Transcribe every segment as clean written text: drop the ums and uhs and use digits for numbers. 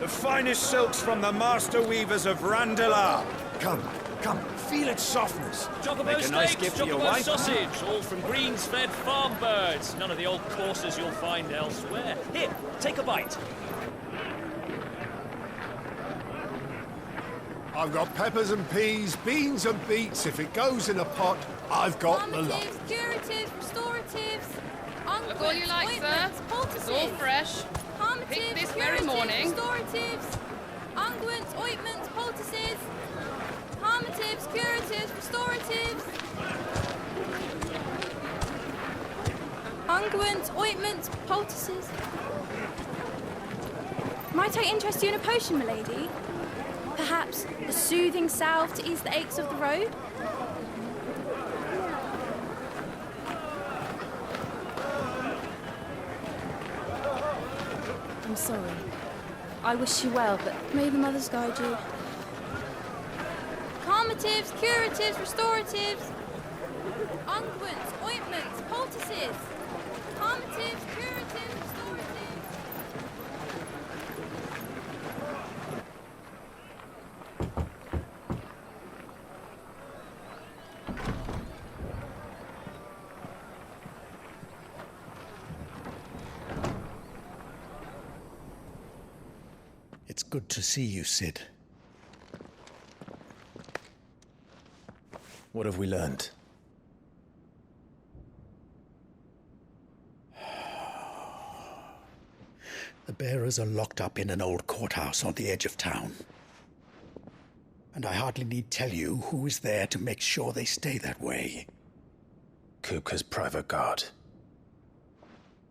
The finest silks from the master weavers of Randalar. Come, come, feel its softness. Chocobo Make a nice steaks, gift for your chocobo wife. sausage, all from greens-fed farm birds. None of the old courses you'll find elsewhere. Here, take a bite. I've got peppers and peas, beans and beets. If it goes in a pot, I've got the lot. Calmatives, curatives, restoratives, Look all you like, sir. It's all fresh. Picked this very morning. Restoratives, unguents, ointments, poultices, calmatives, curatives, restoratives, unguents, ointments, poultices. Might I interest you in a potion, milady? Perhaps a soothing salve to ease the aches of the road? I'm sorry. I wish you well, but may the mothers guide you. Calmatives, curatives, restoratives, unguents, ointments, poultices. Calmatives, curatives, restoratives. It's good to see you, Sid. What have we learned? The bearers are locked up in an old courthouse on the edge of town. And I hardly need tell you who is there to make sure they stay that way. Kupka's private guard.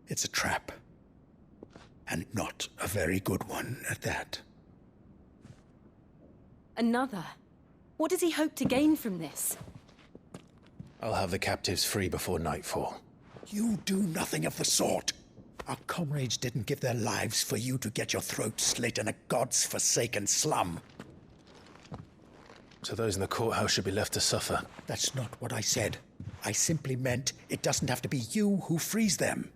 It's a trap. And not a very good one at that. Another? What does he hope to gain from this? I'll have the captives free before nightfall. You do nothing of the sort. Our comrades didn't give their lives for you to get your throat slit in a god's forsaken slum. So those in the courthouse should be left to suffer. That's not what I said. I simply meant it doesn't have to be you who frees them.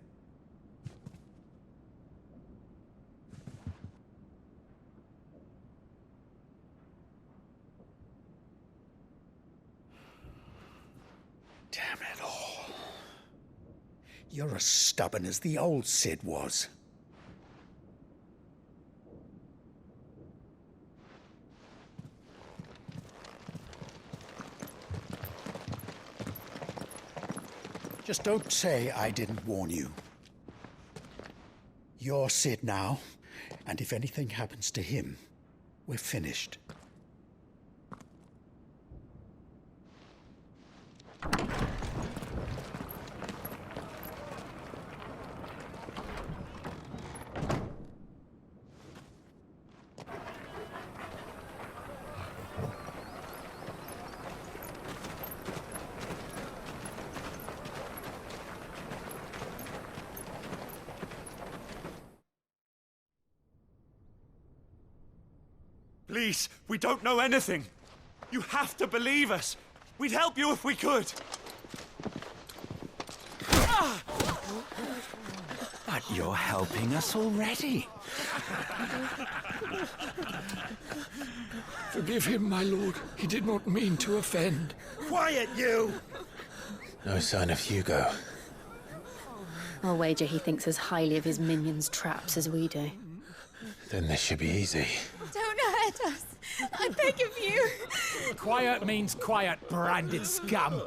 Damn it all. You're as stubborn as the old Sid was. Just don't say I didn't warn you. You're Sid now, and if anything happens to him, we're finished. Please, we don't know anything. You have to believe us. We'd help you if we could. But you're helping us already. Forgive him, my lord. He did not mean to offend. Quiet, you! No sign of Hugo. I'll wager he thinks as highly of his minions' traps as we do. Then this should be easy. Don't hurt us. I beg of you. Quiet means quiet, branded scum.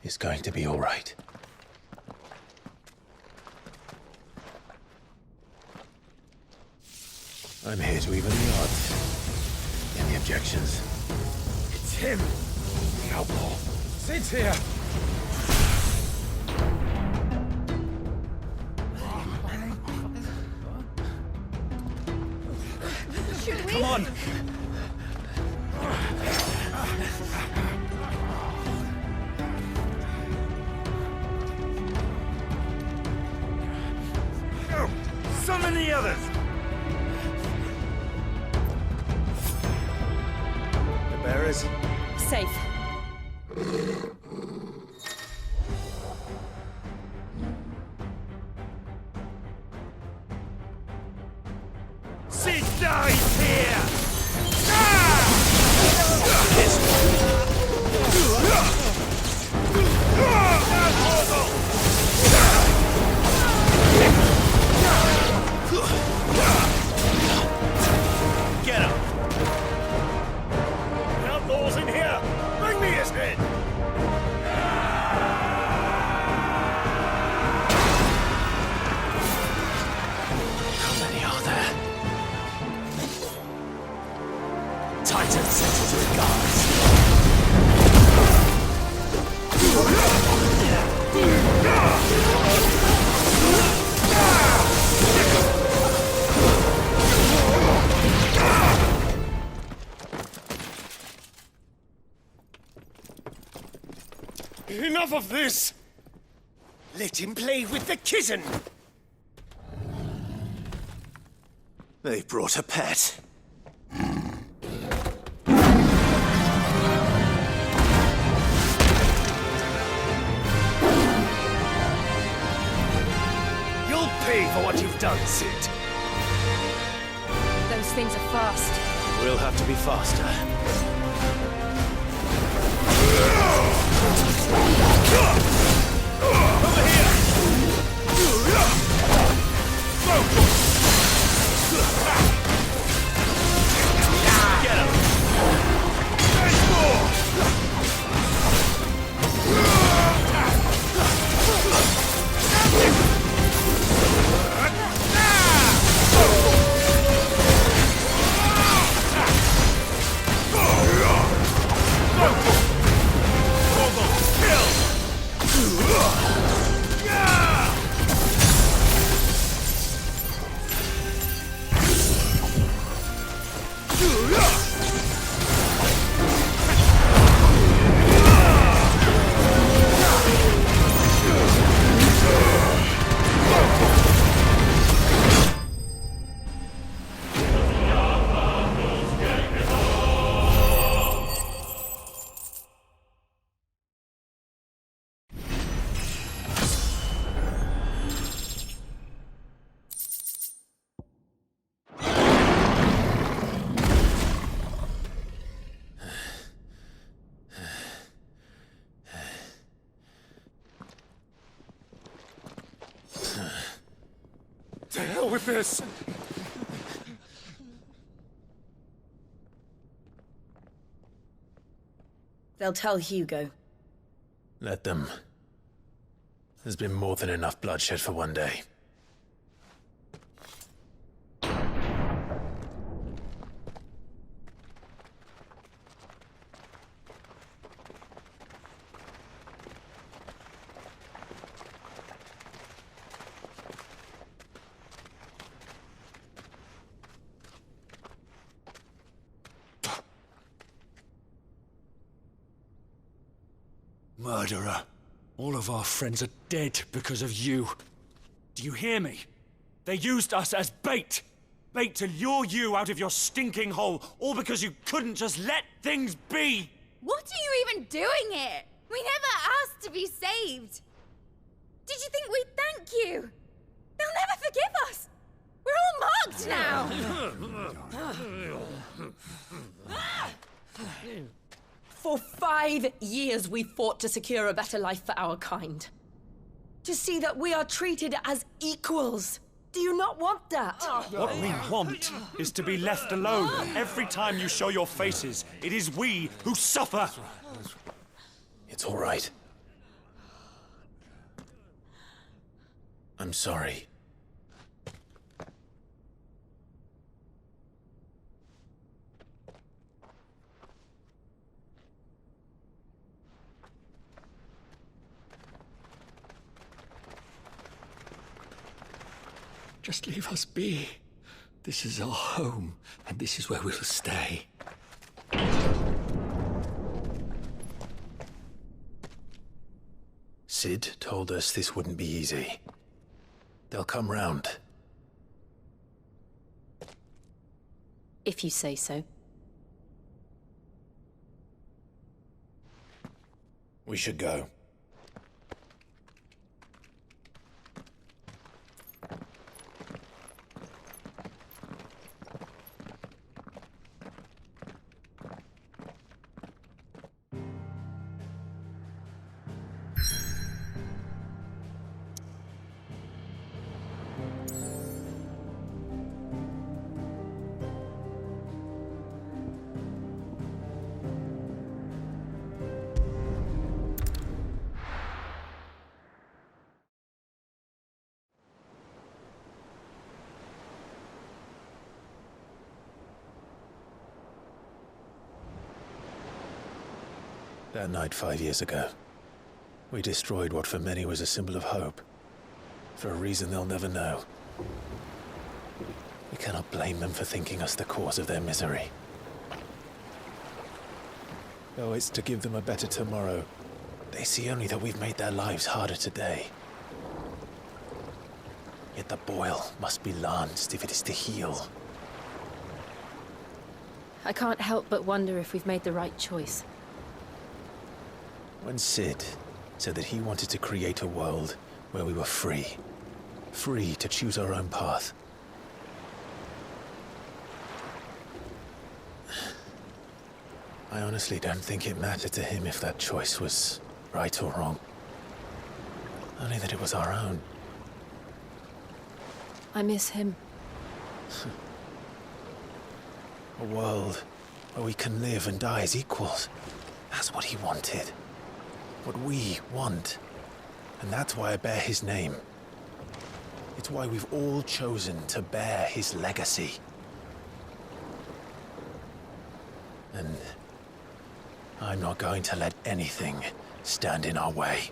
It's going to be all right. I'm here to even the odds. Any objections? It's him, the outlaw. Sid's here. Should we? Come on! Summon the others! The bearers? Safe. Sid dies here! Get him! Outlaws in here! Bring me his head! How many are there? Titan sends his regards. Enough of this! Let him play with the kitten! They brought a pet. You'll pay for what you've done, Sid. Those things are fast. We'll have to be faster. Over here! Get him! There's more! To hell with this! They'll tell Hugo. Let them. There's been more than enough bloodshed for one day. Murderer. All of our friends are dead because of you. Do you hear me? They used us as bait. Bait to lure you out of your stinking hole, all because you couldn't just let things be. What are you even doing here? We never asked to be saved. Did you think we'd thank you? They'll never forgive us. We're all marked now. For 5 years we fought to secure a better life for our kind. To see that we are treated as equals. Do you not want that? What we want is to be left alone. Every time you show your faces, it is we who suffer. It's all right. I'm sorry. Just leave us be. This is our home, and this is where we'll stay. Sid told us this wouldn't be easy. They'll come round. If you say so. We should go. That night 5 years ago, we destroyed what for many was a symbol of hope. For a reason they'll never know. We cannot blame them for thinking us the cause of their misery. Though it's to give them a better tomorrow, they see only that we've made their lives harder today. Yet the boil must be lanced if it is to heal. I can't help but wonder if we've made the right choice. When Sid said that he wanted to create a world where we were free. Free to choose our own path. I honestly don't think it mattered to him if that choice was right or wrong. Only that it was our own. I miss him. A world where we can live and die as equals. That's what he wanted. What we want. And that's why I bear his name. It's why we've all chosen to bear his legacy. And I'm not going to let anything stand in our way.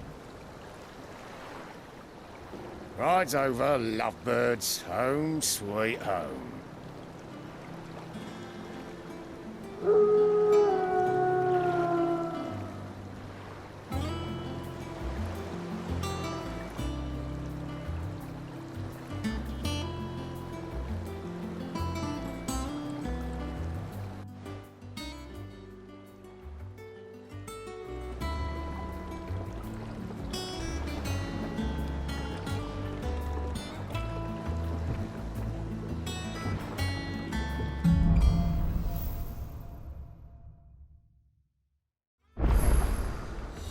Ride's over, lovebirds. Home sweet home.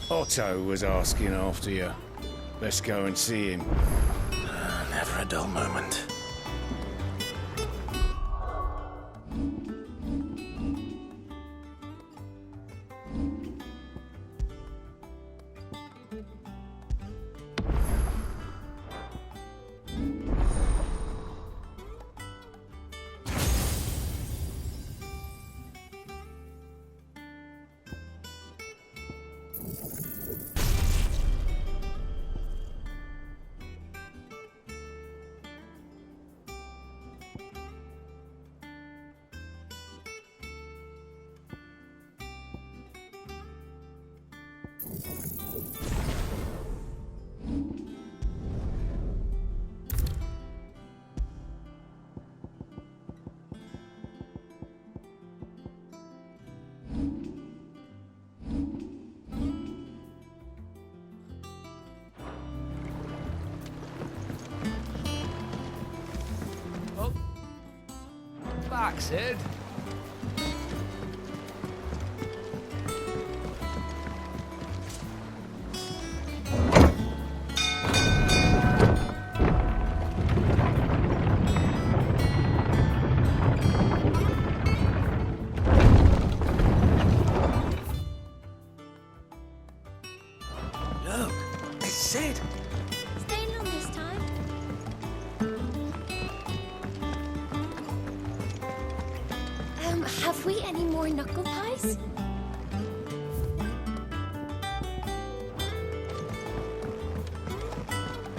Otto was asking after you. Let's go and see him. Never a dull moment. Back, Sid. Look, it's Sid. Staying on this time? Have we any more knuckle pies?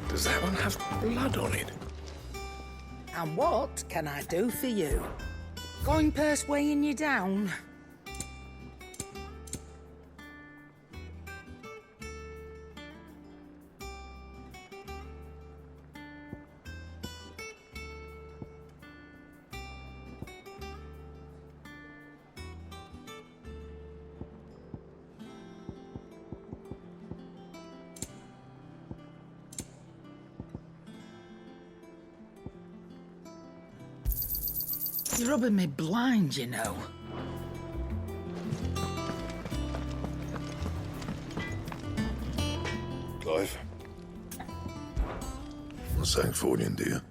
Does that one have blood on it? And what can I do for you? Going purse weighing you down? You're rubbing me blind, you know. Clive. What's Sancfordian, dear?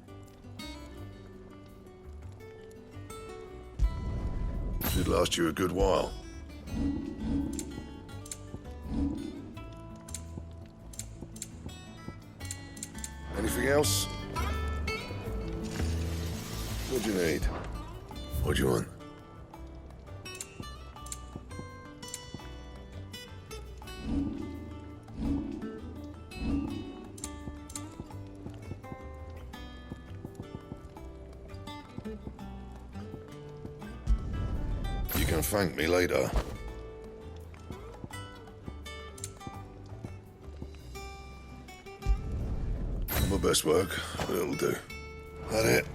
Should last you a good while. Anything else? What do you need? What do you want? You can thank me later. My best work, but it'll do. That it?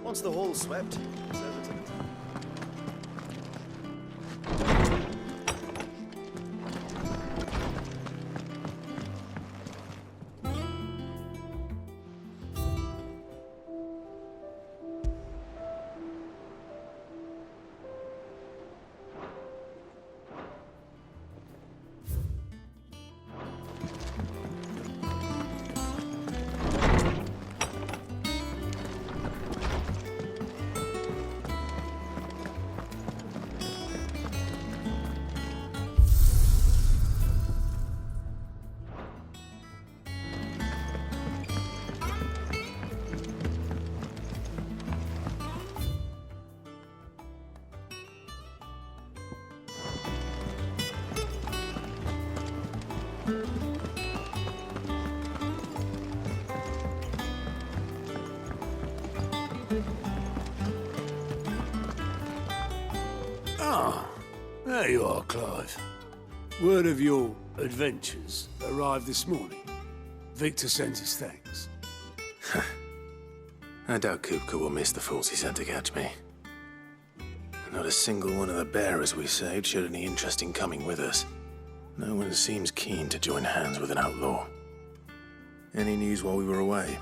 Once the hall's swept, it's over to the Ah, there you are, Clive. Word of your adventures arrived this morning. Victor sends his thanks. I doubt Kupka will miss the fools he sent to catch me. Not a single one of the bearers we saved showed any interest in coming with us. No one seems keen to join hands with an outlaw. Any news while we were away?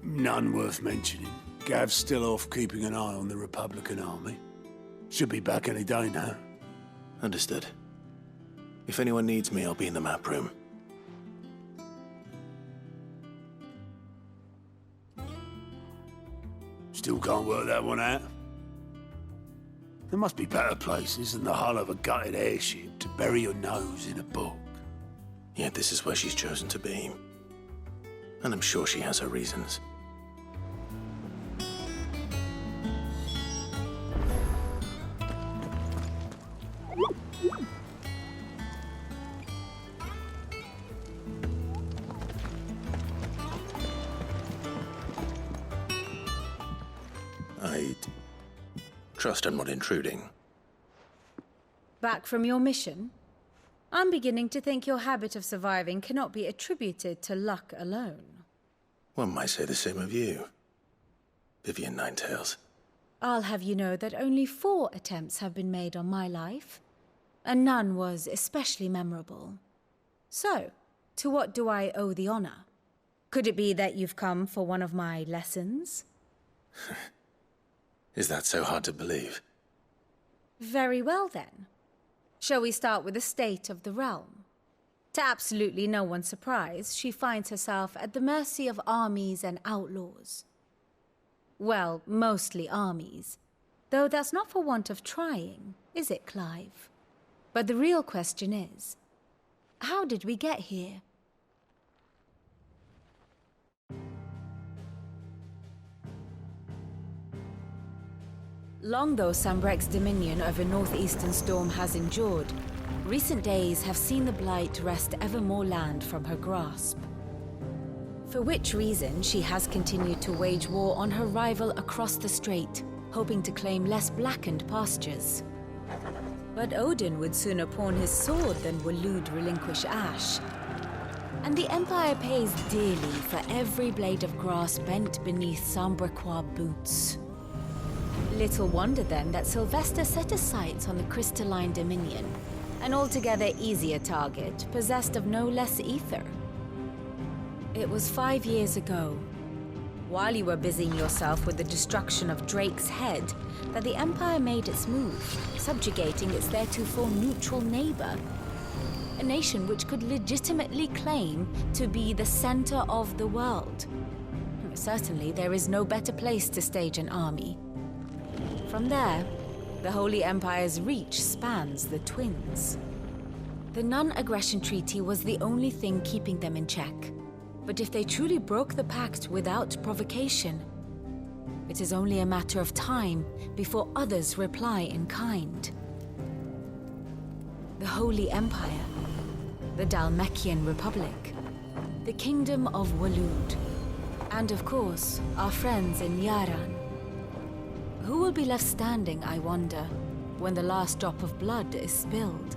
None worth mentioning. Gav's still off keeping an eye on the Republican army. Should be back any day now. Understood. If anyone needs me, I'll be in the map room. Still can't work that one out. There must be better places than the hull of a gutted airship to bury your nose in a book. Yet this is where she's chosen to be. And I'm sure she has her reasons. I trust I'm not intruding. Back from your mission? I'm beginning to think your habit of surviving cannot be attributed to luck alone. One might say the same of you, Vivian Ninetails. I'll have you know that only 4 attempts have been made on my life, and none was especially memorable. So, to what do I owe the honor? Could it be that you've come for one of my lessons? Is that so hard to believe? Very well, then. Shall we start with the state of the realm? To absolutely no one's surprise, she finds herself at the mercy of armies and outlaws. Well, mostly armies. Though that's not for want of trying, is it, Clive? But the real question is, how did we get here? Long though Sambrek's dominion over northeastern Storm has endured, recent days have seen the Blight wrest ever more land from her grasp. For which reason she has continued to wage war on her rival across the strait, hoping to claim less blackened pastures. But Odin would sooner pawn his sword than Waloed relinquish Ash. And the Empire pays dearly for every blade of grass bent beneath Sambraquois boots. Little wonder then that Sylvester set his sights on the crystalline Dominion, an altogether easier target, possessed of no less ether. It was 5 years ago, while you were busying yourself with the destruction of Drake's head, that the Empire made its move, subjugating its theretofore neutral neighbor. A nation which could legitimately claim to be the center of the world. Certainly, there is no better place to stage an army. From there, the Holy Empire's reach spans the Twins. The non-aggression treaty was the only thing keeping them in check. But if they truly broke the pact without provocation, it is only a matter of time before others reply in kind. The Holy Empire, the Dhalmekian Republic, the Kingdom of Waloed, and of course, our friends in Yaran. Who will be left standing, I wonder, when the last drop of blood is spilled?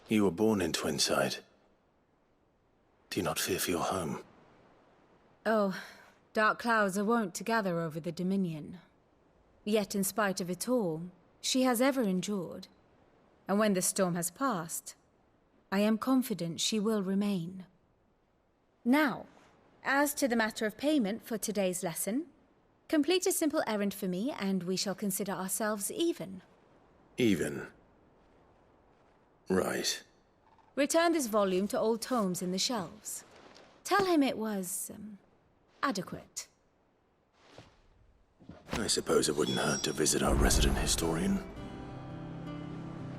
You were born in Twinside. Do you not fear for your home? Oh, dark clouds are wont to gather over the Dominion. Yet in spite of it all, she has ever endured. And when the storm has passed, I am confident she will remain. Now, as to the matter of payment for today's lesson, complete a simple errand for me and we shall consider ourselves even. Even? Right. Return this volume to old tomes in the shelves. Tell him it was, adequate. I suppose it wouldn't hurt to visit our resident historian.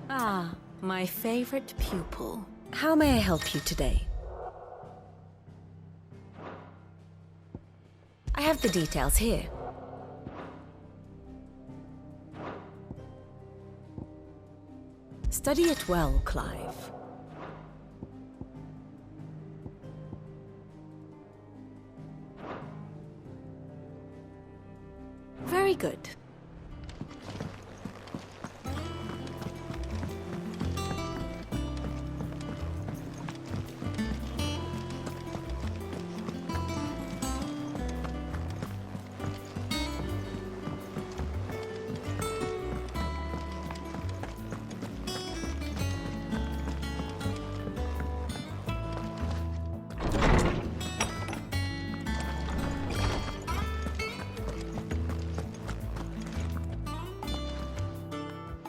Ah, my favorite pupil. How may I help you today? I have the details here. Study it well, Clive. Very good.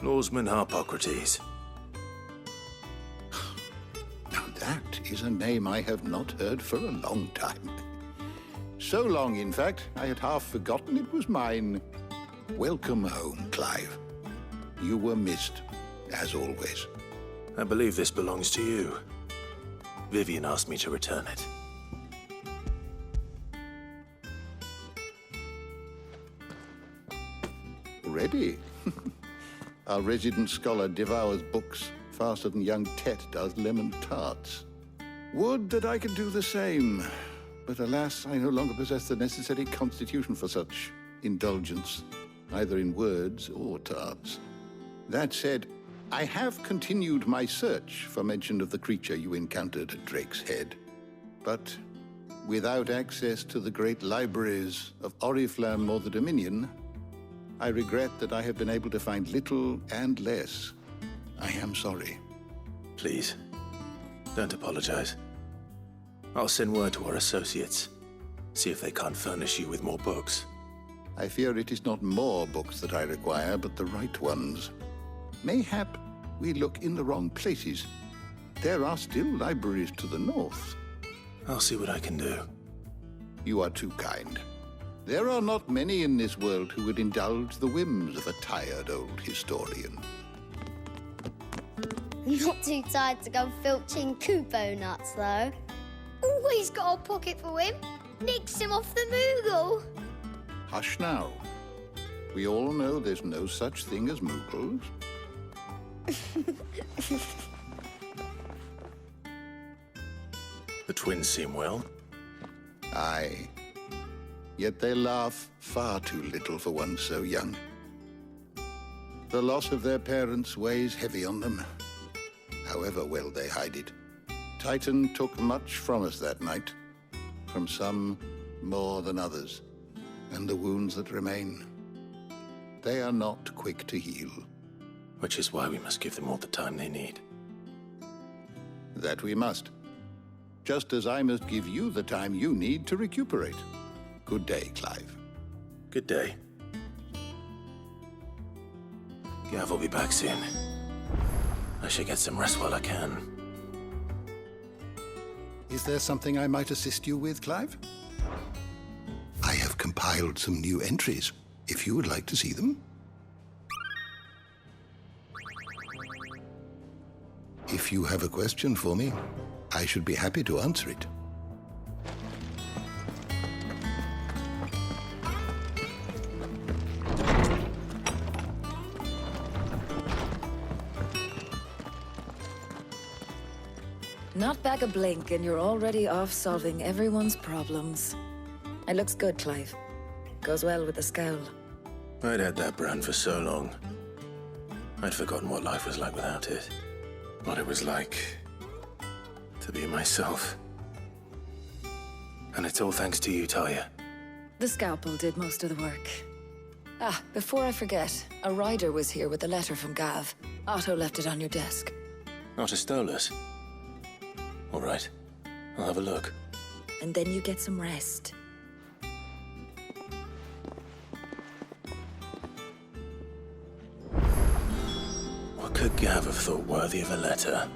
Lawsman Harpocrates. Now that is a name I have not heard for a long time. So long, in fact, I had half forgotten it was mine. Welcome home, Clive. You were missed, as always. I believe this belongs to you. Vivian asked me to return it. Ready? Our resident scholar devours books faster than young Tet does lemon tarts. Would that I could do the same, but alas, I no longer possess the necessary constitution for such indulgence, either in words or tarts. That said, I have continued my search for mention of the creature you encountered at Drake's Head, but without access to the great libraries of Oriflamme or the Dominion, I regret that I have been able to find little and less. I am sorry. Please, don't apologize. I'll send word to our associates. See if they can't furnish you with more books. I fear it is not more books that I require, but the right ones. Mayhap we look in the wrong places. There are still libraries to the north. I'll see what I can do. You are too kind. There are not many in this world who would indulge the whims of a tired old historian. Not too tired to go filching Kupo nuts, though. Always got a pocket for him. Nicks him off the Moogle. Hush now. We all know there's no such thing as Moogles. The twins seem well. Aye. Yet they laugh far too little for one so young. The loss of their parents weighs heavy on them, however well they hide it. Titan took much from us that night, from some more than others, and the wounds that remain, they are not quick to heal. Which is why we must give them all the time they need. That we must. Just as I must give you the time you need to recuperate. Good day, Clive. Good day. Gav will be back soon. I should get some rest while I can. Is there something I might assist you with, Clive? I have compiled some new entries, if you would like to see them. If you have a question for me, I should be happy to answer it. Not back a blink and you're already off solving everyone's problems. It looks good, Clive. Goes well with the scowl. I'd had that brand for so long. I'd forgotten what life was like without it. What it was like to be myself. And it's all thanks to you, Talia. The scalpel did most of the work. Ah, before I forget, a rider was here with a letter from Gav. Otto left it on your desk. Not a stolus. All right, I'll have a look. And then you get some rest. What could Gav have thought worthy of a letter?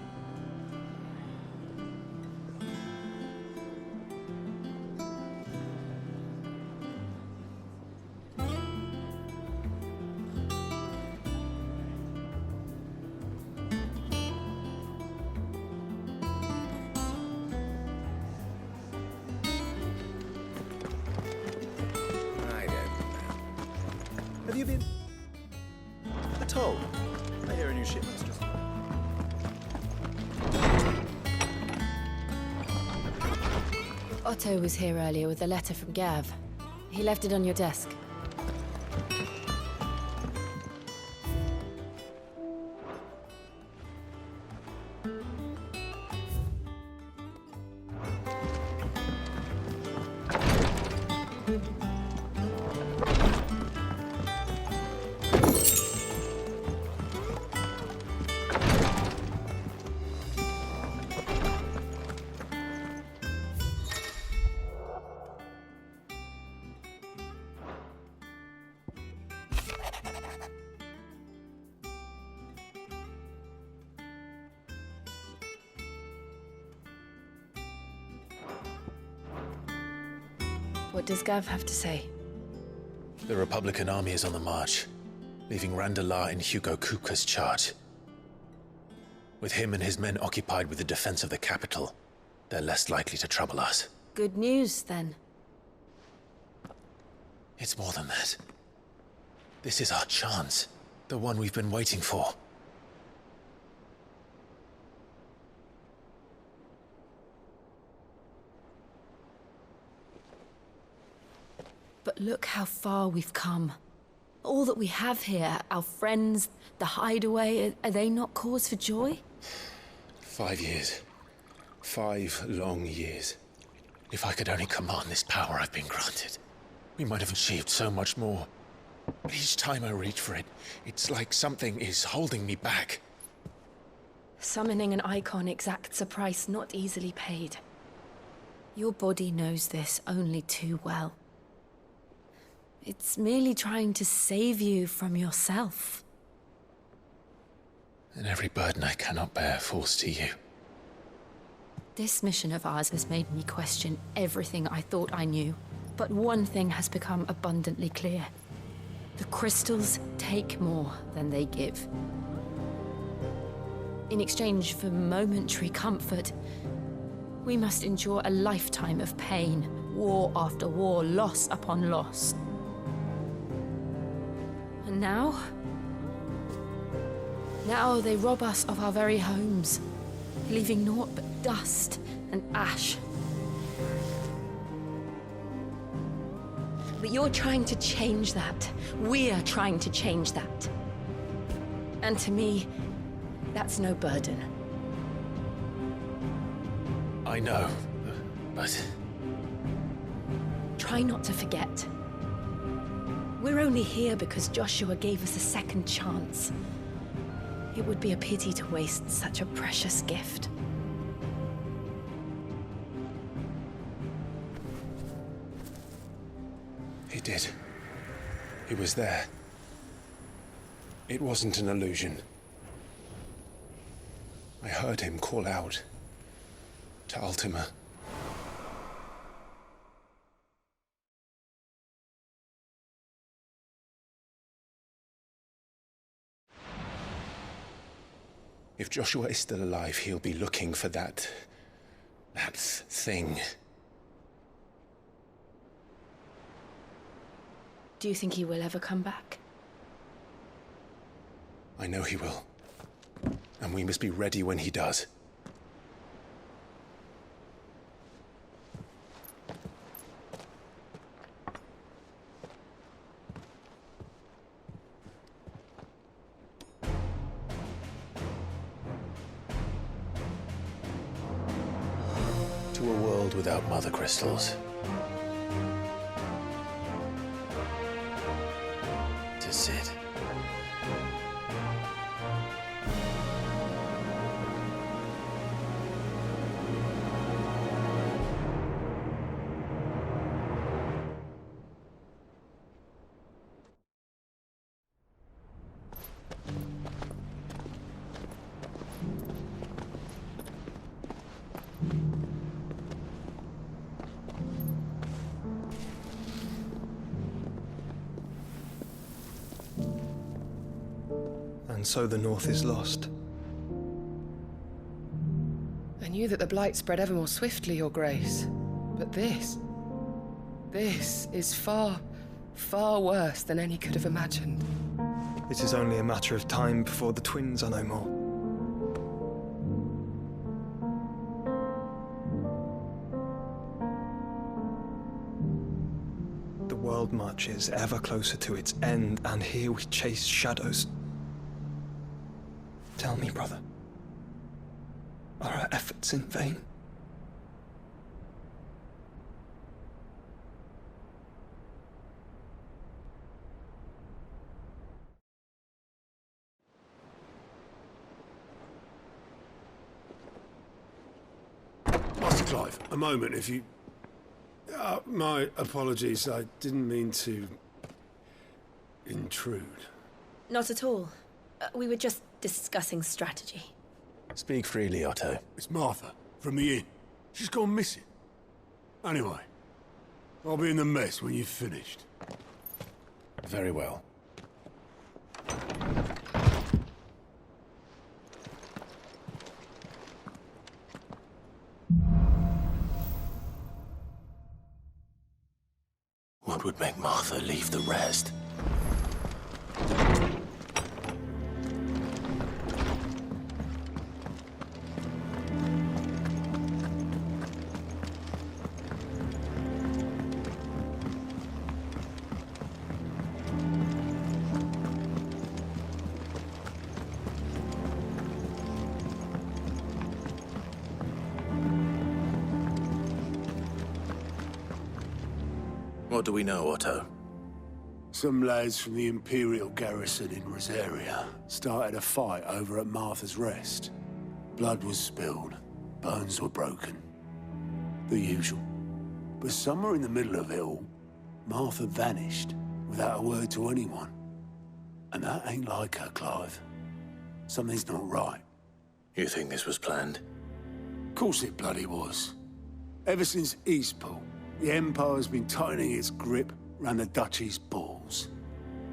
Have you been at all? I hear a new shipment's just... Otto was here earlier with a letter from Gav. He left it on your desk. What does Gav have to say? The Republican army is on the march, leaving Randalar in Hugo Kupka's charge. With him and his men occupied with the defense of the capital, they're less likely to trouble us. Good news, then. It's more than that. This is our chance, the one we've been waiting for. But look how far we've come. All that we have here, our friends, the hideaway, are they not cause for joy? 5 years. 5 long years. If I could only command this power I've been granted, we might have achieved so much more. But each time I reach for it, it's like something is holding me back. Summoning an icon exacts a price not easily paid. Your body knows this only too well. It's merely trying to save you from yourself. And every burden I cannot bear falls to you. This mission of ours has made me question everything I thought I knew. But one thing has become abundantly clear. The crystals take more than they give. In exchange for momentary comfort, we must endure a lifetime of pain, war after war, loss upon loss. And now they rob us of our very homes, leaving naught but dust and ash. But you're trying to change that. We're trying to change that. And to me, that's no burden. I know, but... Try not to forget. We're only here because Joshua gave us a second chance. It would be a pity to waste such a precious gift. He did. He was there. It wasn't an illusion. I heard him call out to Ultima. If Joshua is still alive, he'll be looking for that thing. Do you think he will ever come back? I know he will. And we must be ready when he does. To a world without mother crystals. To Sid. And so the North is lost. I knew that the Blight spread ever more swiftly, Your Grace. But this is far, far worse than any could have imagined. It is only a matter of time before the twins are no more. The world marches ever closer to its end, and here we chase shadows. Tell me, brother, are our efforts in vain? Master Clive, a moment, if you... my apologies, I didn't mean to... intrude. Not at all. We were just discussing strategy. Speak freely, Otto. It's Martha, from the inn. She's gone missing. Anyway, I'll be in the mess when you've finished. Very well. What would make Martha leave the rest? What do we know, Otto? Some lads from the Imperial garrison in Rosaria started a fight over at Martha's Rest. Blood was spilled, bones were broken. The usual. But somewhere in the middle of it all, Martha vanished without a word to anyone. And that ain't like her, Clive. Something's not right. You think this was planned? Of course it bloody was. Ever since Eastpool, the Empire's been tightening its grip round the Duchy's balls.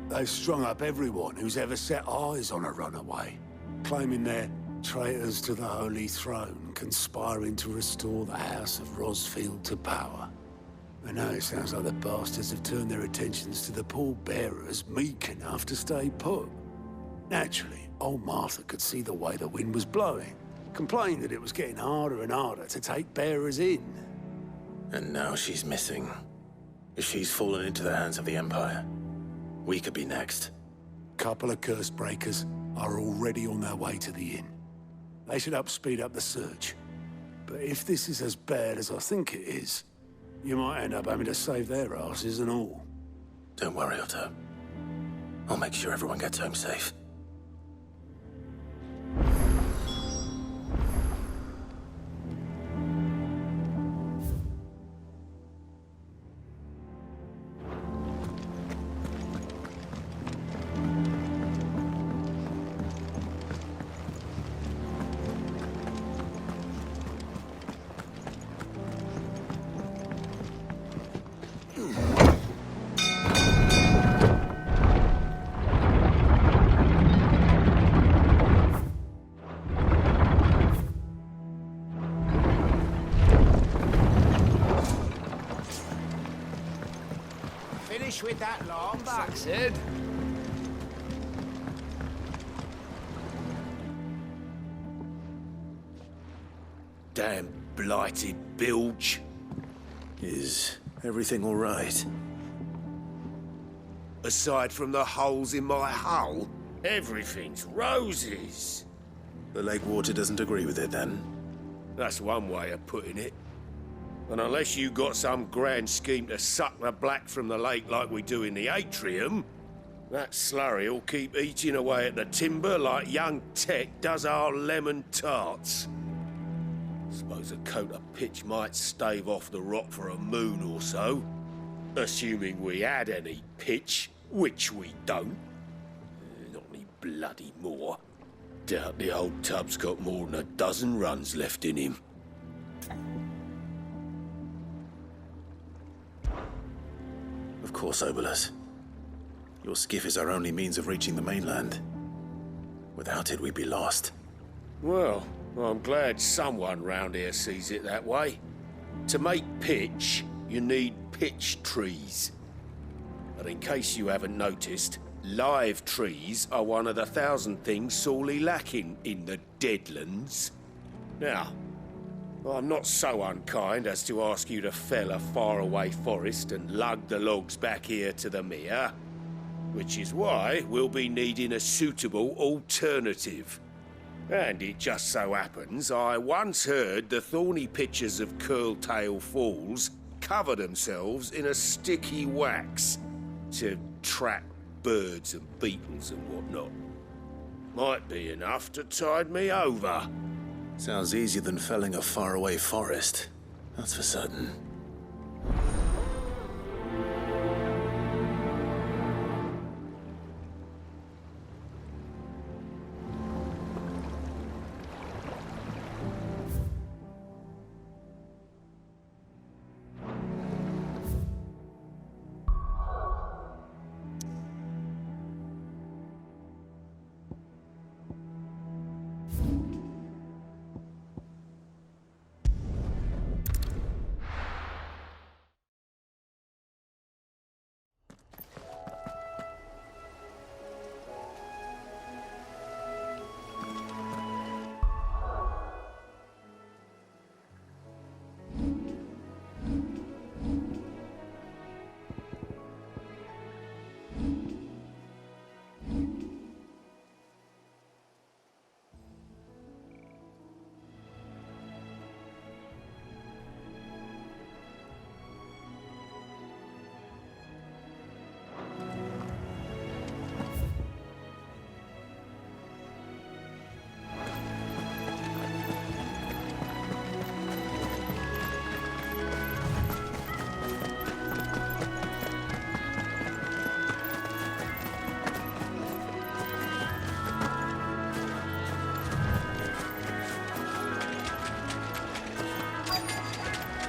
They've strung up everyone who's ever set eyes on a runaway, claiming they're traitors to the Holy Throne, conspiring to restore the House of Rosfiled to power. And now it sounds like the bastards have turned their attentions to the pallbearers meek enough to stay put. Naturally, old Martha could see the way the wind was blowing, complained that it was getting harder and harder to take bearers in. And now she's missing. If she's fallen into the hands of the Empire, we could be next. Couple of curse breakers, are already on their way to the inn. They should help speed up the search. But if this is as bad as I think it is, you might end up having to save their asses and all. Don't worry, Otto. I'll make sure everyone gets home safe. With that long back, Sid. Damn blighted bilge. Is everything all right? Aside from the holes in my hull, everything's roses. The lake water doesn't agree with it, then? That's one way of putting it. And unless you got some grand scheme to suck the black from the lake like we do in the atrium, that slurry'll keep eating away at the timber like young Tech does our lemon tarts. Suppose a coat of pitch might stave off the rot for a moon or so, assuming we had any pitch, which we don't. Not any bloody more. Doubt the old tub's got more than a dozen runs left in him. Of course, Obolus. Your skiff is our only means of reaching the mainland. Without it, we'd be lost. Well, I'm glad someone round here sees it that way. To make pitch, you need pitch trees. But in case you haven't noticed, live trees are one of the 1,000 things sorely lacking in the Deadlands. Now, I'm not so unkind as to ask you to fell a faraway forest and lug the logs back here to the mere, which is why we'll be needing a suitable alternative. And it just so happens I once heard the thorny pitchers of Curltail Falls cover themselves in a sticky wax to trap birds and beetles and whatnot. Might be enough to tide me over. Sounds easier than felling a faraway forest. That's for certain.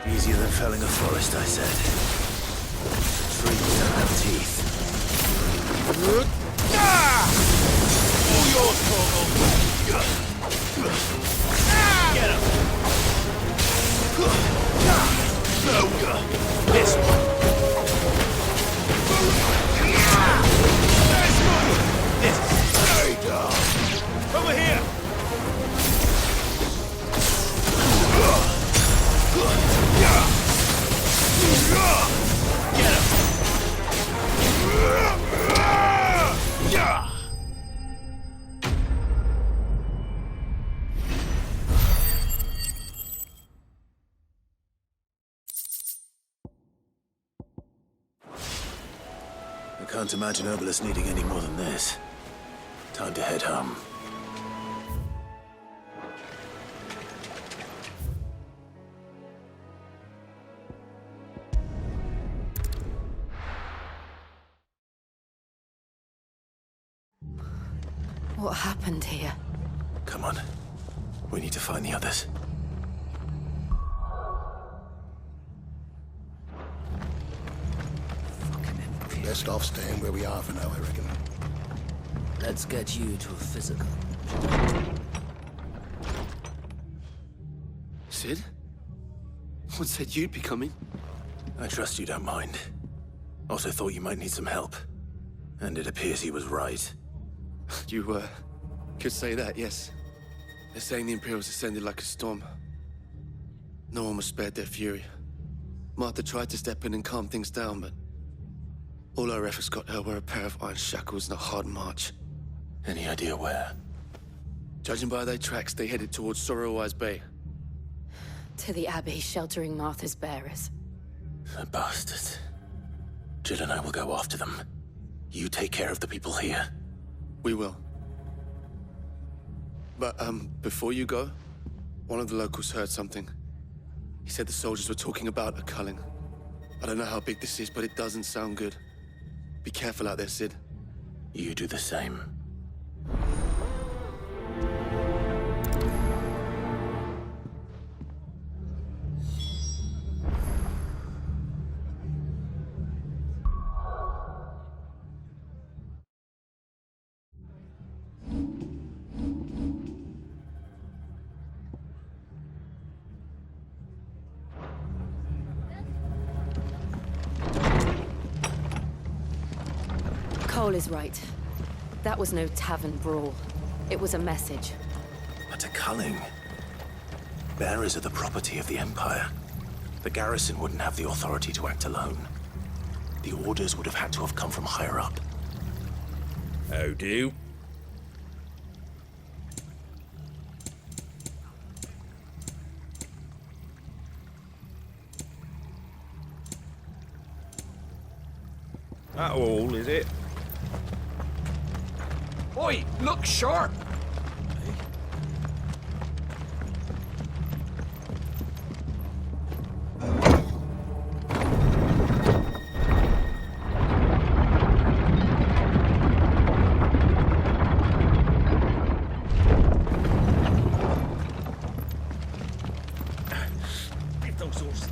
Easier than felling a forest, I said. The trees don't have teeth. All yours, Torgal. Get him. This one. This. Very dark. Over here. Get him! Can't imagine Herbalist needing any more than this. Time to head home. What happened here? Come on. We need to find the others. Best off staying where we are for now, I reckon. Let's get you to a physical. Sid? What said you'd be coming? I trust you don't mind. Also thought you might need some help. And it appears he was right. You, could say that, yes. They're saying the Imperials ascended like a storm. No one was spared their fury. Martha tried to step in and calm things down, but all our efforts got her were a pair of iron shackles and a hard march. Any idea where? Judging by their tracks, they headed towards Sorrowwise Bay. To the Abbey, sheltering Martha's bearers. The bastards. Jill and I will go after them. You take care of the people here. We will. But, before you go, one of the locals heard something. He said the soldiers were talking about a culling. I don't know how big this is, but it doesn't sound good. Be careful out there, Sid. You do the same. Cole is right. That was no tavern brawl. It was a message. But a culling. Bearers are the property of the Empire. The garrison wouldn't have the authority to act alone. The orders would have had to have come from higher up. How do? That all, is it? Oi, look sharp! Give those horses.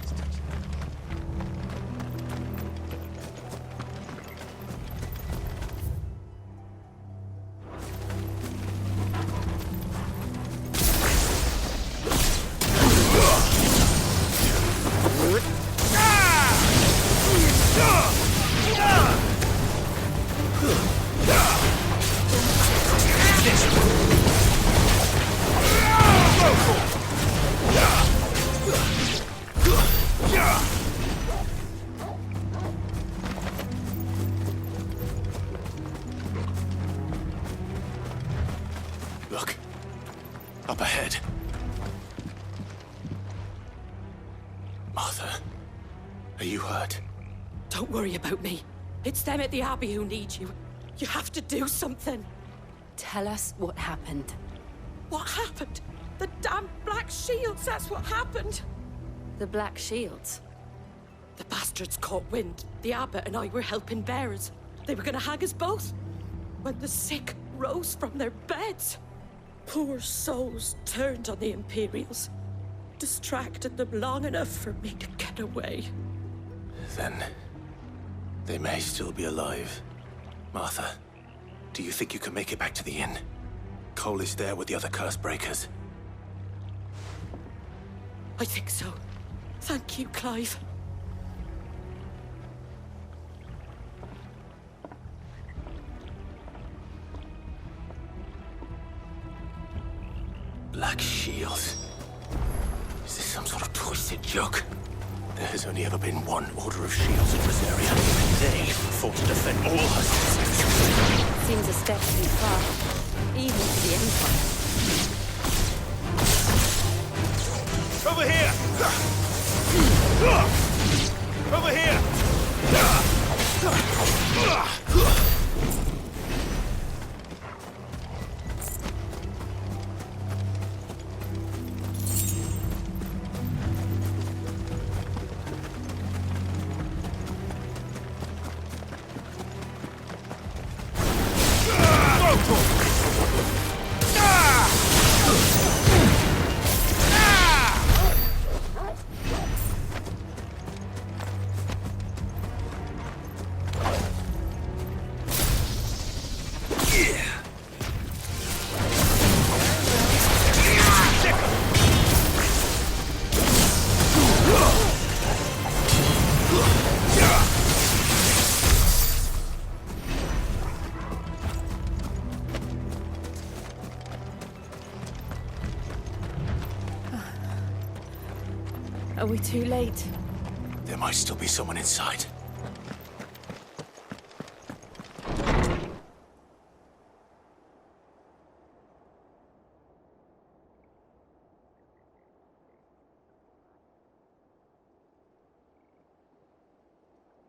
Look. Up ahead. Martha, are you hurt? Don't worry about me. It's them at the Abbey who need you. You have to do something. Tell us what happened. What happened? The damn Black Shields, that's what happened. The Black Shields? The bastards caught wind. The Abbot and I were helping bearers. They were gonna hang us both. When the sick rose from their beds, poor souls turned on the Imperials. Distracted them long enough for me to get away. Then they may still be alive. Martha, do you think you can make it back to the inn? Cole is there with the other curse breakers. I think so. Thank you, Clive. Black Shields. Is this some sort of twisted joke? There has only ever been one Order of Shields in Rosaria. They fought to defend all her citizens. Seems a step too far, even for the Empire. Over here! Over here! Are we too late? There might still be someone inside.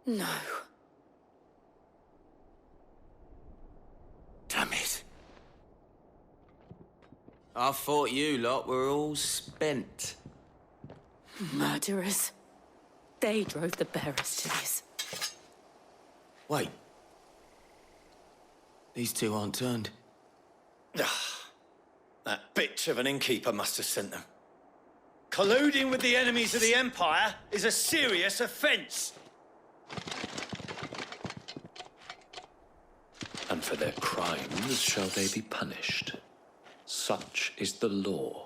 No. Damn it. I thought you lot were all spent. Murderers. They drove the bearers to this. Wait. These two aren't turned. That bitch of an innkeeper must have sent them. Colluding with the enemies of the Empire is a serious offence. And for their crimes shall they be punished. Such is the law.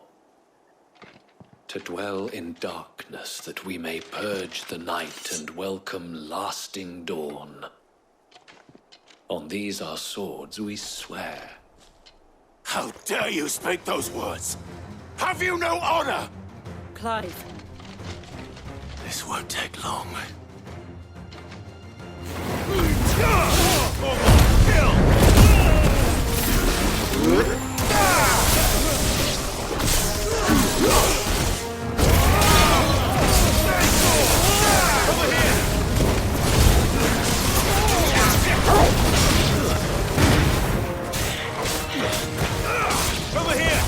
To dwell in darkness that we may purge the night and welcome lasting dawn. On these our swords we swear. How dare you speak those words? Have you no honor? Clive. This won't take long. Over here!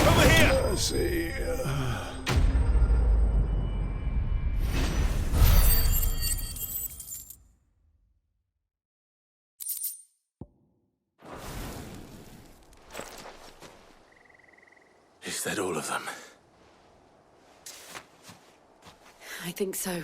Over here! Let's see. Is that all of them? I think so.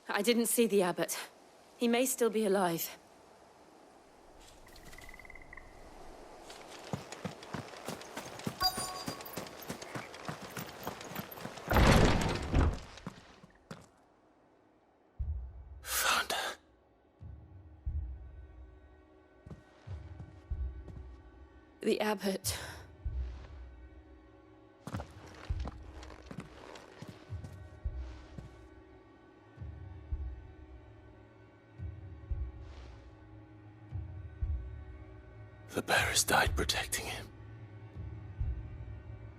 I didn't see the abbot. He may still be alive. The abbot. The bearers died protecting him.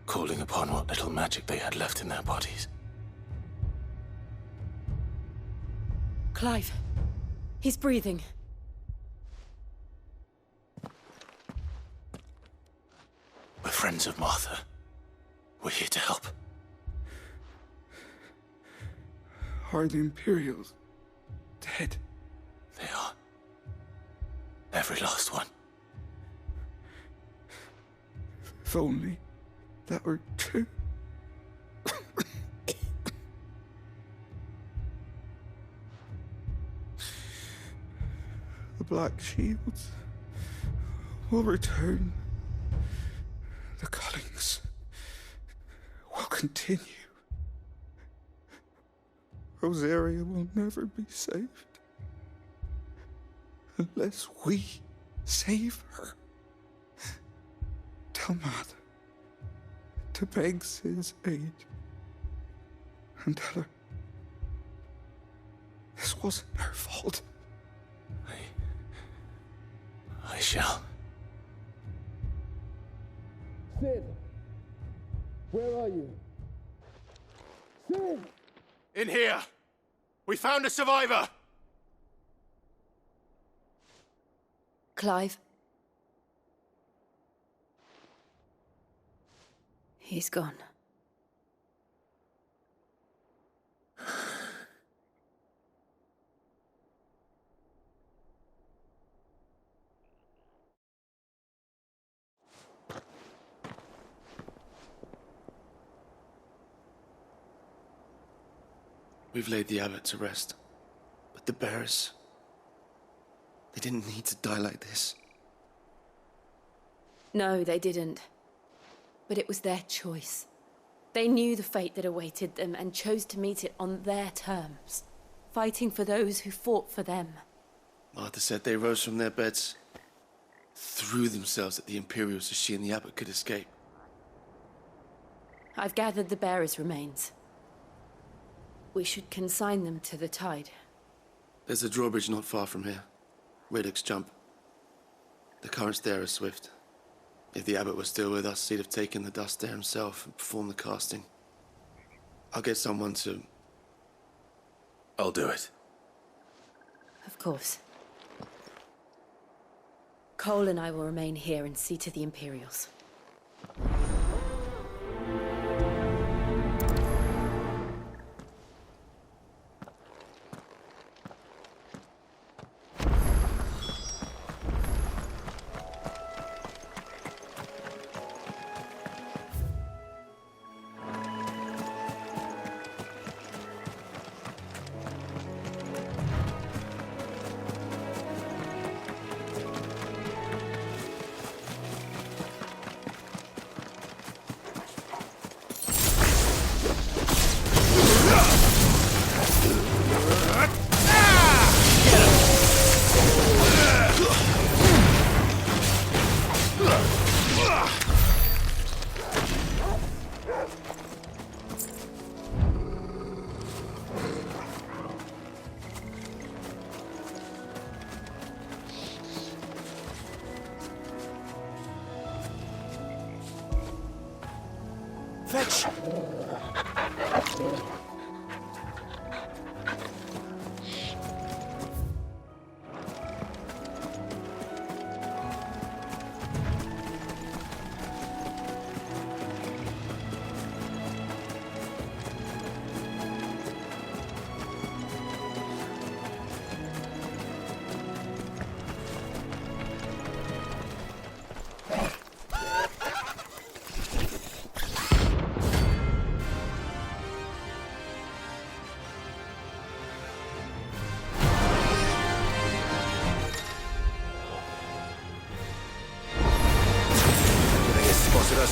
Calling upon what little magic they had left in their bodies. Clive. He's breathing. We're friends of Martha. We're here to help. Are the Imperials dead? They are. Every last one. If only that were true. The Black Shields will return. The cullings will continue. Rosaria will never be saved unless we save her. Tell Mother to beg his aid and tell her this wasn't her fault. I shall. Sid, where are you? Sid! In here! We found a survivor! Clive. He's gone. We've laid the abbot to rest, but the bearers. They didn't need to die like this. No, they didn't. But it was their choice. They knew the fate that awaited them and chose to meet it on their terms, fighting for those who fought for them. Martha said they rose from their beds, threw themselves at the Imperials so she and the Abbot could escape. I've gathered the bearers' remains. We should consign them to the tide. There's a drawbridge not far from here. Radix Jump. The currents there are swift. If the Abbot was still with us, he'd have taken the dust there himself and performed the casting. I'll get someone to... I'll do it. Of course. Cole and I will remain here and see to the Imperials. Fetch!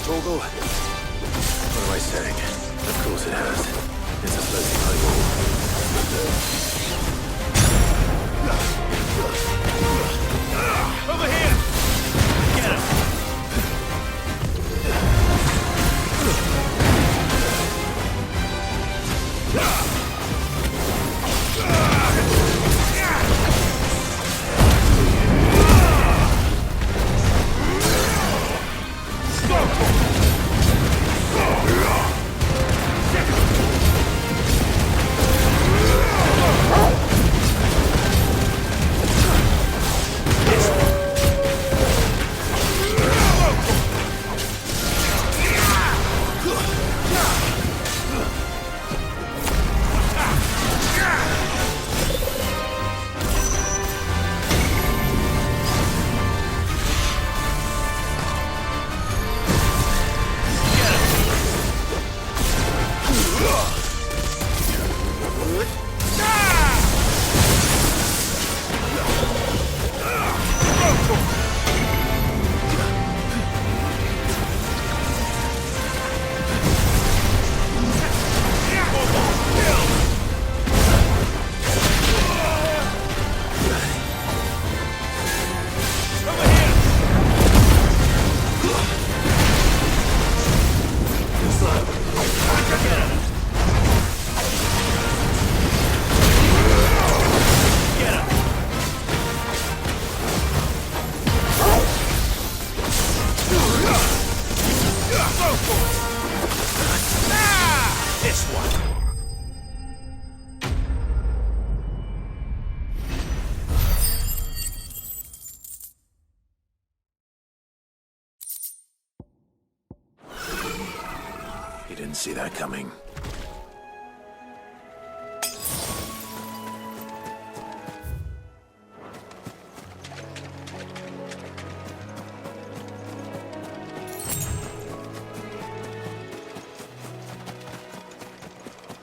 Torgal? What am I saying? Of course it has. It's a floating eyeball. Over here! Get him! Didn't see that coming.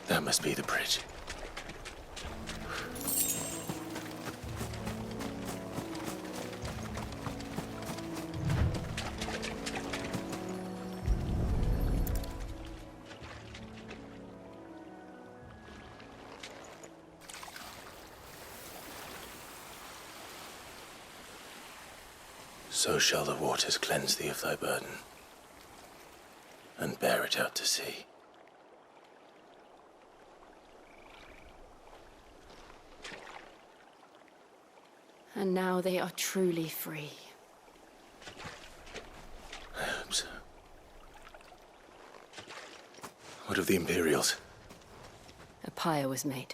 That must be the bridge. So shall the waters cleanse thee of thy burden, and bear it out to sea. And now they are truly free. I hope so. What of the Imperials? A pyre was made.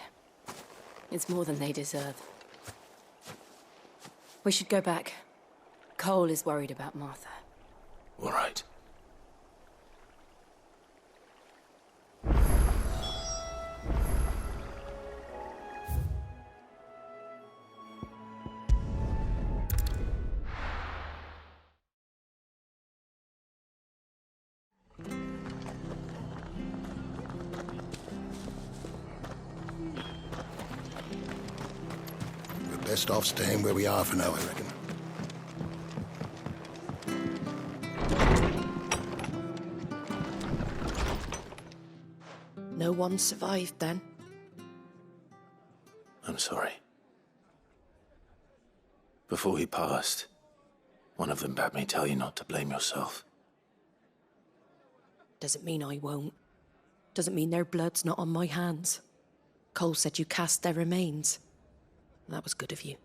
It's more than they deserve. We should go back. Cole is worried about Martha. All right. We're best off staying where we are for now, I reckon. No one survived then? I'm sorry. Before he passed, one of them bade me tell you not to blame yourself. Doesn't mean I won't. Doesn't mean their blood's not on my hands. Cole said you cast their remains. That was good of you.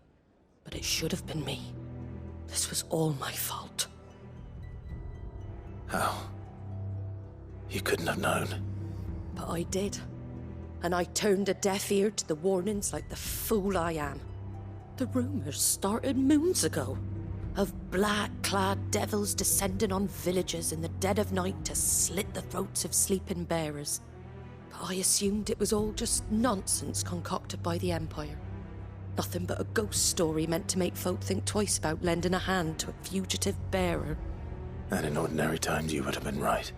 But it should have been me. This was all my fault. How? You couldn't have known. But I did. And I turned a deaf ear to the warnings like the fool I am. The rumours started moons ago. Of black-clad devils descending on villages in the dead of night to slit the throats of sleeping bearers. But I assumed it was all just nonsense concocted by the Empire. Nothing but a ghost story meant to make folk think twice about lending a hand to a fugitive bearer. And in ordinary times you would have been right.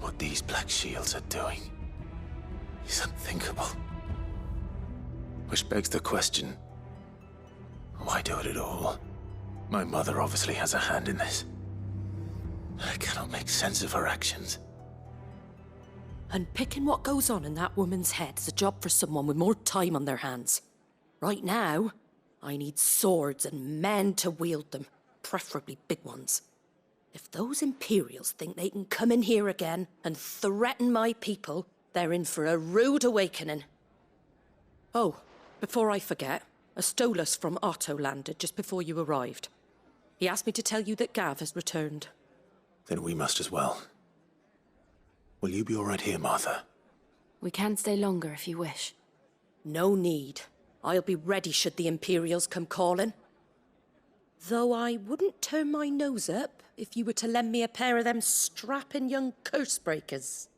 What these Black Shields are doing is unthinkable. Which begs the question, why do it at all? My mother obviously has a hand in this. I cannot make sense of her actions. And picking what goes on in that woman's head is a job for someone with more time on their hands. Right now, I need swords and men to wield them, preferably big ones. If those Imperials think they can come in here again and threaten my people, they're in for a rude awakening. Oh, before I forget, a Stolas from Otto landed just before you arrived. He asked me to tell you that Gav has returned. Then we must as well. Will you be all right here, Martha? We can stay longer if you wish. No need. I'll be ready should the Imperials come calling. Though I wouldn't turn my nose up if you were to lend me a pair of them strapping young curse-breakers.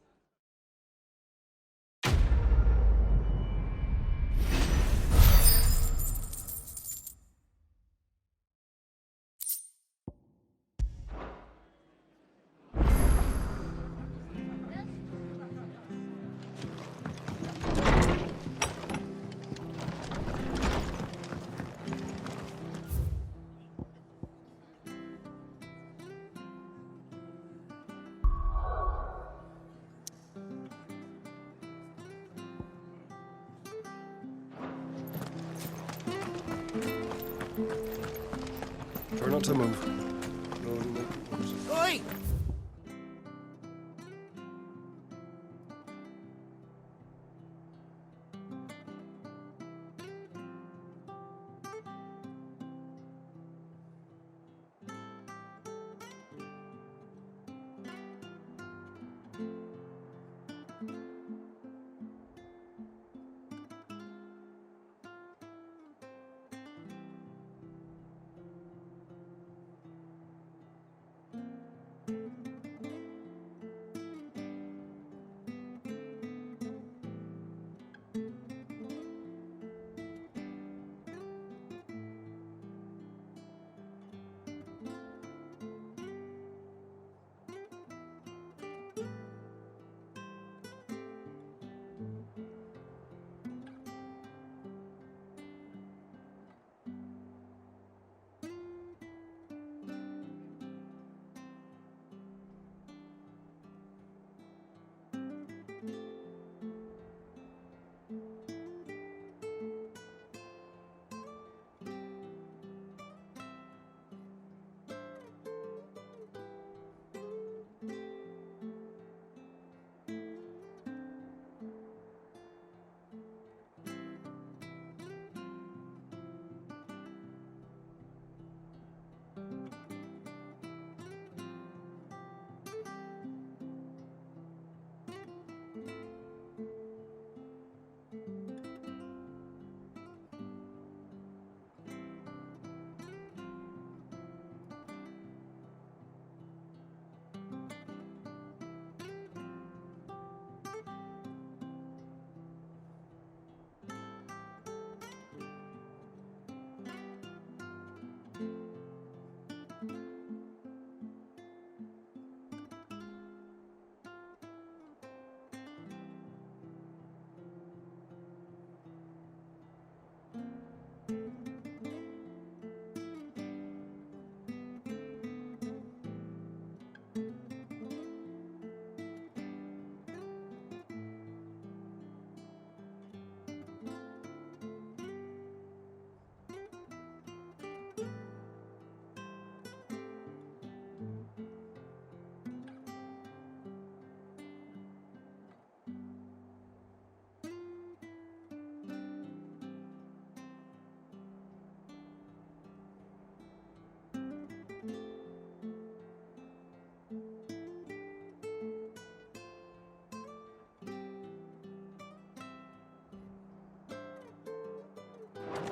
Try not to move. Oi!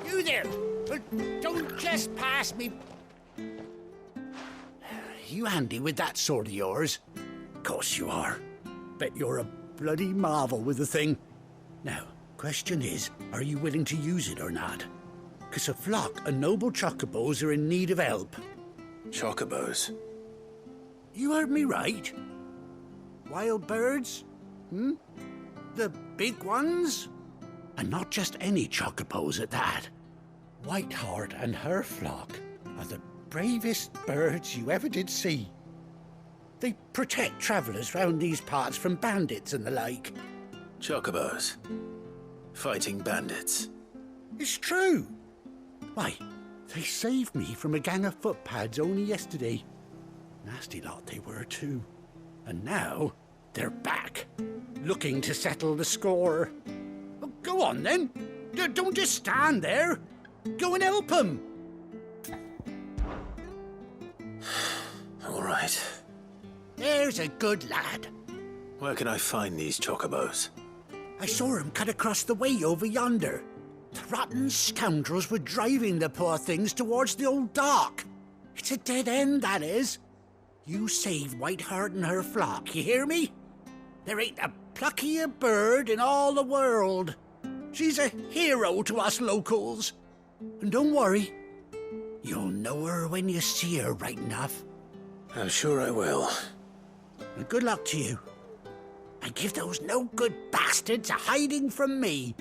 You there! Don't just pass me. You handy with that sword of yours? Course you are. Bet you're a bloody marvel with the thing. Now, question is, are you willing to use it or not? 'Cause a flock of noble chocobos are in need of help. Chocobos? You heard me right. Wild birds? The big ones? And not just any chocobos at that. Whiteheart and her flock are the bravest birds you ever did see. They protect travellers round these parts from bandits and the like. Chocobos? Fighting bandits? It's true. Why, they saved me from a gang of footpads only yesterday. Nasty lot they were too. And now they're back, looking to settle the score. Oh, go on then. Don't just stand there. Go and help them. All right. There's a good lad. Where can I find these chocobos? I saw him cut across the way over yonder. The rotten scoundrels were driving the poor things towards the old dock. It's a dead end, that is. You save Whiteheart and her flock, you hear me? There ain't a pluckier bird in all the world. She's a hero to us locals. And don't worry, you'll know her when you see her right enough. I'm sure I will. And good luck to you. And give those no-good bastards a hiding from me.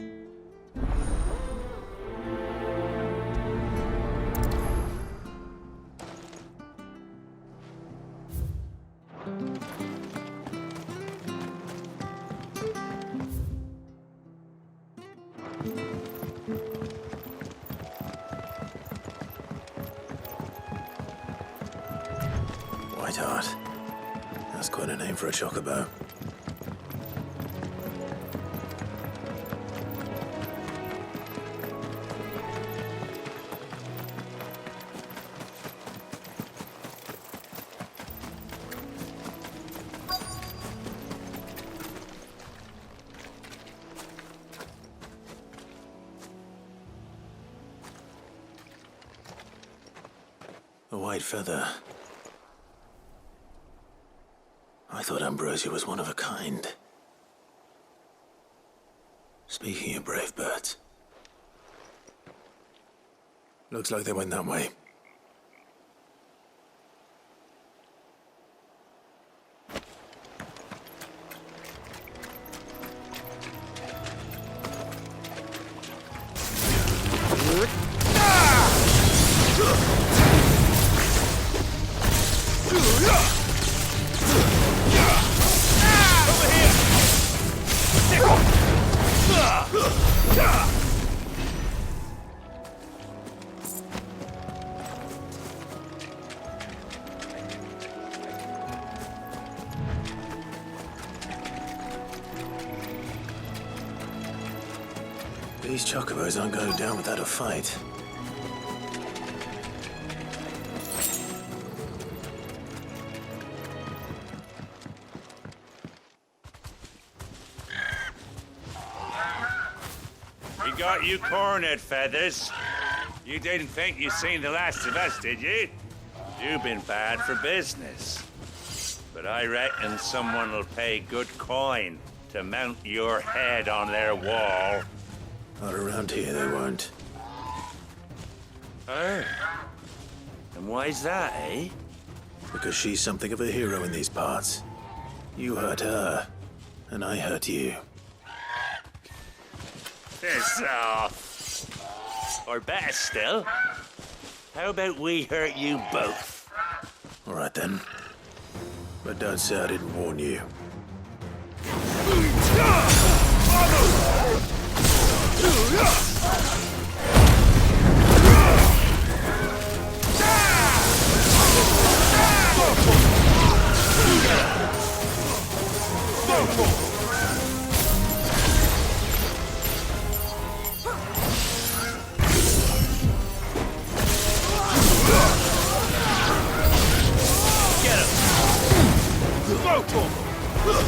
Whiteheart. That's quite a name for a chocobo. A white feather. I thought Ambrosia was one of a kind. Speaking of brave birds. Looks like they went that way. These chocobos aren't going down without a fight. We got you cornered, Feathers. You didn't think you seen the last of us, did you? You've been bad for business. But I reckon someone will pay good coin to mount your head on their wall. Not around here, they won't. Oh. And why's that, eh? Because she's something of a hero in these parts. You hurt her, and I hurt you. Piss off. Or better still, how about we hurt you both? All right then. But don't say I didn't warn you. Get him! Go for him!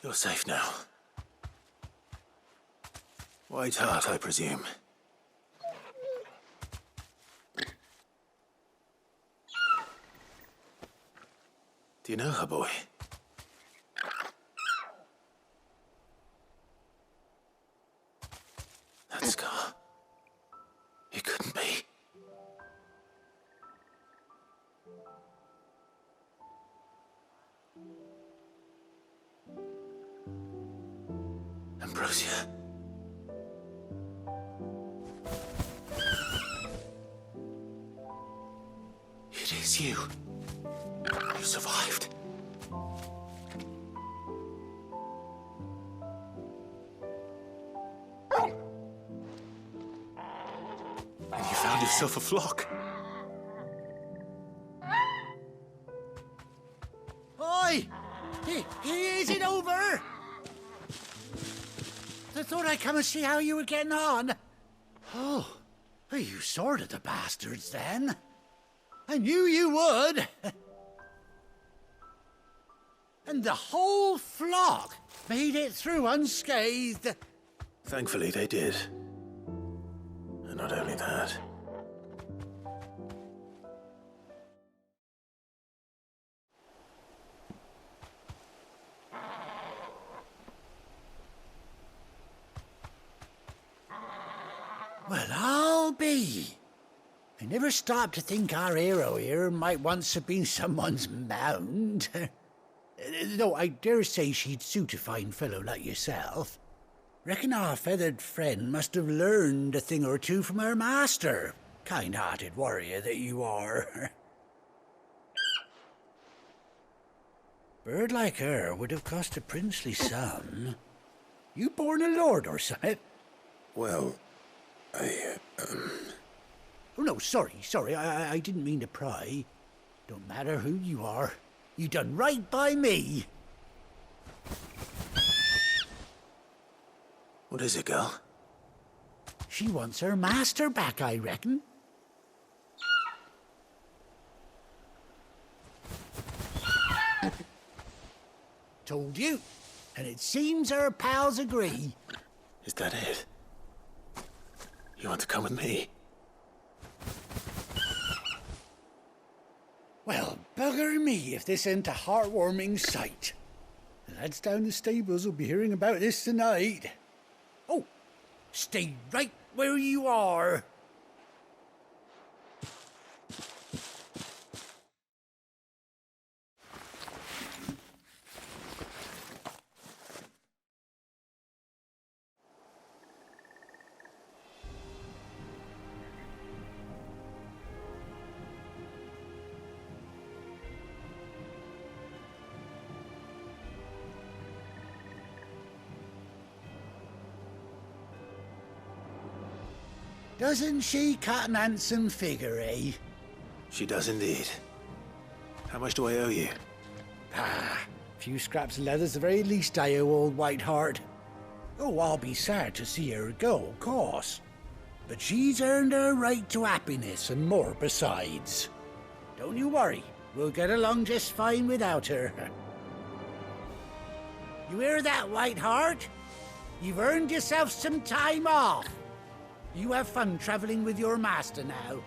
You're safe now. White Hart, I presume. Do you know her, boy? That scar. It couldn't be. Ambrosia. It is you. You survived. And you found yourself a flock. Oi! Is it over? I thought I'd come and see how you were getting on. Oh, you sorted the bastards then. I knew you would. And the whole flock made it through unscathed. Thankfully, they did. And not only that. Well, I'll be. I never stopped to think our hero here might once have been someone's mound. Though I dare say she'd suit a fine fellow like yourself. Reckon our feathered friend must have learned a thing or two from her master. Kind-hearted warrior that you are. Bird like her would have cost a princely sum. You born a lord or something? Well, Oh, no, sorry. I didn't mean to pry. Don't matter who you are. You done right by me. What is it, girl? She wants her master back, I reckon. Told you. And it seems her pals agree. Is that it? You want to come with me? Well, bugger me if this ain't a heartwarming sight. The lads down the stables will be hearing about this tonight. Oh, stay right where you are. Doesn't she cut an handsome figure, eh? She does indeed. How much do I owe you? A few scraps of leather's the very least I owe old White Hart. Oh, I'll be sad to see her go, of course. But she's earned her right to happiness and more besides. Don't you worry, we'll get along just fine without her. You hear that, White Hart? You've earned yourself some time off. You have fun traveling with your master now.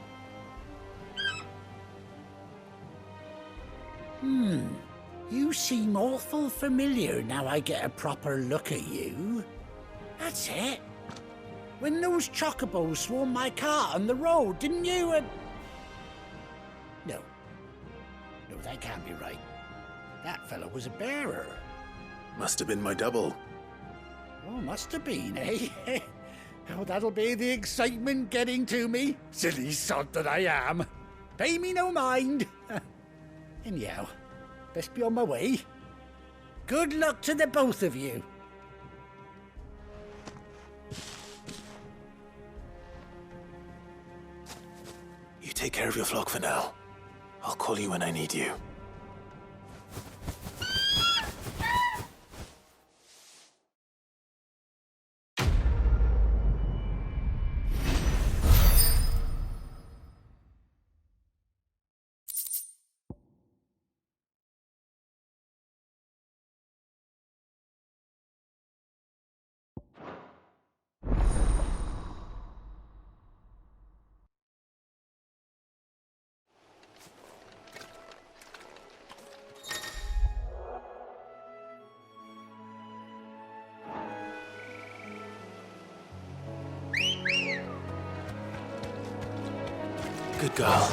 You seem awful familiar now I get a proper look at you. That's it. When those chocobos swarmed my car on the road, didn't you? No, that can't be right. That fellow was a bearer. Must have been my double. Oh, must have been, eh? Oh, that'll be the excitement getting to me. Silly sod that I am. Pay me no mind. Anyhow, best be on my way. Good luck to the both of you. You take care of your flock for now. I'll call you when I need you. Good girl.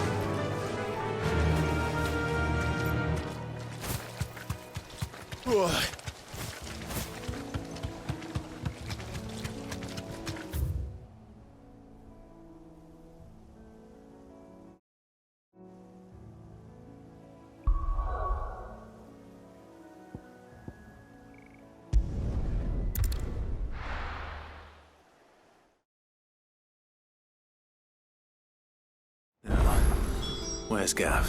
Where's Gav?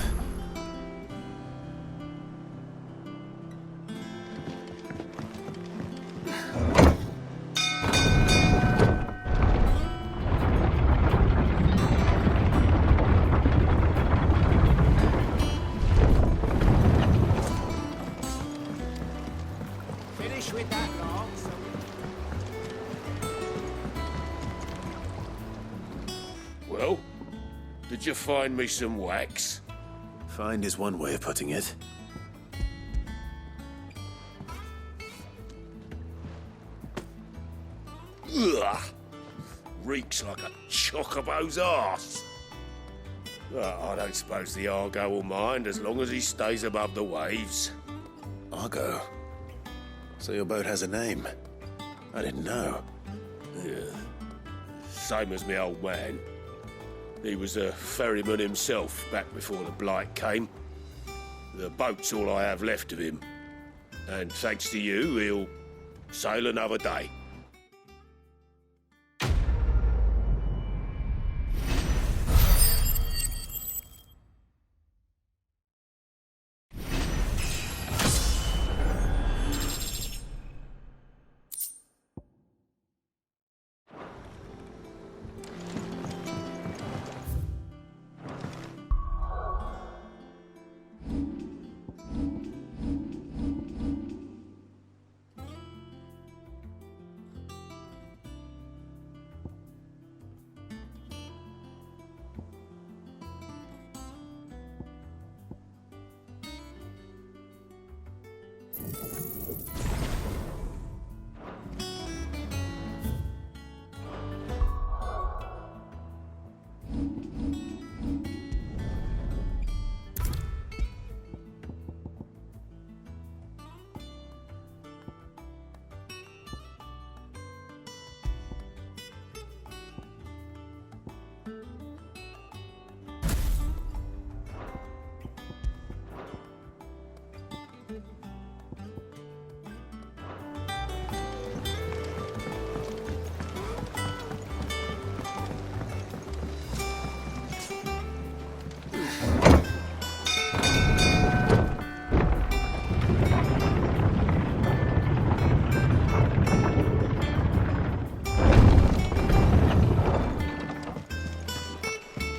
Finish with that long, so Well, did you find me some wax? Find is one way of putting it. Ugh! Reeks like a chocobo's arse. I don't suppose the Argo will mind as long as he stays above the waves. Argo? So your boat has a name? I didn't know. Yeah. Same as me old man. He was a ferryman himself back before the Blight came. The boat's all I have left of him. And thanks to you, he'll sail another day.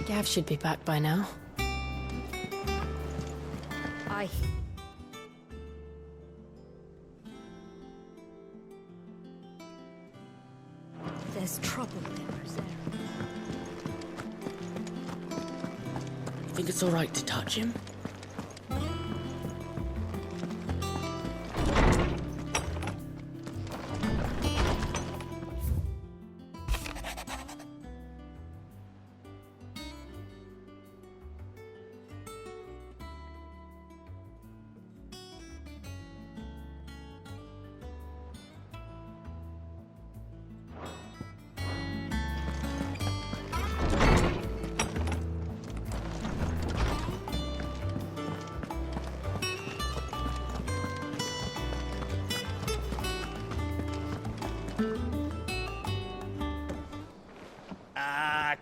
Gav should be back by now. Aye. There's trouble there, Sarah. You think it's all right to touch him?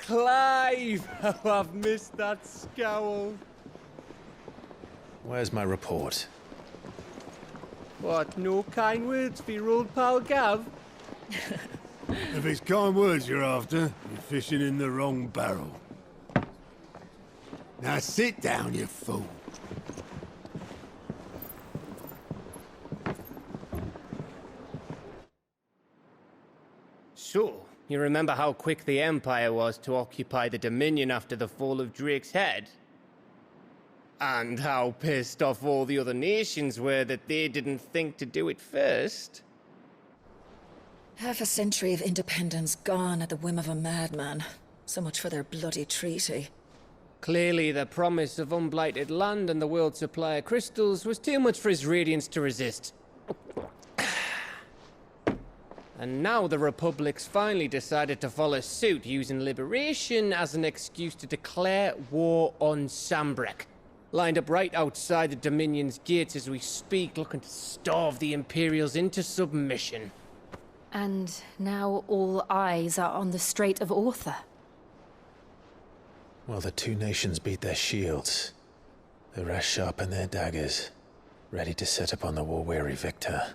Clive! Oh, I've missed that scowl. Where's my report? What, no kind words for your old pal Gav? If it's kind words you're after, you're fishing in the wrong barrel. Now sit down, you fool. So, you remember how quick the Empire was to occupy the Dominion after the fall of Drake's head? And how pissed off all the other nations were that they didn't think to do it first? Half a century of independence gone at the whim of a madman. So much for their bloody treaty. Clearly, the promise of unblighted land and the world's supply of crystals was too much for his radiance to resist. And now the Republic's finally decided to follow suit, using liberation as an excuse to declare war on Sambrek. Lined up right outside the Dominion's gates as we speak, looking to starve the Imperials into submission. And now all eyes are on the Strait of Author. While the two nations beat their shields, the rest sharpen their daggers, ready to set upon the war-weary victor.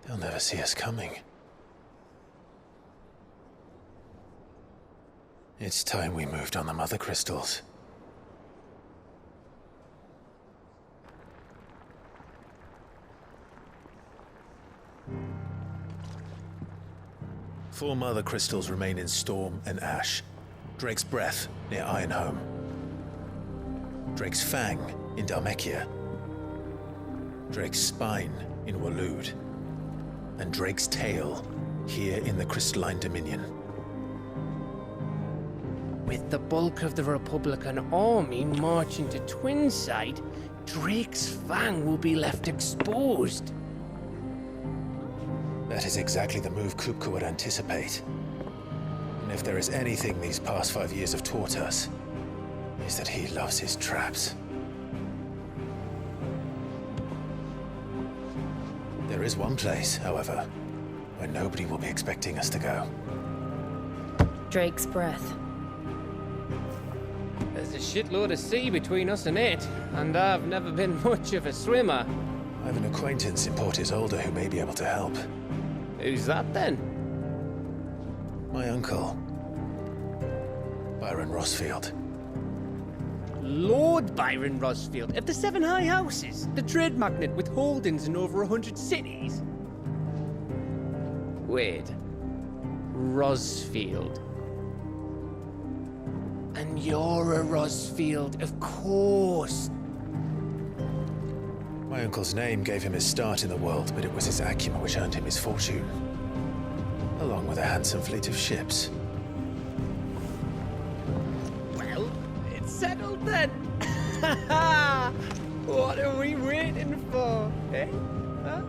They'll never see us coming. It's time we moved on the mother crystals. Four mother crystals remain in Storm and Ash. Drake's Breath near Ironhome. Drake's Fang in Dhalmekia. Drake's Spine in Waloed. And Drake's Tail here in the Crystalline Dominion. With the bulk of the Republican army marching to Twinside, Drake's Fang will be left exposed. That is exactly the move Kupka would anticipate. And if there is anything these past 5 years have taught us, is that he loves his traps. There is one place, however, where nobody will be expecting us to go. Drake's Breath. There's a shitload of sea between us and it, and I've never been much of a swimmer. I have an acquaintance in Port Isolde who may be able to help. Who's that then? My uncle, Byron Rosfiled. Lord Byron Rosfiled of the Seven High Houses, the trade magnate with holdings in over 100 cities. Wait, Rosfield. And you're a Rosfield, of course. My uncle's name gave him his start in the world, but it was his acumen which earned him his fortune, along with a handsome fleet of ships. Well, it's settled then. What are we waiting for, eh? Huh?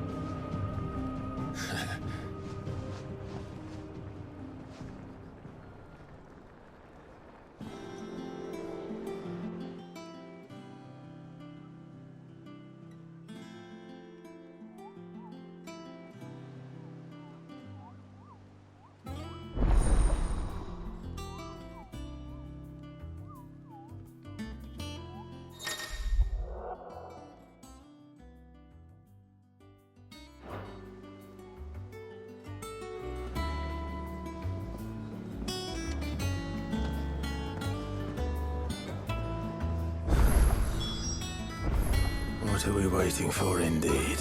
What are we waiting for, indeed?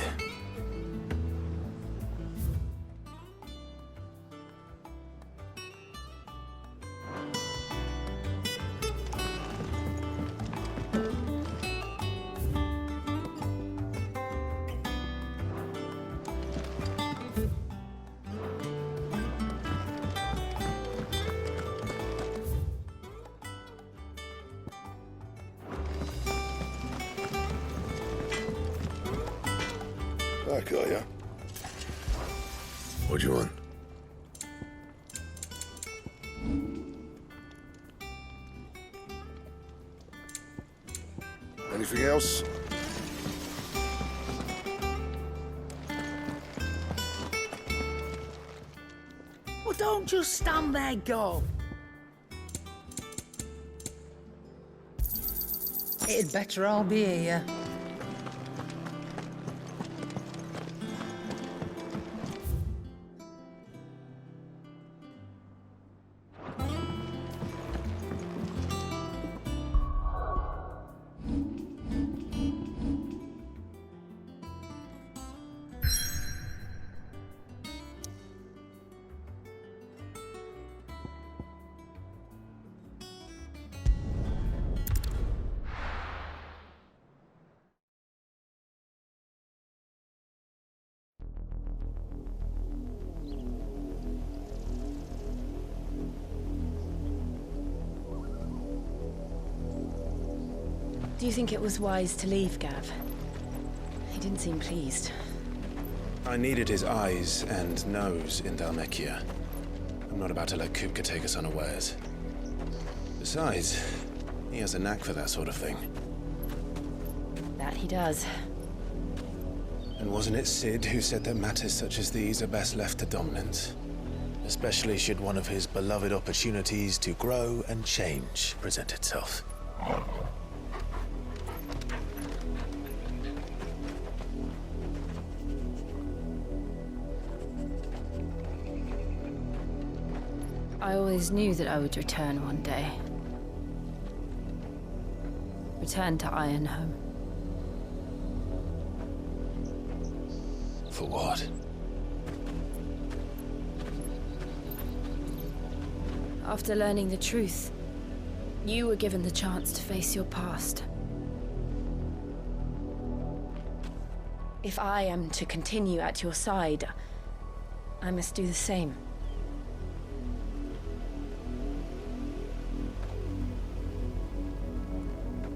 Back, are ya? What do you want? Anything else? Well, don't just stand there, go. It'd better all be here. Do you think it was wise to leave, Gav? He didn't seem pleased. I needed his eyes and nose in Dhalmekia. I'm not about to let Kupka take us unawares. Besides, he has a knack for that sort of thing. That he does. And wasn't it Sid who said that matters such as these are best left to dominance? Especially should one of his beloved opportunities to grow and change present itself. I always knew that I would return one day. Return to Ironhome. For what? After learning the truth, you were given the chance to face your past. If I am to continue at your side, I must do the same.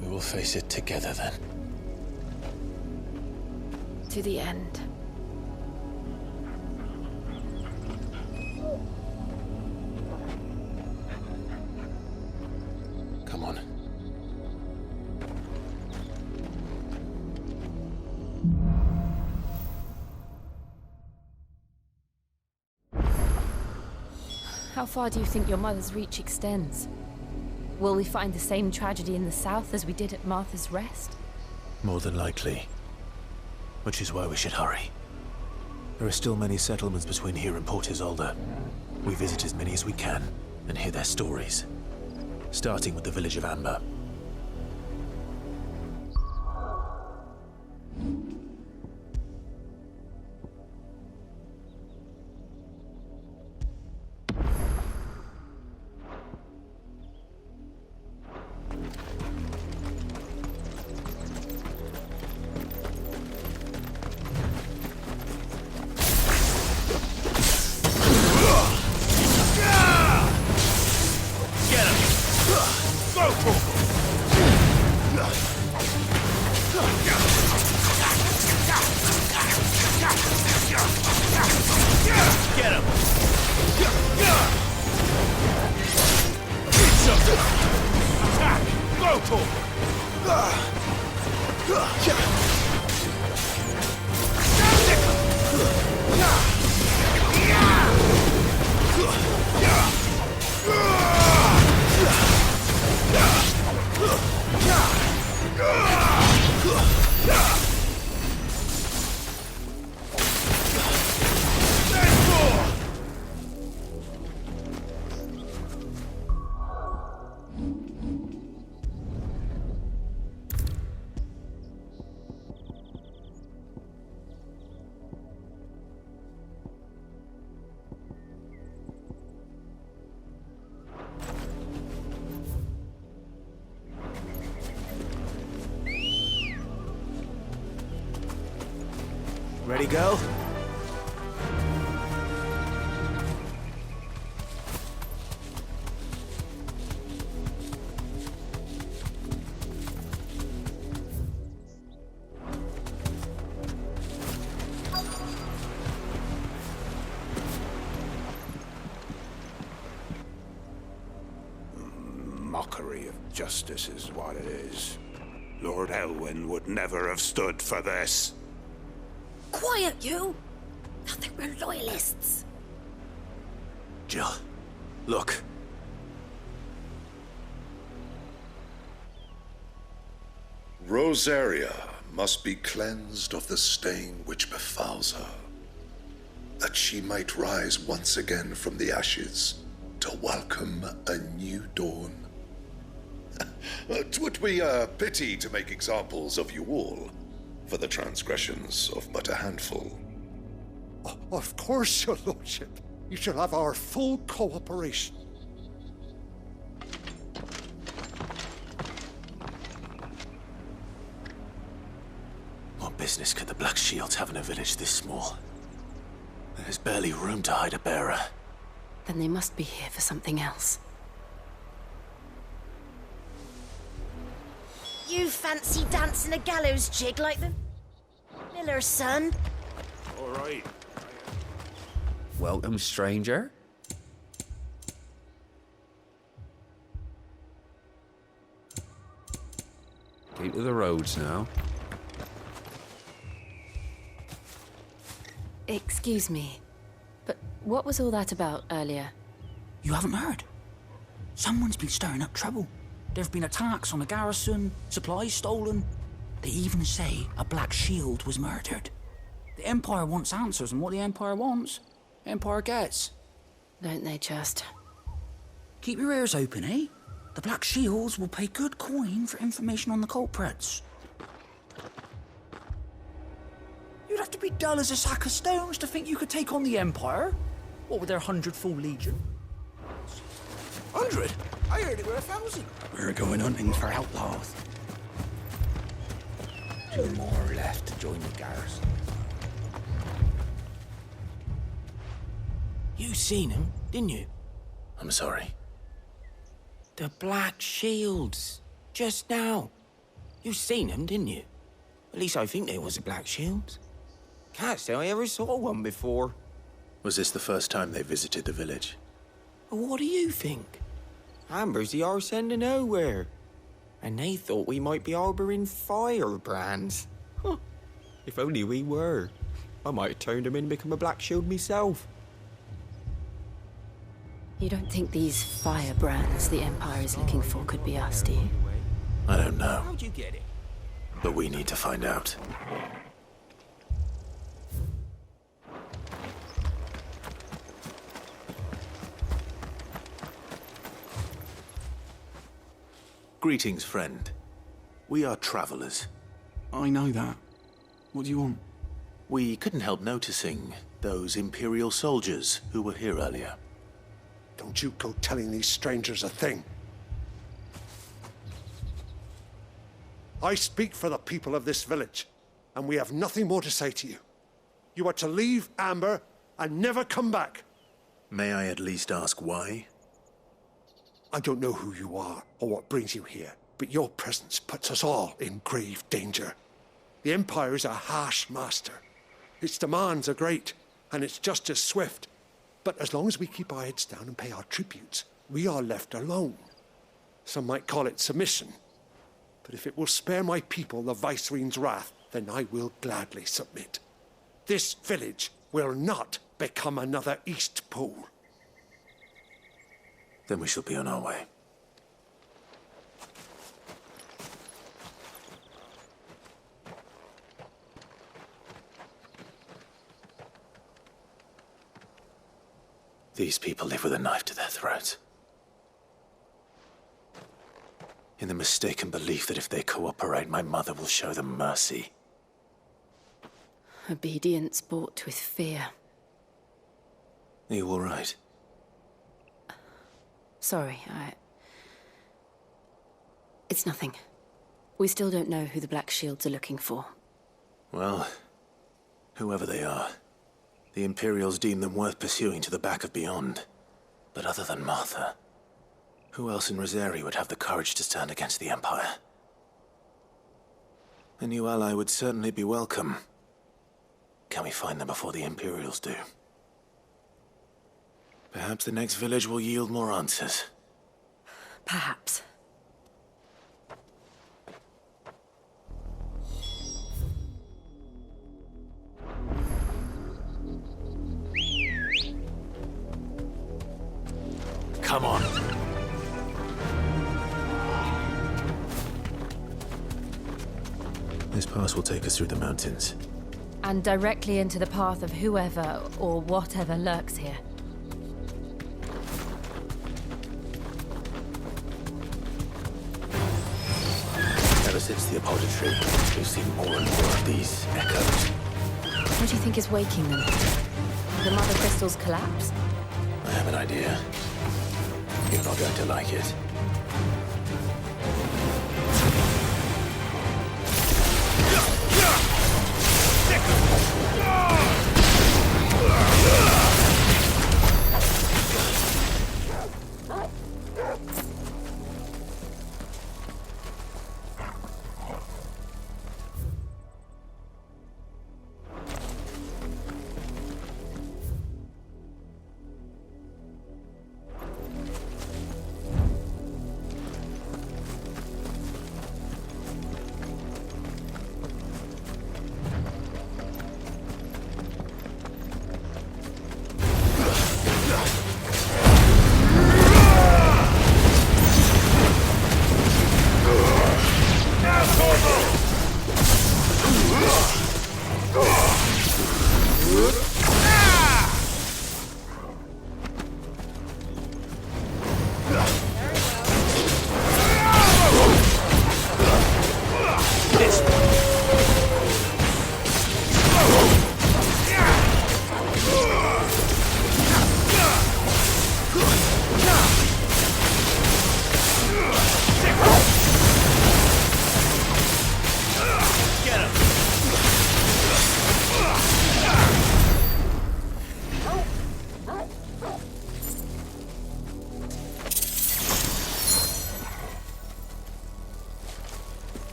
We will face it together then. To the end. Come on. How far do you think your mother's reach extends? Will we find the same tragedy in the south as we did at Martha's Rest? More than likely. Which is why we should hurry. There are still many settlements between here and Port Isolde. We visit as many as we can and hear their stories. Starting with the village of Amber. Ready, go? Mockery of justice is what it is. Lord Elwyn would never have stood for this. Quiet, you! I think we're loyalists. Jill, look. Rosaria must be cleansed of the stain which befouls her, that she might rise once again from the ashes to welcome a new dawn. 'Twould be a pity to make examples of you all, for the transgressions of but a handful. Of course, your lordship. You shall have our full cooperation. What business could the Black Shields have in a village this small? There's barely room to hide a bearer. Then they must be here for something else. You fancy dancing a gallows jig like the miller's son? All right. Welcome, stranger. Keep to the roads now. Excuse me, but what was all that about earlier? You haven't heard? Someone's been stirring up trouble. There have been attacks on the garrison, supplies stolen. They even say a Black Shield was murdered. The Empire wants answers, and what the Empire wants, the Empire gets. Don't they just? Keep your ears open, eh? The Black Shields will pay good coin for information on the culprits. You'd have to be dull as a sack of stones to think you could take on the Empire. What with their 100-full legion? 100? I heard it were 1,000. We're going hunting for outlaws. 2 more left to join the garrison. You seen him, didn't you? I'm sorry. The Black Shields. Just now. You seen them, didn't you? At least I think they was the Black Shields. Can't say I ever saw one before. Was this the first time they visited the village? What do you think? Amber's the arse end of nowhere. And they thought we might be harbouring firebrands. Huh. If only we were. I might have turned them in and become a Black Shield myself. You don't think these firebrands the Empire is looking for could be us, do you? I don't know. How'd you get it? But we need to find out. Greetings, friend. We are travelers. I know that. What do you want? We couldn't help noticing those Imperial soldiers who were here earlier. Don't you go telling these strangers a thing. I speak for the people of this village, and we have nothing more to say to you. You are to leave Amber and never come back. May I at least ask why? I don't know who you are or what brings you here, but your presence puts us all in grave danger. The Empire is a harsh master. Its demands are great, and its justice swift. But as long as we keep our heads down and pay our tributes, we are left alone. Some might call it submission. But if it will spare my people the Viceroy's wrath, then I will gladly submit. This village will not become another East Pool. Then we shall be on our way. These people live with a knife to their throats. In the mistaken belief that if they cooperate, my mother will show them mercy. Obedience bought with fear. Are you all right? Sorry, It's nothing. We still don't know who the Black Shields are looking for. Well, whoever they are, the Imperials deem them worth pursuing to the back of beyond. But other than Martha, who else in Rosari would have the courage to stand against the Empire? A new ally would certainly be welcome. Can we find them before the Imperials do? Perhaps the next village will yield more answers. Perhaps. Come on. This pass will take us through the mountains. And directly into the path of whoever or whatever lurks here. Ever since the apothecary, we've seen more and more of these echoes. What do you think is waking them? The Mother Crystal's collapse? I have an idea. You're not going to like it.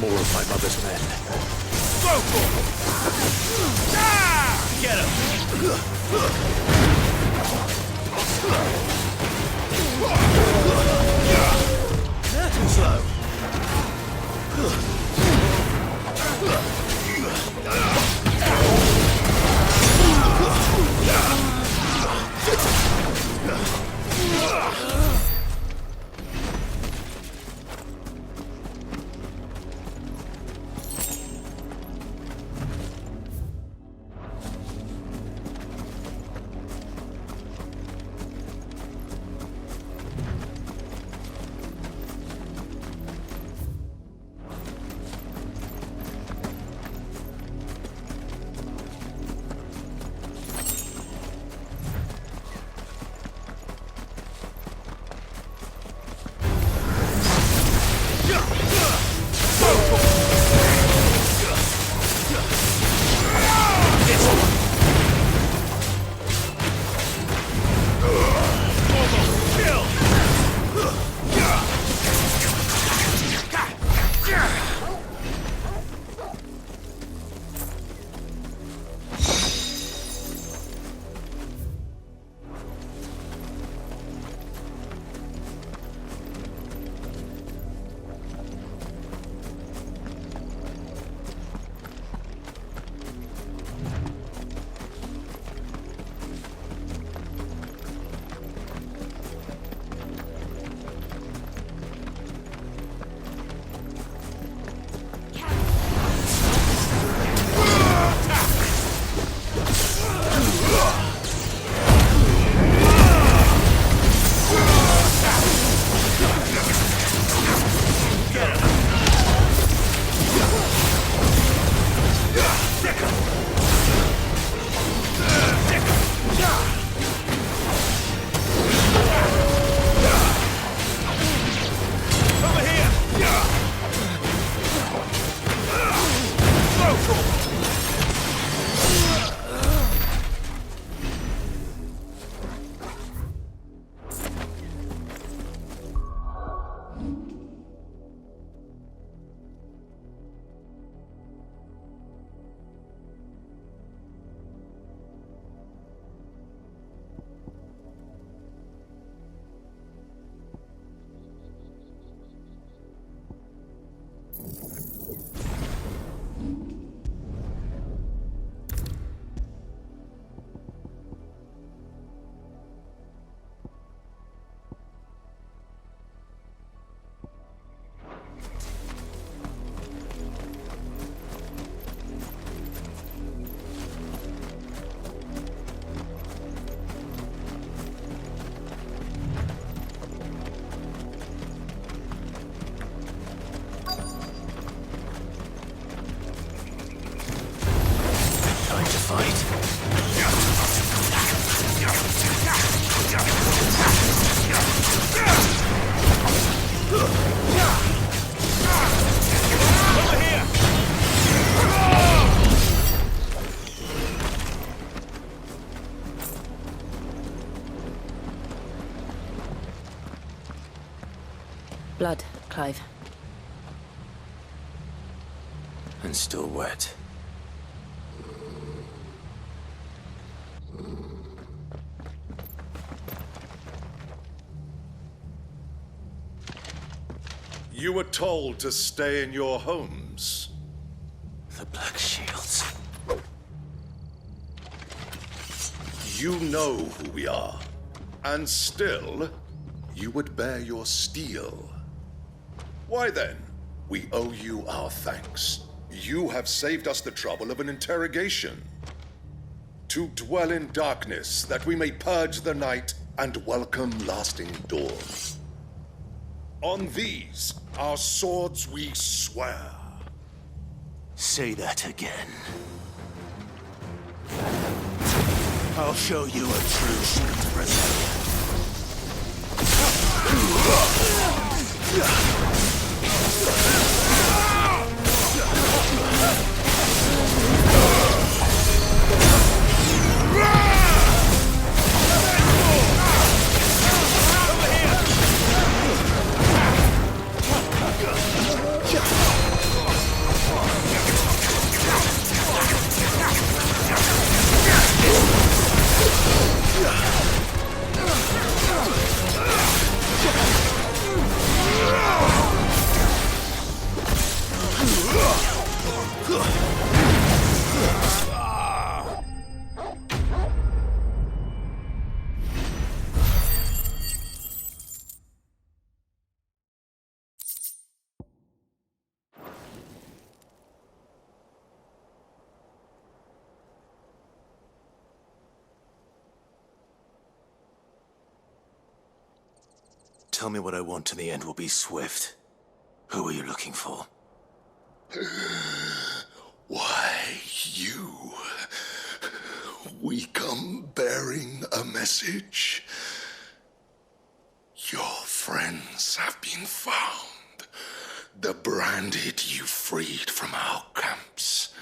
More of my mother's men. Go for it! Ah! Get him! Too slow. Blood, Clive. And still wet. You were told to stay in your homes. The Black Shields. You know who we are. And still, you would bear your steel. Why then, we owe you our thanks. You have saved us the trouble of an interrogation. To dwell in darkness, that we may purge the night and welcome lasting dawn. On these, our swords we swear. Say that again. I'll show you a true strength, Brazilian. Tell me what I want and the end will be swift. Who are you looking for? Why, you. We come bearing a message. Your friends have been found. The branded you freed from our camps.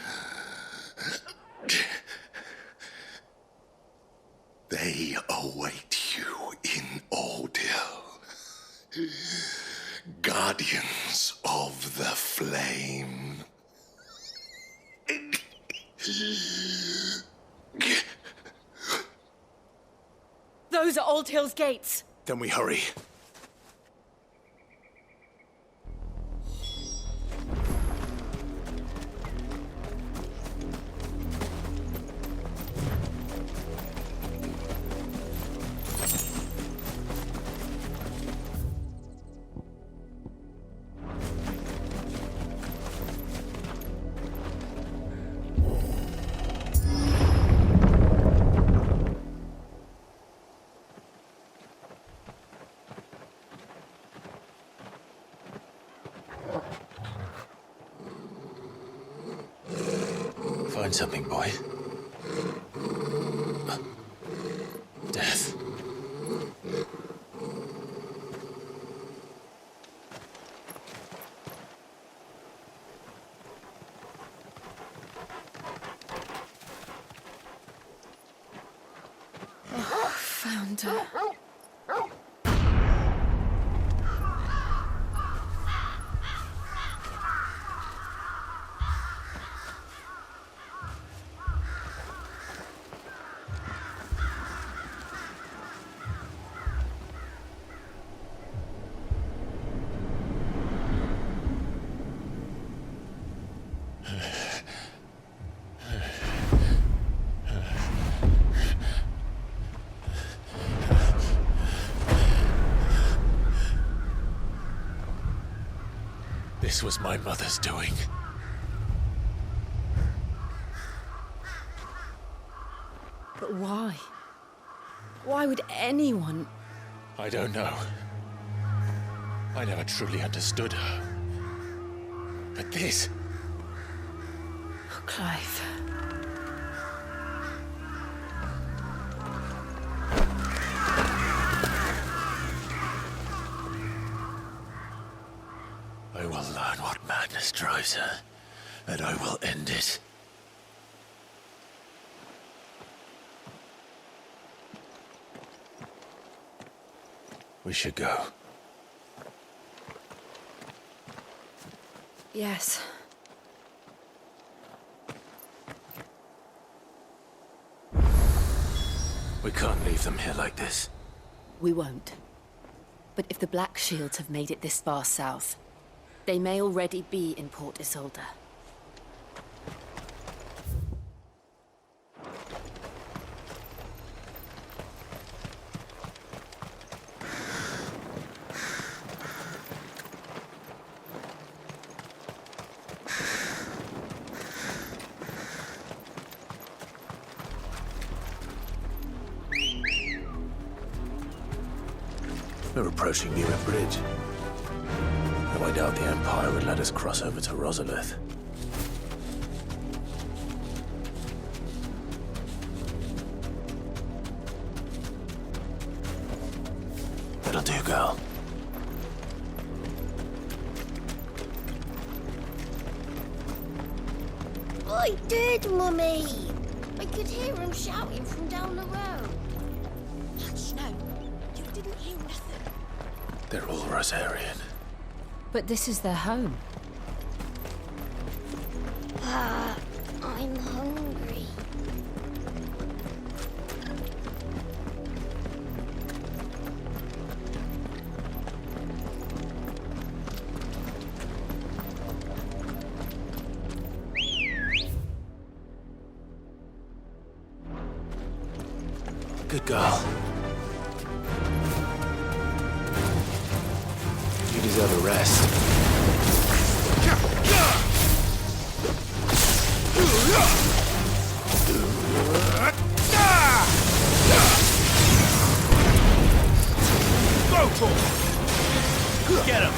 They await you in Ordeal. Guardians of the Flame. Those are Old Hill's gates. Then we hurry. Find something, boy. Death. Found her. This was my mother's doing. But why? Why would anyone? I don't know. I never truly understood her. But this... Oh, Clive. I will learn what madness drives her, and I will end it. We should go. Yes. We can't leave them here like this. We won't. But if the Black Shields have made it this far south, they may already be in Port Isolde. We're approaching Newer Bridge. Though I doubt the Empire would let us cross over to Rosfiled. That'll do, girl. I did, Mummy. I could hear him shouting from down the road. Hush, no. You didn't hear nothing. They're all Rosarian. But this is their home. I'm hungry. Good girl. You deserve a rest. Go for it! Get him!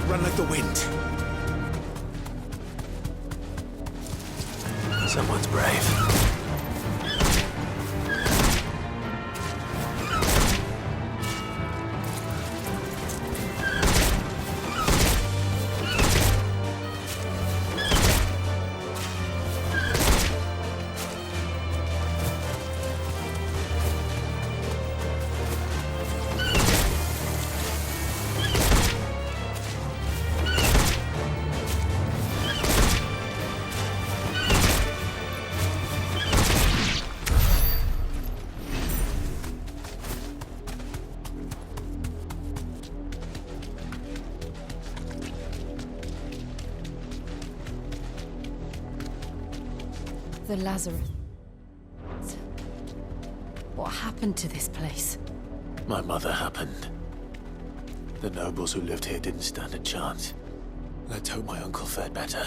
Run like the wind. Someone's brave. The Lazarus. What happened to this place? My mother happened. The nobles who lived here didn't stand a chance. Let's hope my uncle fared better.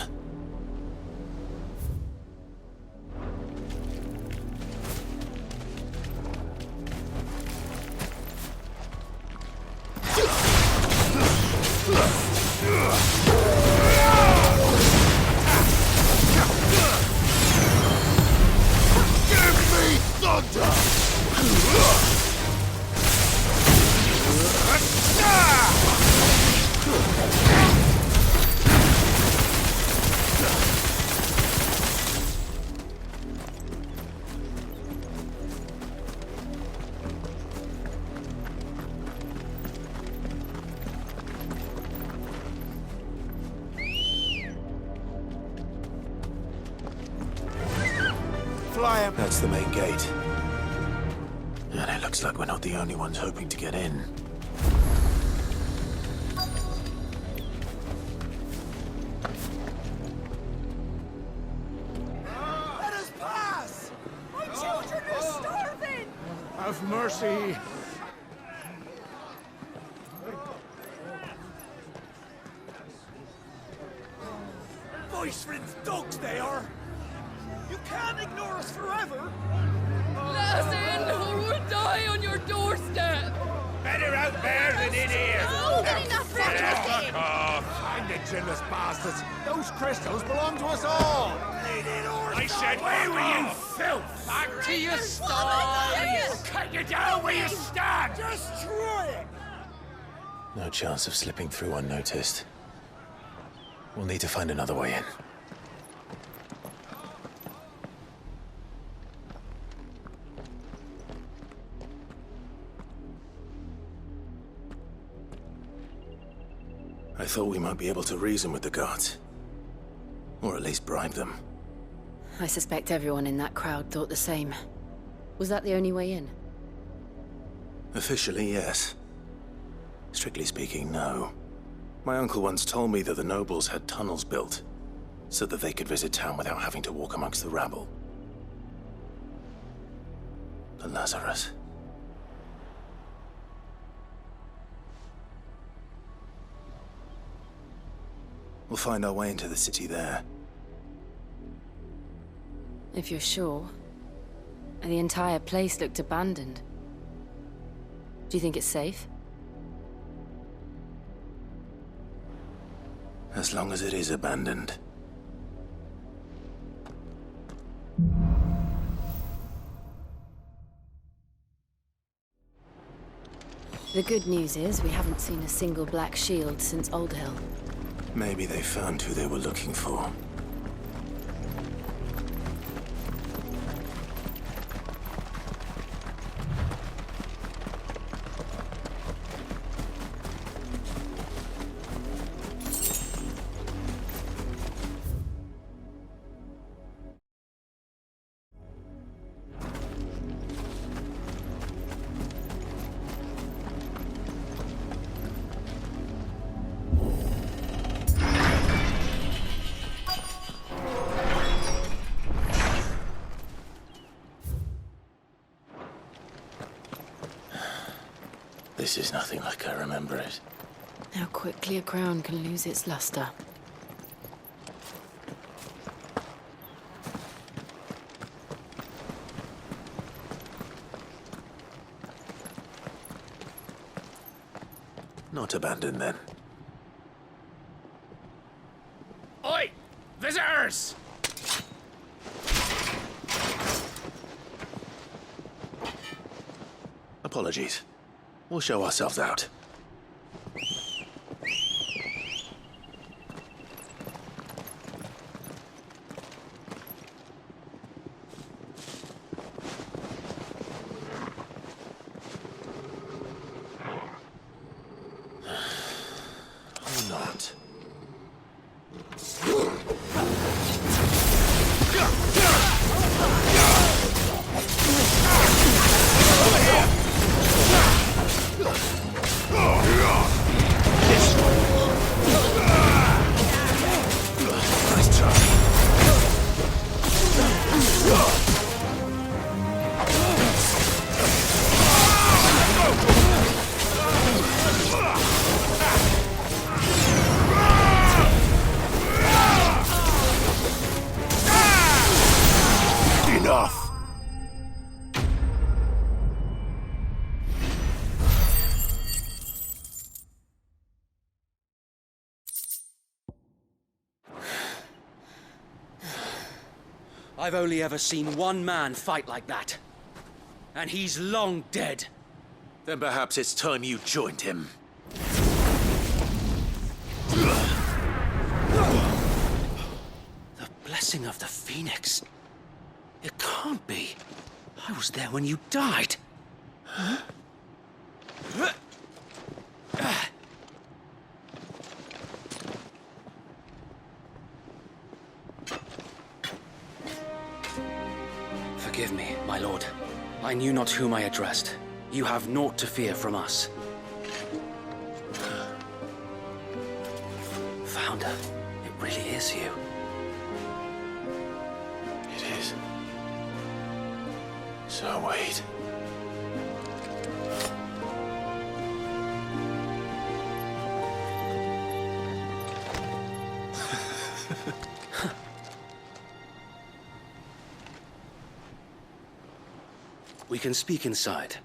That's the main gate. And it looks like we're not the only ones hoping to get in. Let us pass! My children are starving! Have mercy. Viceland's dogs they are! You can't ignore us forever! Let us in, or we'll die on your doorstep! Better out out there than in here! Fuck off! Find the chinless bastards! Those crystals belong to us all! I said, where were you, filth? Back to your stall! Cut you down where you stand! Destroy it! No chance of slipping through unnoticed. We'll need to find another way in. I thought we might be able to reason with the guards. Or at least bribe them. I suspect everyone in that crowd thought the same. Was that the only way in? Officially, yes. Strictly speaking, no. My uncle once told me that the nobles had tunnels built, so that they could visit town without having to walk amongst the rabble. The Lazarus. We'll find our way into the city there. If you're sure. The entire place looked abandoned. Do you think it's safe? As long as it is abandoned. The good news is we haven't seen a single black shield since Old Hill. Maybe they found who they were looking for. This is nothing like I remember it. How quickly a crown can lose its luster. Not abandoned, then. Oi! Visitors! Apologies. We'll show ourselves out. Or not. Enough! I've only ever seen one man fight like that. And he's long dead. Then perhaps it's time you joined him. The blessing of the Phoenix. It can't be. I was there when you died. Huh? Forgive me, my lord. I knew not whom I addressed. You have naught to fear from us. Founder, it really is you. It is. So wait. We can speak inside.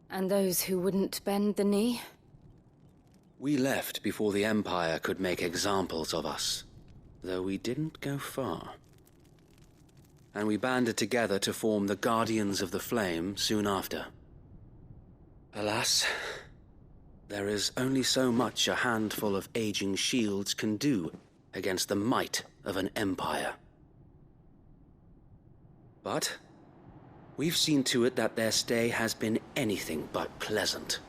And those who wouldn't bend the knee? We left before the Empire could make examples of us, though we didn't go far. And we banded together to form the Guardians of the Flame soon after. Alas, there is only so much a handful of aging shields can do against the might of an empire. But we've seen to it that their stay has been anything but pleasant.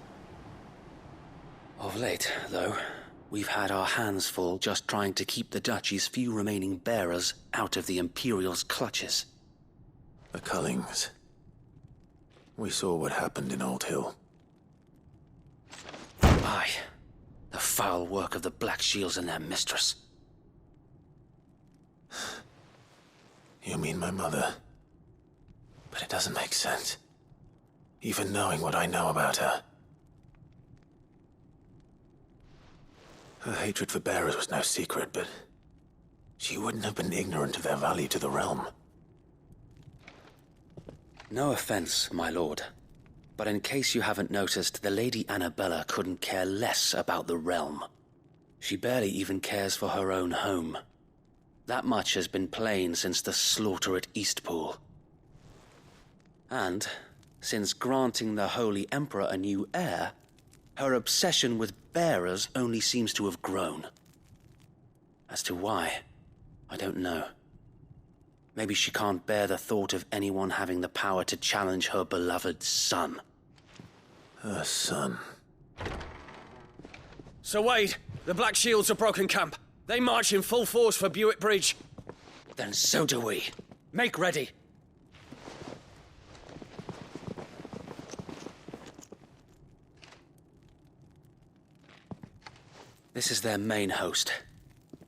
Of late, though, we've had our hands full just trying to keep the Duchy's few remaining bearers out of the Imperial's clutches. The Cullings. We saw what happened in Old Hill. Aye, the foul work of the Black Shields and their mistress. You mean my mother? But it doesn't make sense. Even knowing what I know about her. Her hatred for bearers was no secret, but she wouldn't have been ignorant of their value to the realm. No offense, my lord, but in case you haven't noticed, the Lady Annabella couldn't care less about the realm. She barely even cares for her own home. That much has been plain since the slaughter at Eastpool. And, since granting the Holy Emperor a new heir, her obsession with bearers only seems to have grown. As to why, I don't know. Maybe she can't bear the thought of anyone having the power to challenge her beloved son. Her son. Sir Wade, the Black Shields have broken camp. They march in full force for Buick Bridge. Then so do we. Make ready. This is their main host.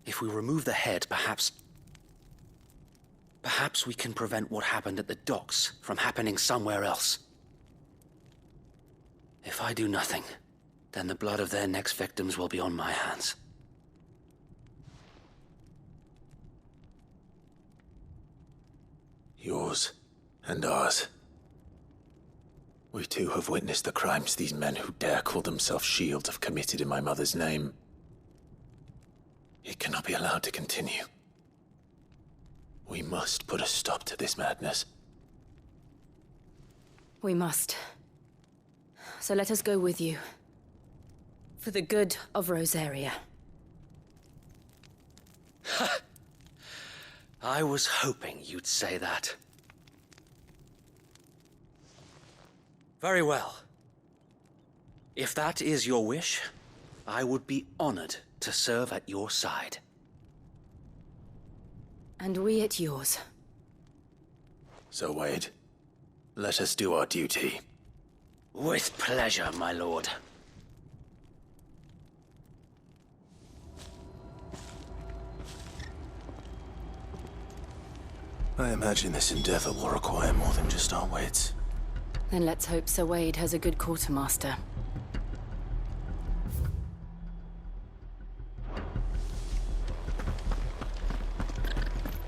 If we remove the head, perhaps we can prevent what happened at the docks from happening somewhere else. If I do nothing, then the blood of their next victims will be on my hands. Yours and ours. We too have witnessed the crimes these men who dare call themselves shields have committed in my mother's name. It cannot be allowed to continue. We must put a stop to this madness. We must. So let us go with you. For the good of Rosaria. I was hoping you'd say that. Very well. If that is your wish, I would be honored to serve at your side. And we at yours. So, Wade, let us do our duty. With pleasure, my lord. I imagine this endeavor will require more than just our wits. Then let's hope Sir Wade has a good quartermaster.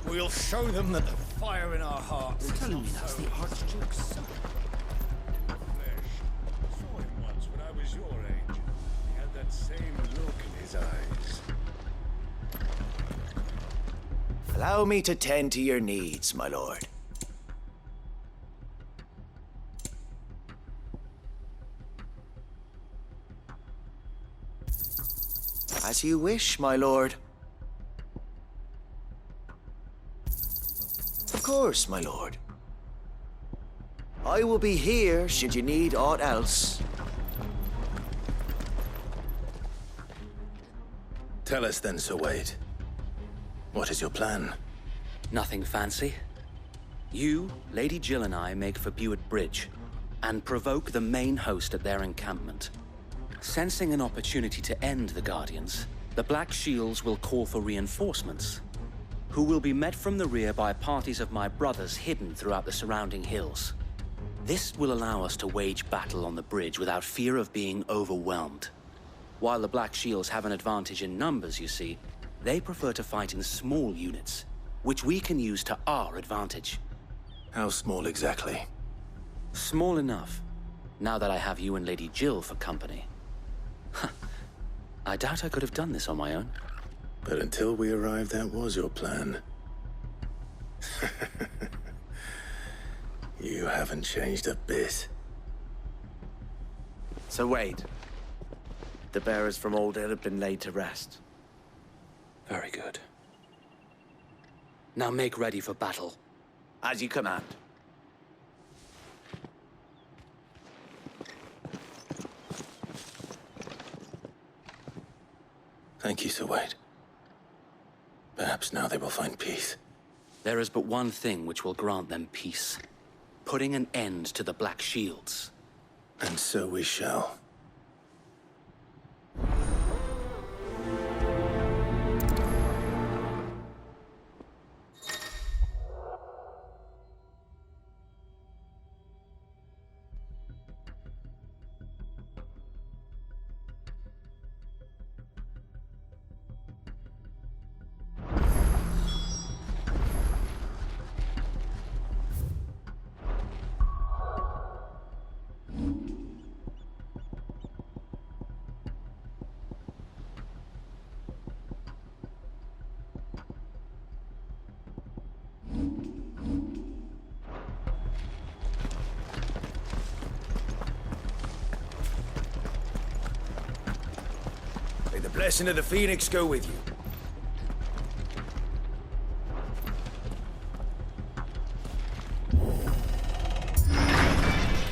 We'll show them that the fire in our hearts is telling me that's the Archduke's son. Saw him once when I was your age. He had that same look in his eyes. Allow me to tend to your needs, my lord. As you wish, my lord. Of course, my lord. I will be here should you need aught else. Tell us then, Sir Wade. What is your plan? Nothing fancy. You, Lady Jill and I make for Buick Bridge and provoke the main host at their encampment. Sensing an opportunity to end the Guardians, the Black Shields will call for reinforcements, who will be met from the rear by parties of my brothers hidden throughout the surrounding hills. This will allow us to wage battle on the bridge without fear of being overwhelmed. While the Black Shields have an advantage in numbers, you see, they prefer to fight in small units, which we can use to our advantage. How small exactly? Small enough Now that I have you and Lady Jill for company. I doubt I could have done this on my own. But until we arrived, that was your plan. You haven't changed a bit. So wait. The bearers from Old Hill have been laid to rest. Very good. Now make ready for battle. As you command. Thank you, Sir Wade. Perhaps now they will find peace. There is but one thing which will grant them peace. Putting an end to the Black Shields. And so we shall. May the blessing of the Phoenix go with you.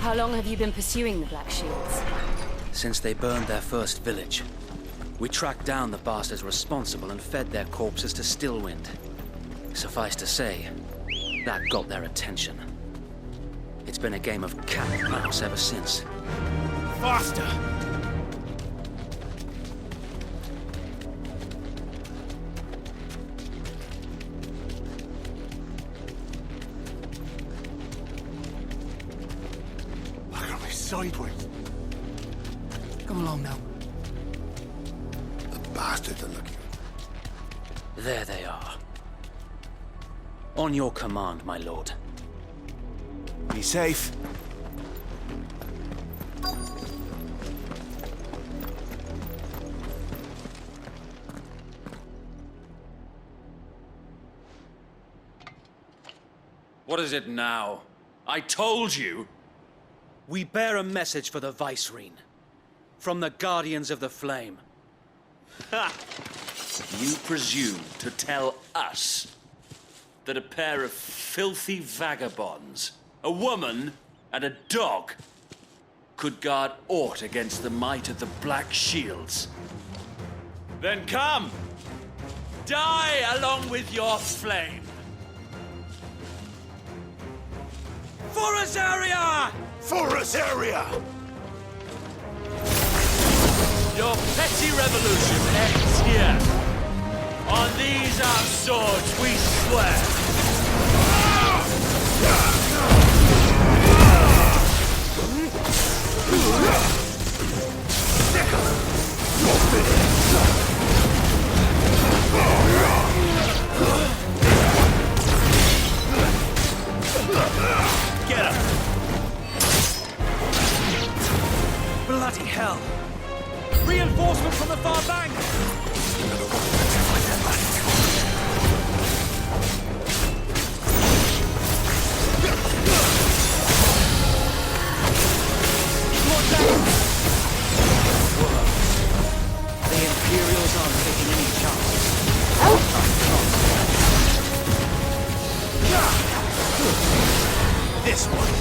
How long have you been pursuing the Black Shields? Since they burned their first village. We tracked down the bastards responsible and fed their corpses to Stillwind. Suffice to say, that got their attention. It's been a game of cat and mouse ever since. Faster! Look at me sideways. Come along now. The bastards are looking. There they are. On your command, my lord. Be safe. What is it now? I told you! We bear a message for the Vicereine. From the Guardians of the Flame. Ha! You presume to tell us that a pair of filthy vagabonds, a woman and a dog, could guard aught against the might of the Black Shields? Then come! Die along with your flame! For Azaria! For Azaria! Your petty revolution ends here. On these our swords we swear. Get him! Bloody hell! Reinforcements from the far bank! The Imperials aren't taking any chances. This one!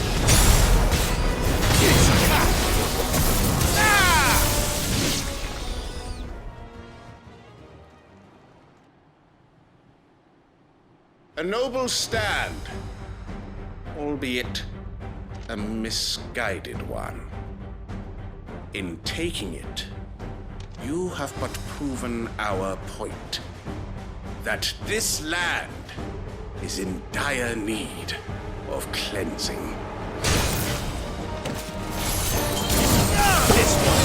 A noble stand, albeit a misguided one. In taking it, you have but proven our point, that this land is in dire need of cleansing. This one.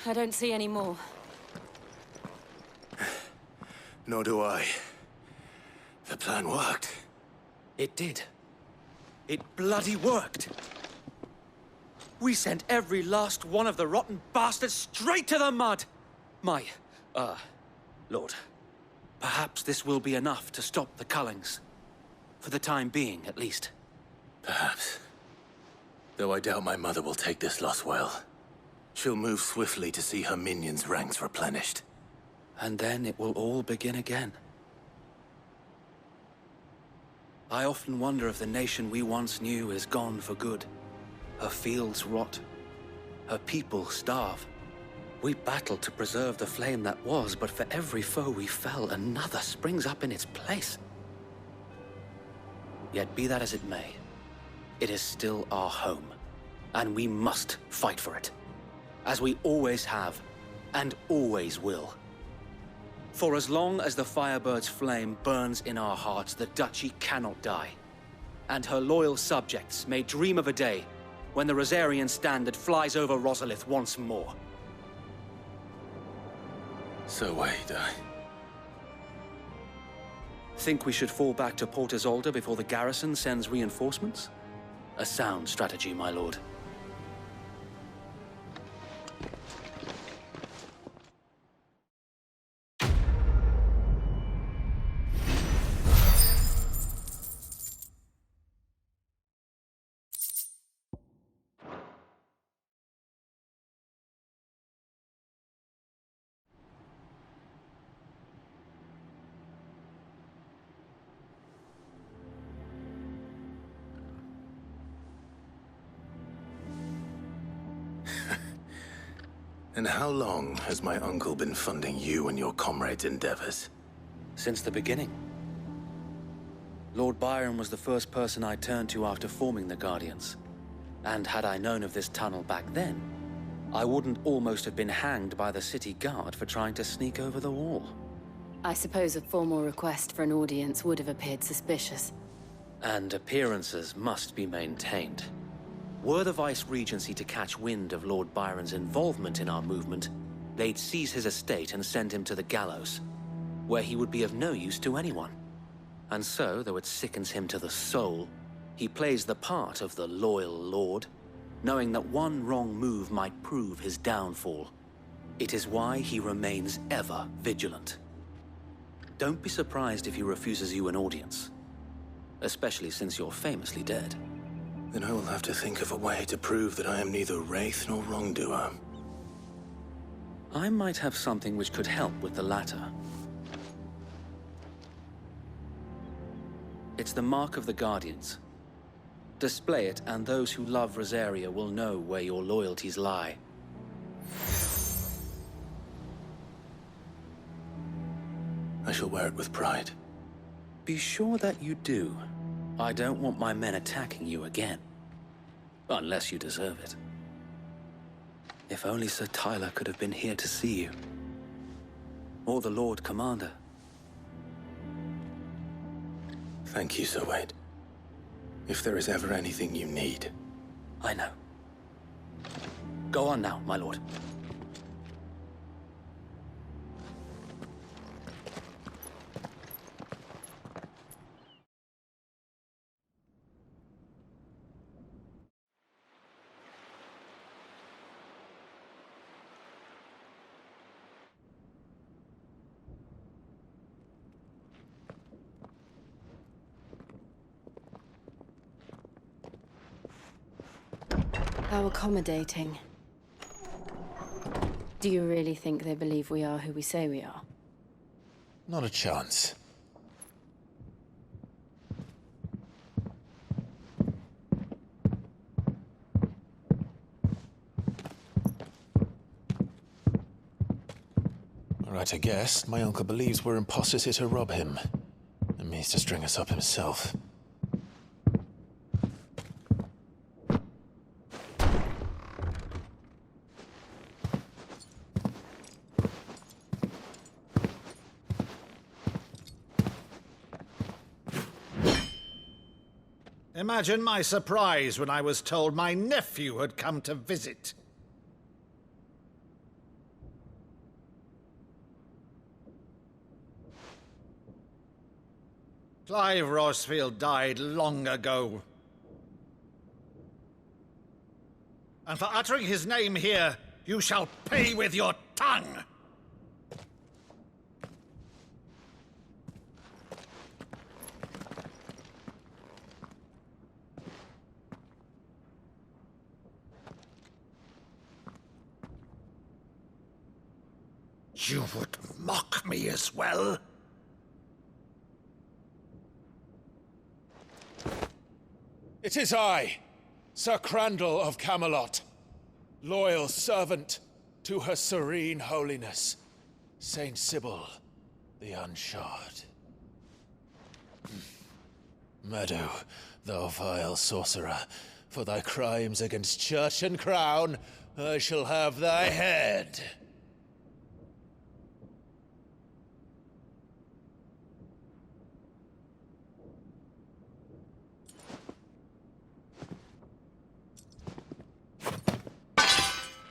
I don't see any more. Nor do I. The plan worked. It did. It bloody worked. We sent every last one of the rotten bastards straight to the mud! Lord, perhaps this will be enough to stop the Cullings. For the time being, at least. Perhaps. Though I doubt my mother will take this loss well. She'll move swiftly to see her minions' ranks replenished. And then it will all begin again. I often wonder if the nation we once knew is gone for good. Her fields rot. Her people starve. We battled to preserve the flame that was, but for every foe we fell, another springs up in its place. Yet be that as it may, it is still our home, and we must fight for it, as we always have, and always will. For as long as the Firebird's flame burns in our hearts, the Duchy cannot die, and her loyal subjects may dream of a day when the Rosarian standard flies over Rosalith once more. So wait, Think we should fall back to Port Isolde before the garrison sends reinforcements? A sound strategy, my lord. And how long has my uncle been funding you and your comrades' endeavors? Since the beginning. Lord Byron was the first person I turned to after forming the Guardians. And had I known of this tunnel back then, I wouldn't almost have been hanged by the city guard for trying to sneak over the wall. I suppose a formal request for an audience would have appeared suspicious. And appearances must be maintained. Were the Vice-Regency to catch wind of Lord Byron's involvement in our movement, they'd seize his estate and send him to the gallows, where he would be of no use to anyone. And so, though it sickens him to the soul, he plays the part of the loyal lord, knowing that one wrong move might prove his downfall. It is why he remains ever vigilant. Don't be surprised if he refuses you an audience, especially since you're famously dead. Then I will have to think of a way to prove that I am neither wraith nor wrongdoer. I might have something which could help with the latter. It's the mark of the Guardians. Display it, and those who love Rosaria will know where your loyalties lie. I shall wear it with pride. Be sure that you do. I don't want my men attacking you again. Unless you deserve it. If only Sir Tyler could have been here to see you. Or the Lord Commander. Thank you, Sir Wade. If there is ever anything you need. I know. Go on now, my lord. How accommodating. Do you really think they believe we are who we say we are? Not a chance. Right, I guess. My uncle believes we're imposters here to rob him. And means to string us up himself. Imagine my surprise when I was told my nephew had come to visit. Clive Rosfiled died long ago. And for uttering his name here, you shall pay with your tongue! You would mock me as well? It is I, Sir Crandall of Camelot, loyal servant to Her Serene Holiness, Saint Sybil the Unshod. Meadow, thou vile sorcerer, for thy crimes against church and crown, I shall have thy head.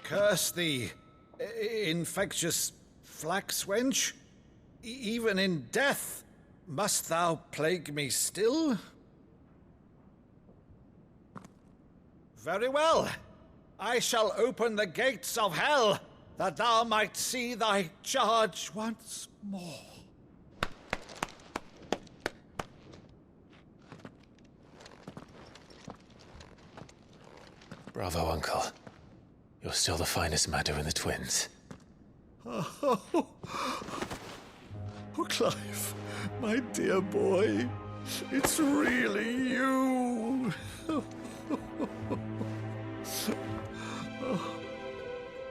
Curse thee, infectious flax wench. Even in death, must thou plague me still? Very well. I shall open the gates of hell, that thou might see thy charge once more. Bravo, Uncle. You're still the finest Maddo in the twins. Oh, Clive, my dear boy, it's really you.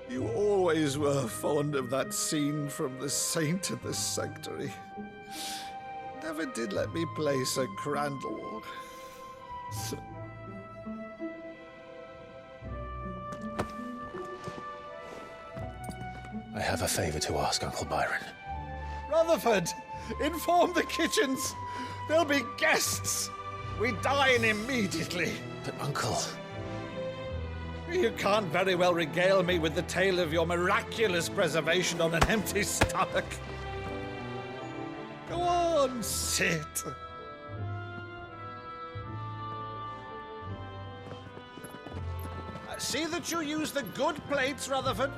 You always were fond of that scene from The Saint in the Sanctuary. Never did let me play Sir Crandall. I have a favor to ask, Uncle Byron. Rutherford, inform the kitchens. There'll be guests. We dine immediately. But, Uncle... You can't very well regale me with the tale of your miraculous preservation on an empty stomach. Go on, sit. See that you use the good plates, Rutherford.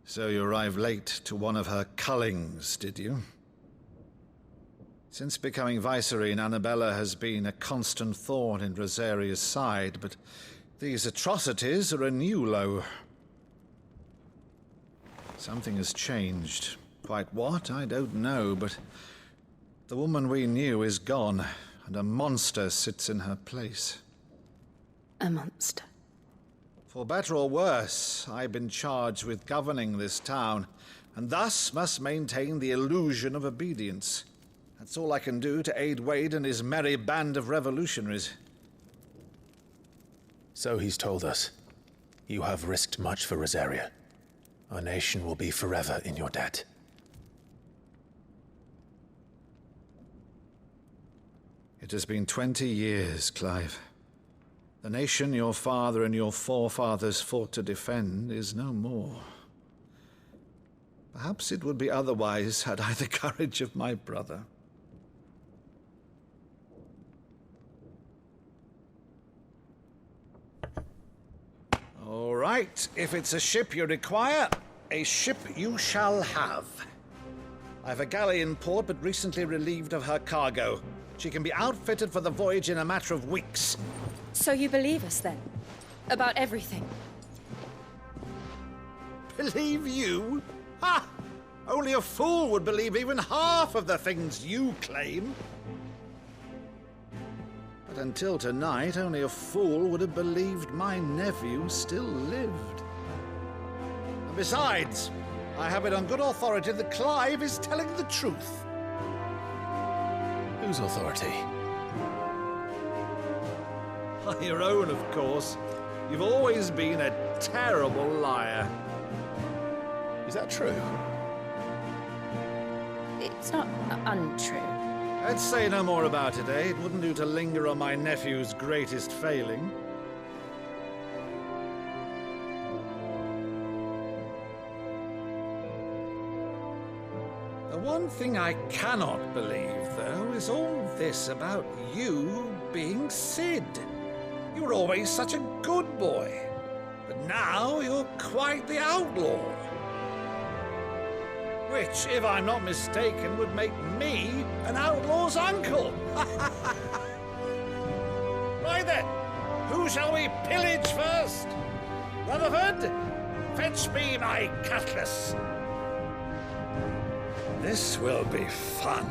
So you arrived late to one of her cullings, did you? Since becoming Vicereine, Annabella has been a constant thorn in Rosaria's side, but these atrocities are a new low. Something has changed. Quite what, I don't know, but the woman we knew is gone, and a monster sits in her place. A monster? For better or worse, I've been charged with governing this town, and thus must maintain the illusion of obedience. That's all I can do to aid Wade and his merry band of revolutionaries. So he's told us. You have risked much for Rosaria. Our nation will be forever in your debt. It has been 20 years, Clive. The nation your father and your forefathers fought to defend is no more. Perhaps it would be otherwise had I the courage of my brother. All right, if it's a ship you require, a ship you shall have. I've a galley in port, but recently relieved of her cargo. She can be outfitted for the voyage in a matter of weeks. So you believe us, then? About everything? Believe you? Ha! Only a fool would believe even half of the things you claim. But until tonight, only a fool would have believed my nephew still lived. And besides, I have it on good authority that Clive is telling the truth. Whose authority? Your own, of course. You've always been a terrible liar. Is that true? It's not untrue. Let's say no more about it, eh? It wouldn't do to linger on my nephew's greatest failing. The one thing I cannot believe, though, is all this about you being Sid. You were always such a good boy, but now you're quite the outlaw. Which, if I'm not mistaken, would make me an outlaw's uncle. Right then, who shall we pillage first? Rutherford, fetch me my cutlass. This will be fun.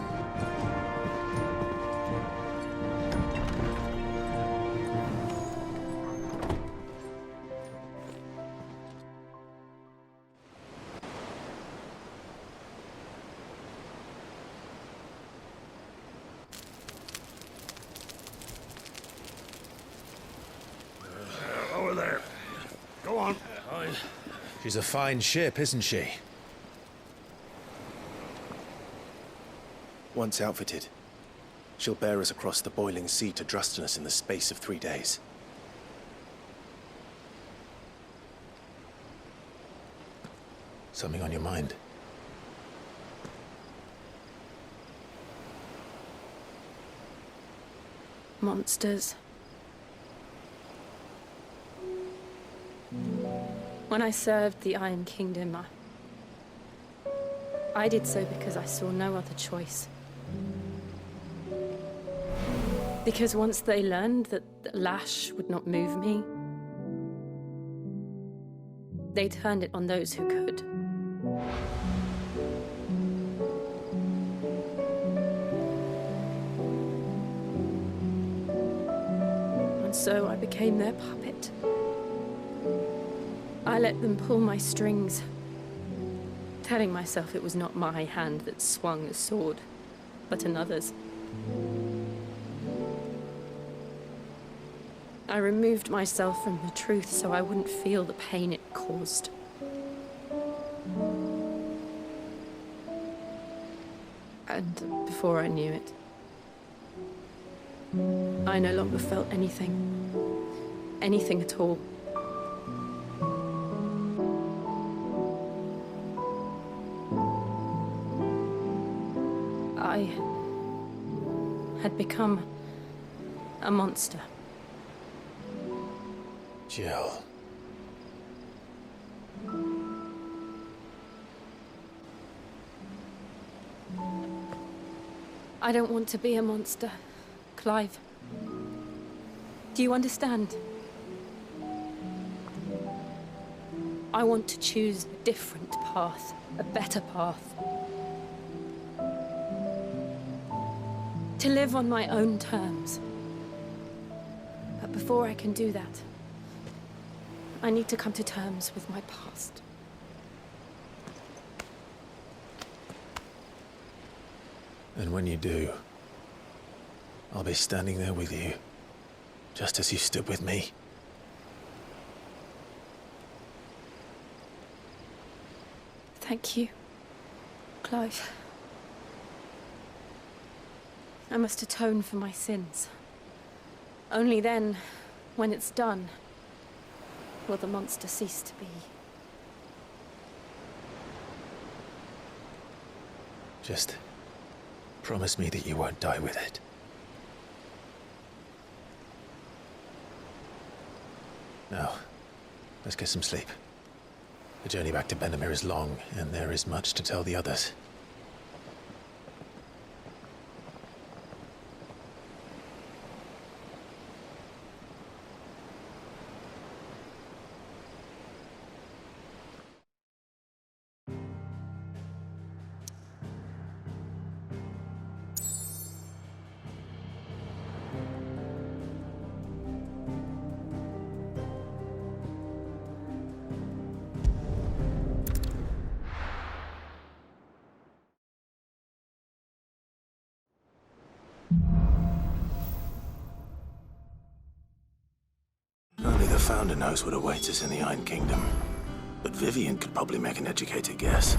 Over there. Go on. She's a fine ship, isn't she? Once outfitted, she'll bear us across the boiling sea to Drustinus in the space of 3 days. Something on your mind? Monsters. When I served the Iron Kingdom, I did so because I saw no other choice. Because once they learned that the lash would not move me, they turned it on those who could. And so I became their puppet. I let them pull my strings, telling myself it was not my hand that swung a sword, but another's. I removed myself from the truth so I wouldn't feel the pain it caused. And before I knew it, I no longer felt anything. Anything at all. I had become a monster. Jill. I don't want to be a monster, Clive. Do you understand? I want to choose a different path, a better path. To live on my own terms. But before I can do that, I need to come to terms with my past. And when you do, I'll be standing there with you, just as you stood with me. Thank you, Clive. I must atone for my sins. Only then, when it's done, will the monster cease to be. Just promise me that you won't die with it. Now, let's get some sleep. The journey back to Benamir is long, and there is much to tell the others. Only the Founder knows what awaits us in the Iron Kingdom. But Vivian could probably make an educated guess.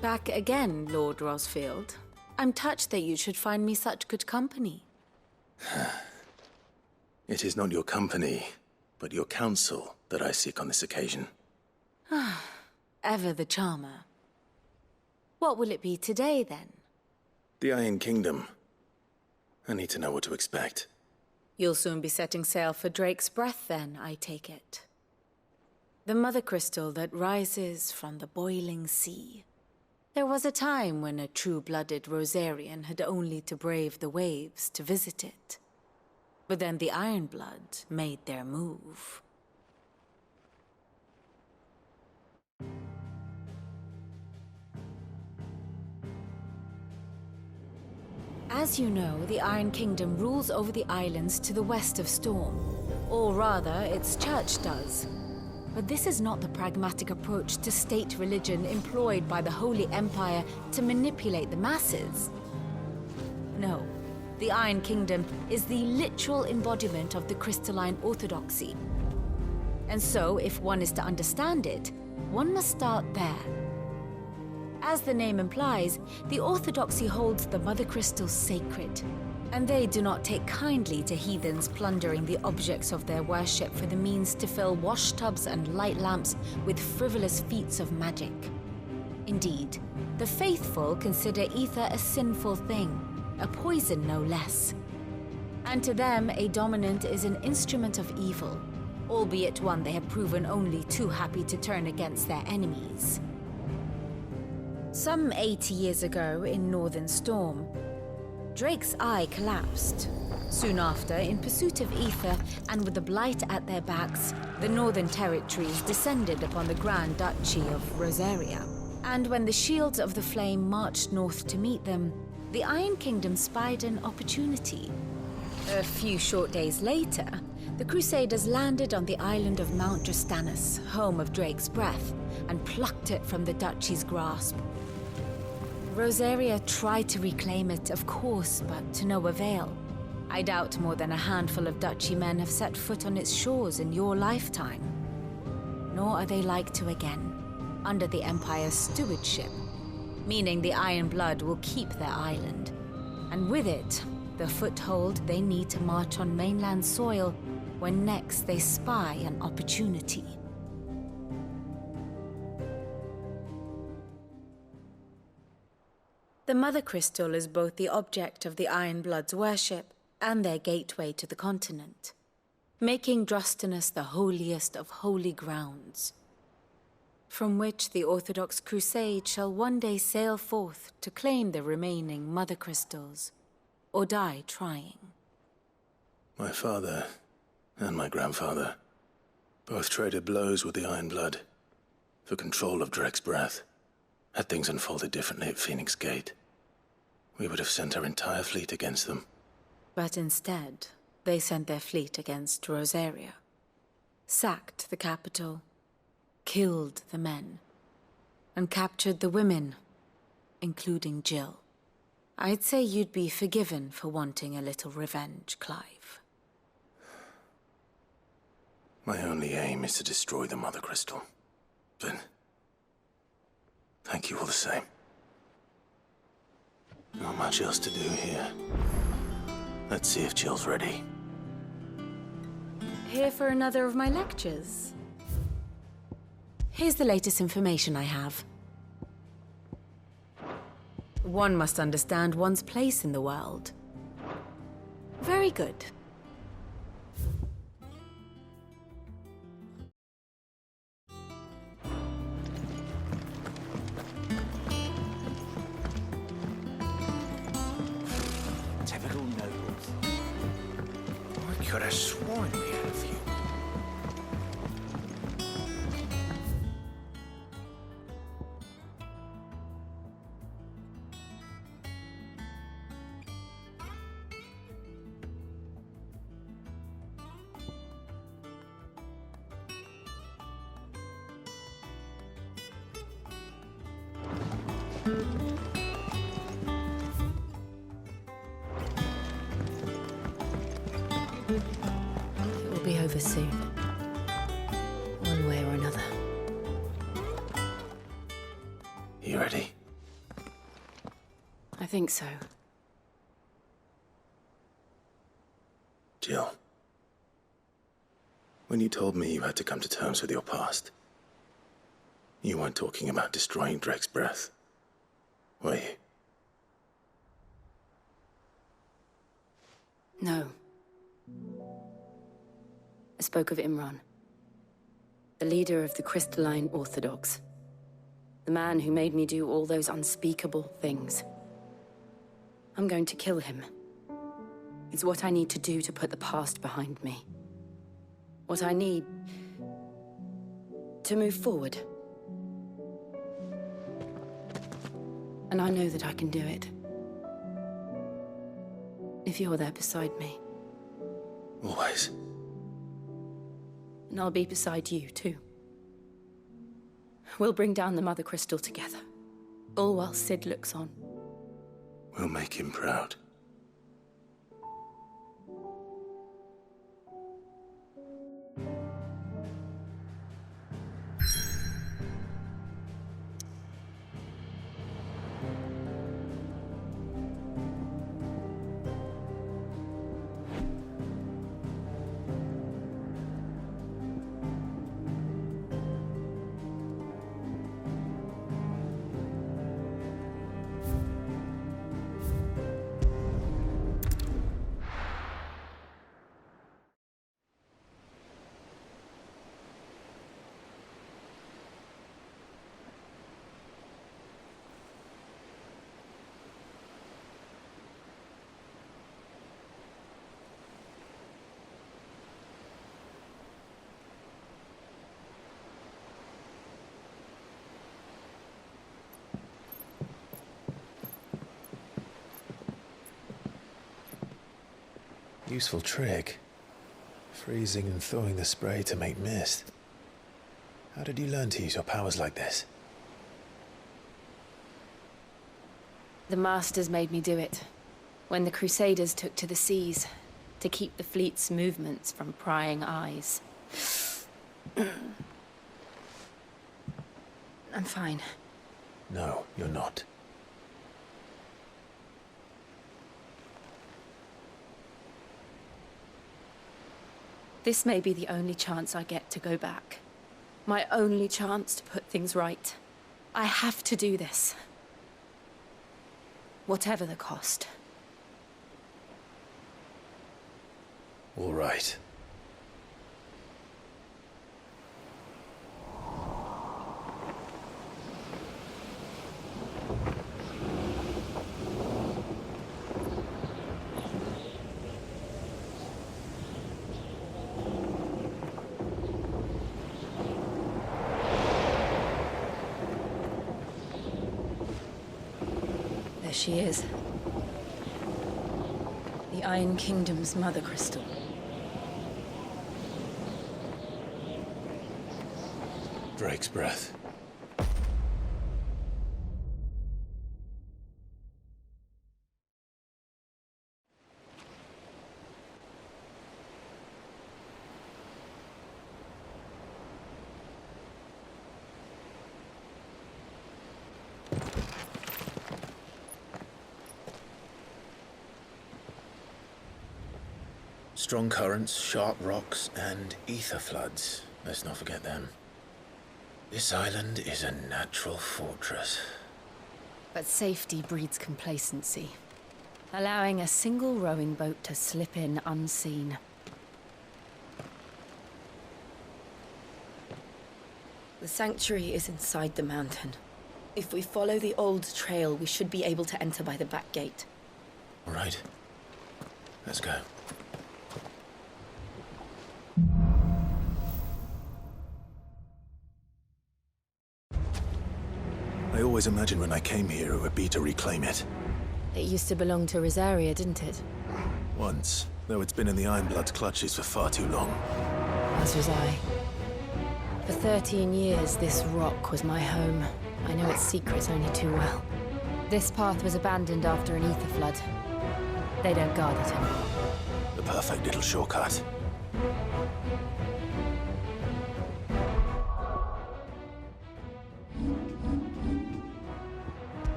Back again, Lord Rosfield. I'm touched that you should find me such good company. It is not your company, but your counsel that I seek on this occasion. Ever the charmer. What will it be today, then? The Iron Kingdom. I need to know what to expect. You'll soon be setting sail for Drake's Breath, then, I take it. The mother crystal that rises from the boiling sea. There was a time when a true-blooded Rosarian had only to brave the waves to visit it. But then the Ironblood made their move. As you know, the Iron Kingdom rules over the islands to the west of Storm. Or rather, its church does. But this is not the pragmatic approach to state religion employed by the Holy Empire to manipulate the masses. No, the Iron Kingdom is the literal embodiment of the crystalline orthodoxy. And so, if one is to understand it, one must start there. As the name implies, the orthodoxy holds the Mother Crystals sacred, and they do not take kindly to heathens plundering the objects of their worship for the means to fill washtubs and light lamps with frivolous feats of magic. Indeed, the faithful consider ether a sinful thing, a poison no less. And to them, a dominant is an instrument of evil, albeit one they have proven only too happy to turn against their enemies. Some 80 years ago in Northern Storm, Drake's eye collapsed. Soon after, in pursuit of ether and with the blight at their backs, the Northern Territories descended upon the Grand Duchy of Rosaria. And when the Shields of the Flame marched north to meet them, the Iron Kingdom spied an opportunity. A few short days later, the Crusaders landed on the island of Mount Justanus, home of Drake's Breath, and plucked it from the Duchy's grasp. Rosaria tried to reclaim it, of course, but to no avail. I doubt more than a handful of Duchy men have set foot on its shores in your lifetime. Nor are they like to again, under the Empire's stewardship, meaning the Iron Blood will keep their island, and with it, the foothold they need to march on mainland soil when next they spy an opportunity. The Mother Crystal is both the object of the Iron Blood's worship and their gateway to the continent, making Drustanus the holiest of holy grounds, from which the Orthodox Crusade shall one day sail forth to claim the remaining Mother Crystals, or die trying. My father and my grandfather both traded blows with the Iron Blood for control of Drake's Breath. Had things unfolded differently at Phoenix Gate, we would have sent our entire fleet against them. But instead, they sent their fleet against Rosaria, sacked the capital, killed the men, and captured the women, including Jill. I'd say you'd be forgiven for wanting a little revenge, Clive. My only aim is to destroy the Mother Crystal. But thank you all the same. Not much else to do here. Let's see if Jill's ready. Here for another of my lectures? Here's the latest information I have. One must understand one's place in the world. Very good. Typical nobles. I could have sworn we had a few. It will be over soon. One way or another. You ready? I think so. Jill. When you told me you had to come to terms with your past, you weren't talking about destroying Drake's breath, were you? No. I spoke of Imran, the leader of the Crystalline Orthodox. The man who made me do all those unspeakable things. I'm going to kill him. It's what I need to do to put the past behind me. What I need to move forward. And I know that I can do it. If you're there beside me. Always. And I'll be beside you, too. We'll bring down the Mother Crystal together. All while Sid looks on. We'll make him proud. Useful trick. Freezing and thawing the spray to make mist. How did you learn to use your powers like this? The Masters made me do it. When the Crusaders took to the seas, to keep the fleet's movements from prying eyes. I'm fine. No, you're not. This may be the only chance I get to go back. My only chance to put things right. I have to do this. Whatever the cost. All right. There she is. The Iron Kingdom's Mother Crystal. Drake's breath. Strong currents, sharp rocks, and ether floods. Let's not forget them. This island is a natural fortress. But safety breeds complacency. Allowing a single rowing boat to slip in unseen. The sanctuary is inside the mountain. If we follow the old trail, we should be able to enter by the back gate. All right. Let's go. I always imagined when I came here it would be to reclaim it. It used to belong to Rosaria, didn't it? Once, though it's been in the Ironblood's clutches for far too long. As was I. For 13 years, this rock was my home. I know its secrets only too well. This path was abandoned after an ether flood. They don't guard it anymore. The perfect little shortcut.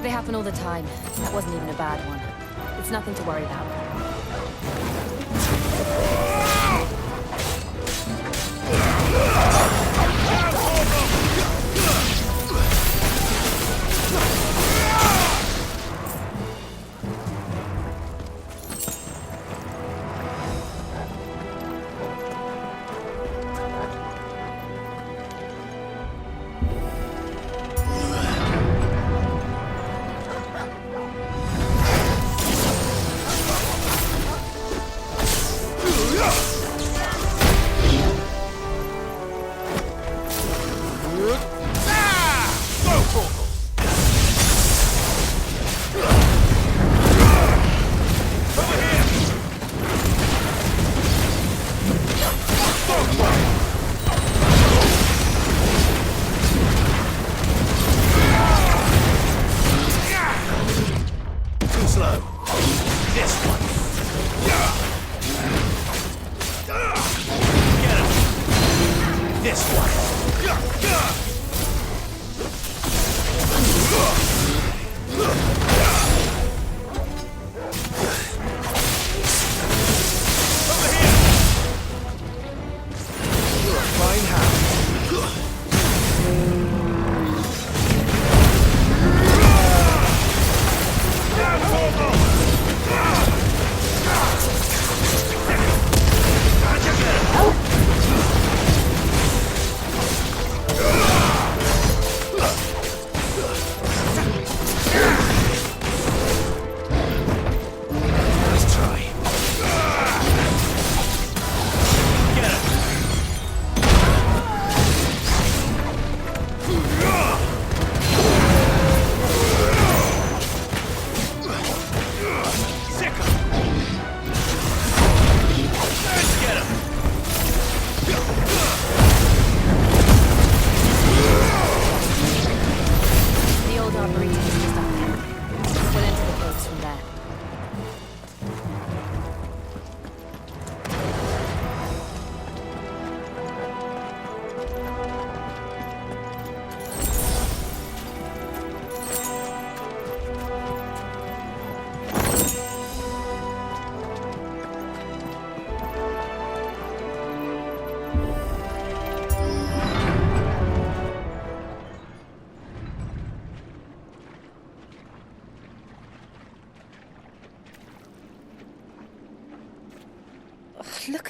They happen all the time. That wasn't even a bad one. It's nothing to worry about.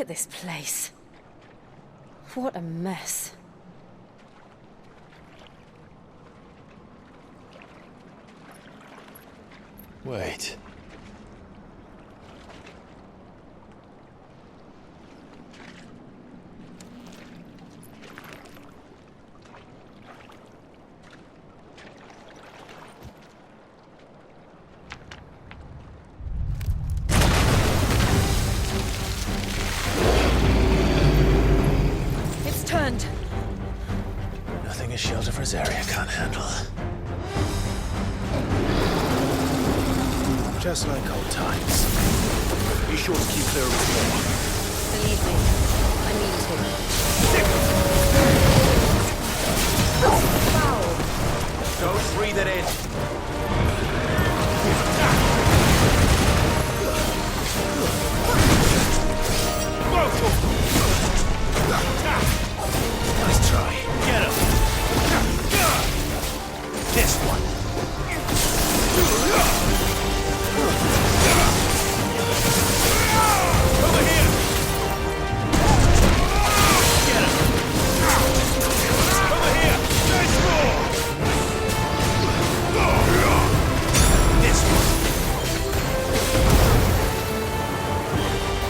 at this place. What a mess. Wait. It's turned. Nothing a shelter for Zarya can't handle. Just like old times. Be sure to keep clear of the floor. Believe me, I mean to. Don't breathe it in. Nice try. Get him. This one. Over here. Get him. Over here. Nice roll. This one.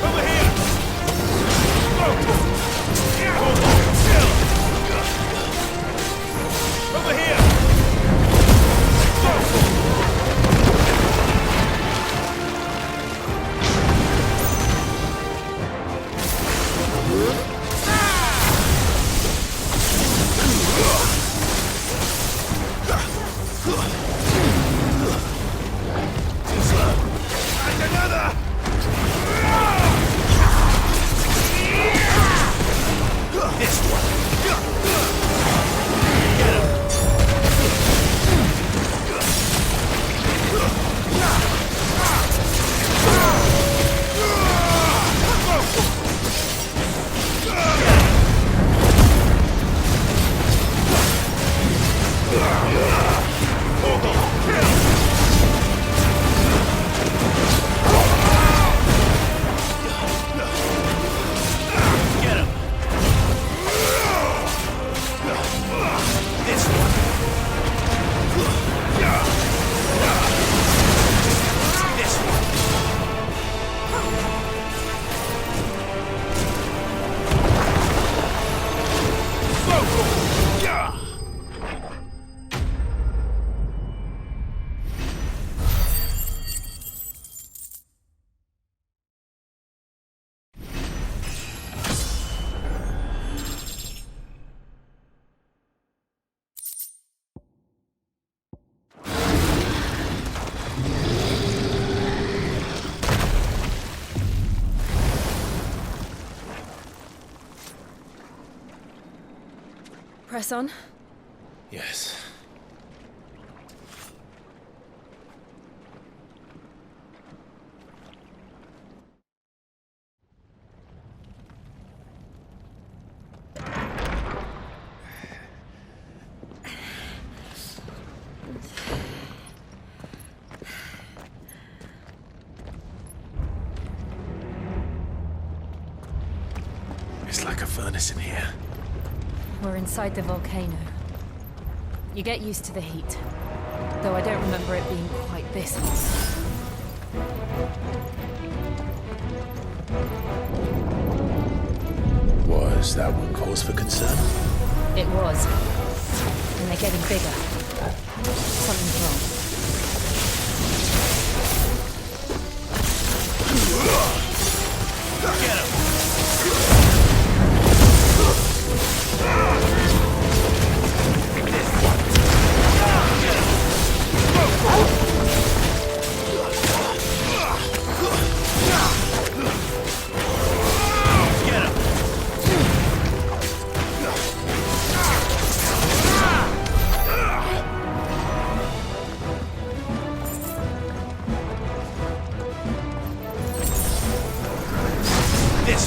Over here. Over here! And another! This one! Get him! Get him! This one! This one! Press on. Yes. It's like a furnace in here. We're inside the volcano. You get used to the heat. Though I don't remember it being quite this hot. Was that one cause for concern? It was. And they're getting bigger. Something's wrong. Get him! This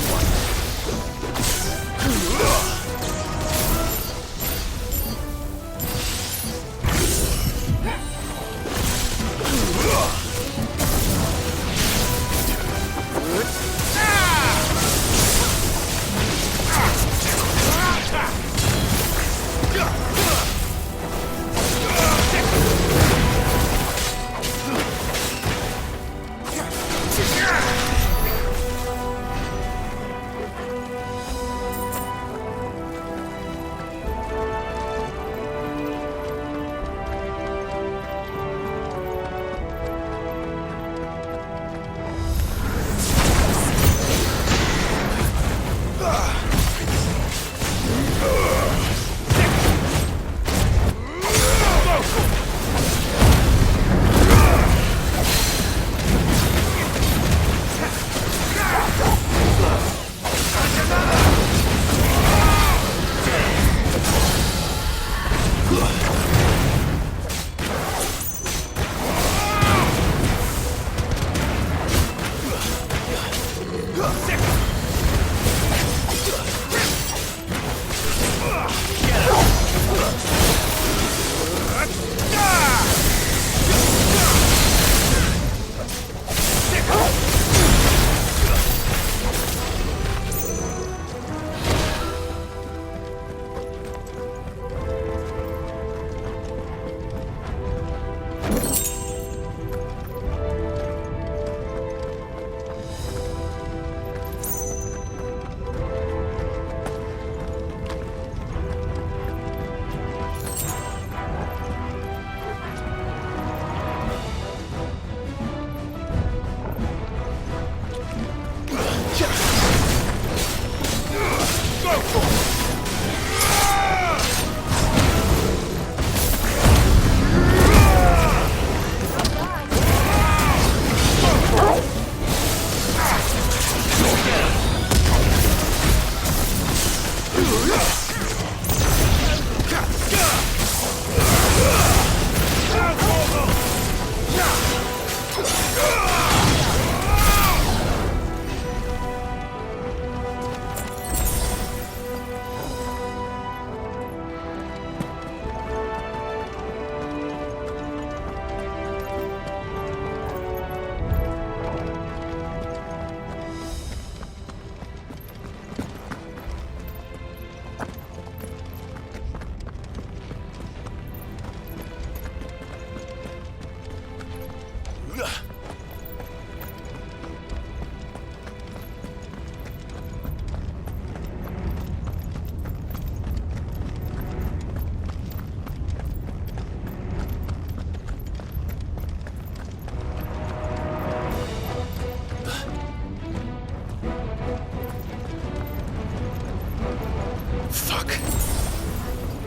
Fuck.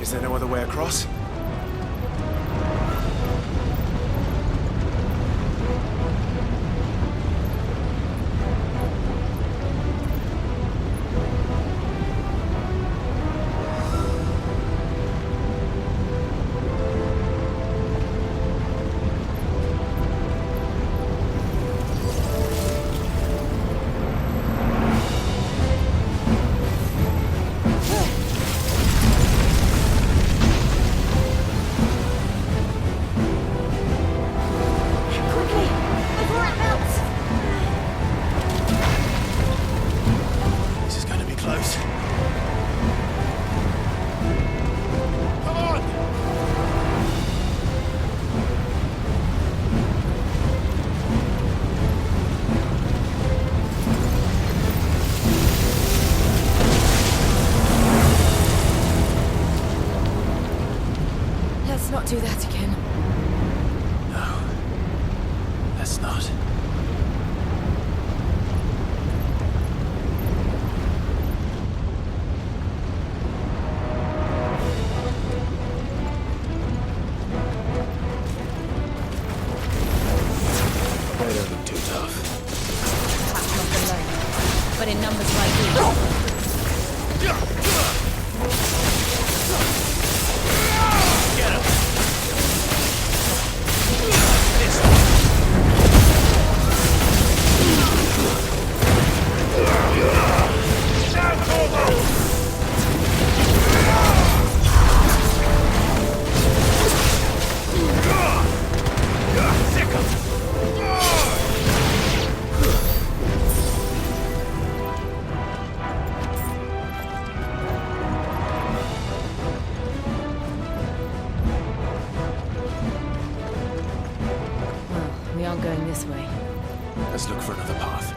Is there no other way across? Do that again. No. Let's not. They don't look too tough. Perhaps not alone, but in numbers like these. Get him! We aren't going this way. Let's look for another path.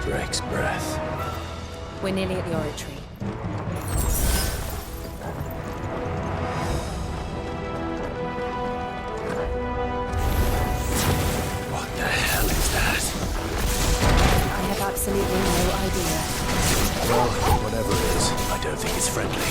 Drake's breath. We're nearly at the oratory. What the hell is that? I have absolutely no idea. Well, whatever it is, I don't think it's friendly.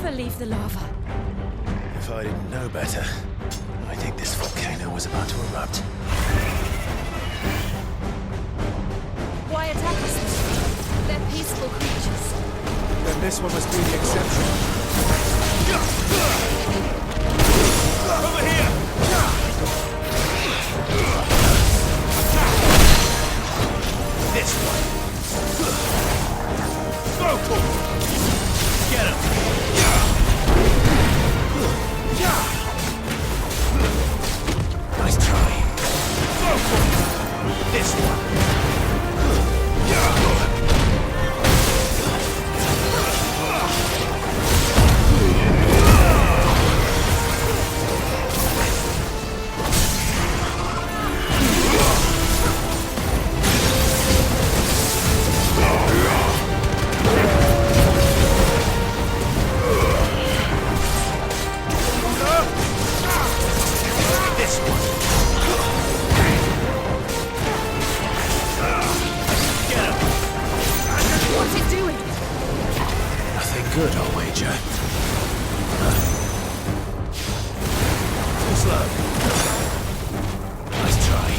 Leave the lava. If I didn't know better, I think this volcano was about to erupt. Why attack us this way? They're peaceful creatures. Then this one must be the exception. Over here! This one. Go for it! Get him! Nice try. Go for it! This one. slow. Nice try.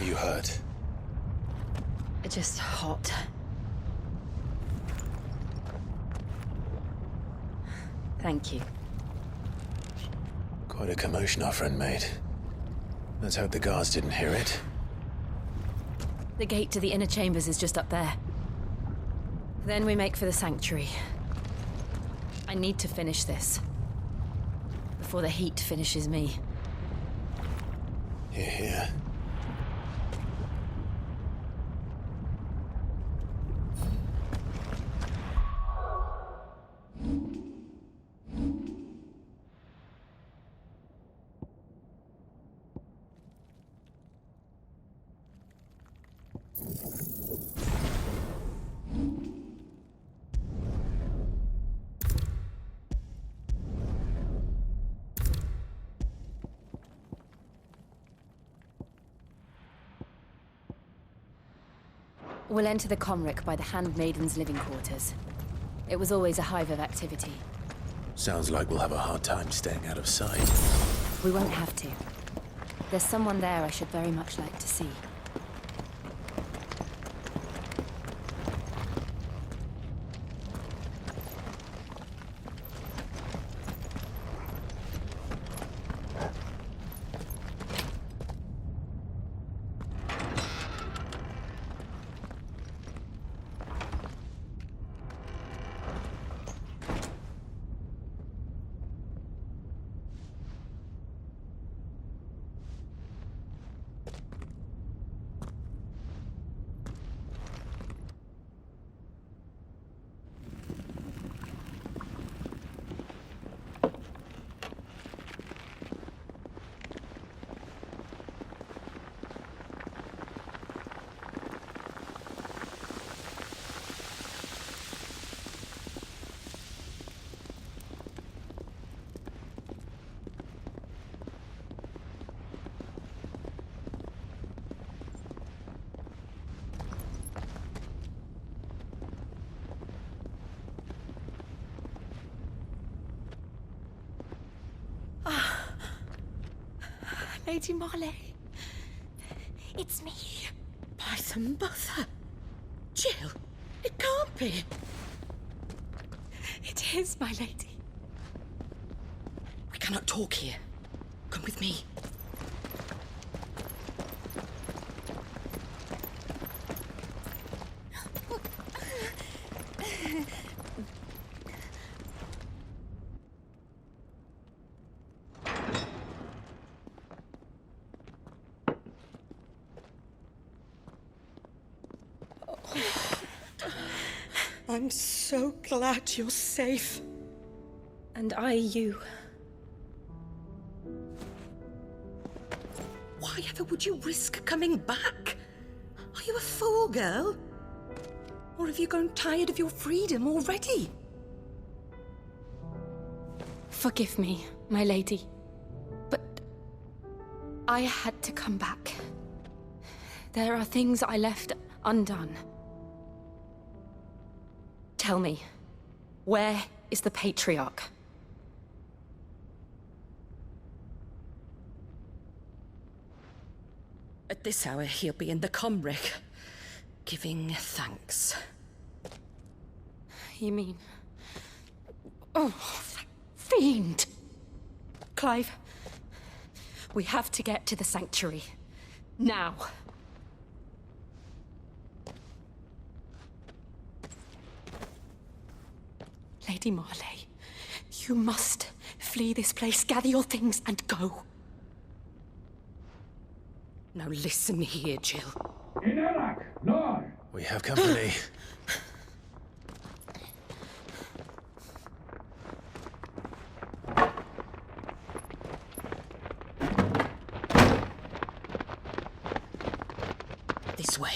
You hurt? Just hot. Thank you. Quite a commotion our friend made. Let's hope the guards didn't hear it. The gate to the inner chambers is just up there. Then we make for the sanctuary. I need to finish this. Before the heat finishes me. Hear, hear. We'll enter the Comric by the Handmaiden's living quarters. It was always a hive of activity. Sounds like we'll have a hard time staying out of sight. We won't have to. There's someone there I should very much like to see. Lady Marley. It's me. By the mother. Jill, it can't be. It is, my lady. We cannot talk here. Come with me. I'm so glad you're safe. And I you. Why ever would you risk coming back? Are you a fool, girl? Or have you grown tired of your freedom already? Forgive me, my lady. But I had to come back. There are things I left undone. Tell me, where is the Patriarch? At this hour, he'll be in the Comric, giving thanks. You mean... Oh, that fiend! Clive, we have to get to the sanctuary. Now. Lady Marley, you must flee this place, gather your things, and go. Now listen here, Jill. We have company. This way.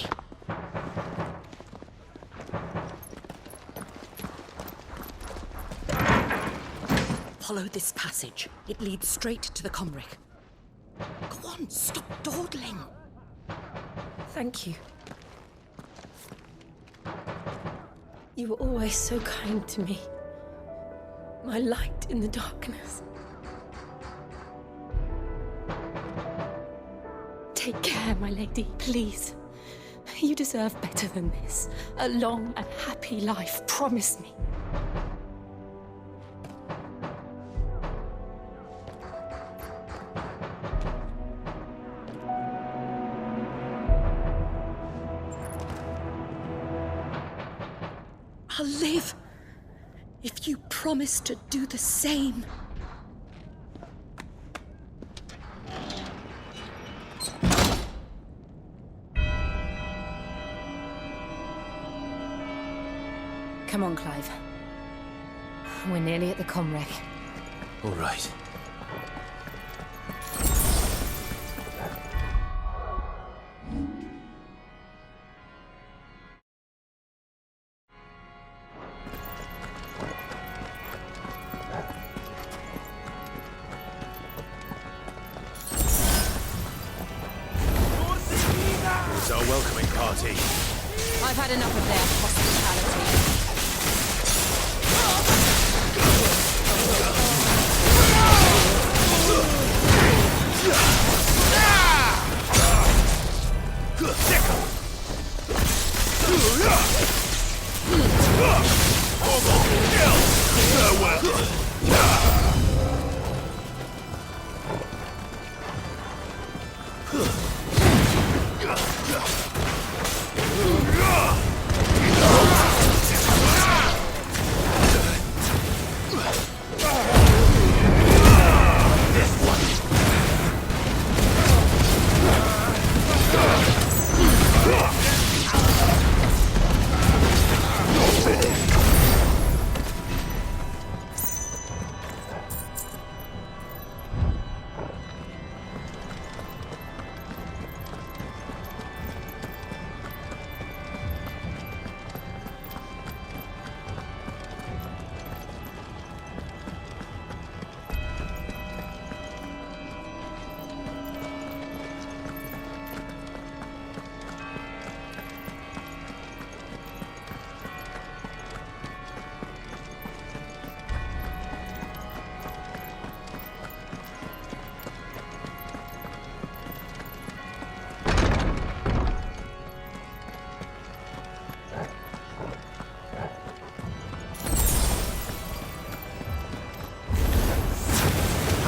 Follow this passage. It leads straight to the Comric. Go on, stop dawdling. Thank you. You were always so kind to me. My light in the darkness. Take care, my lady, please. You deserve better than this. A long and happy life, promise me. I'll live if you promise to do the same. Come on, Clive. We're nearly at the Comrec. All right. It's our welcoming party. I've had enough of their hospitality.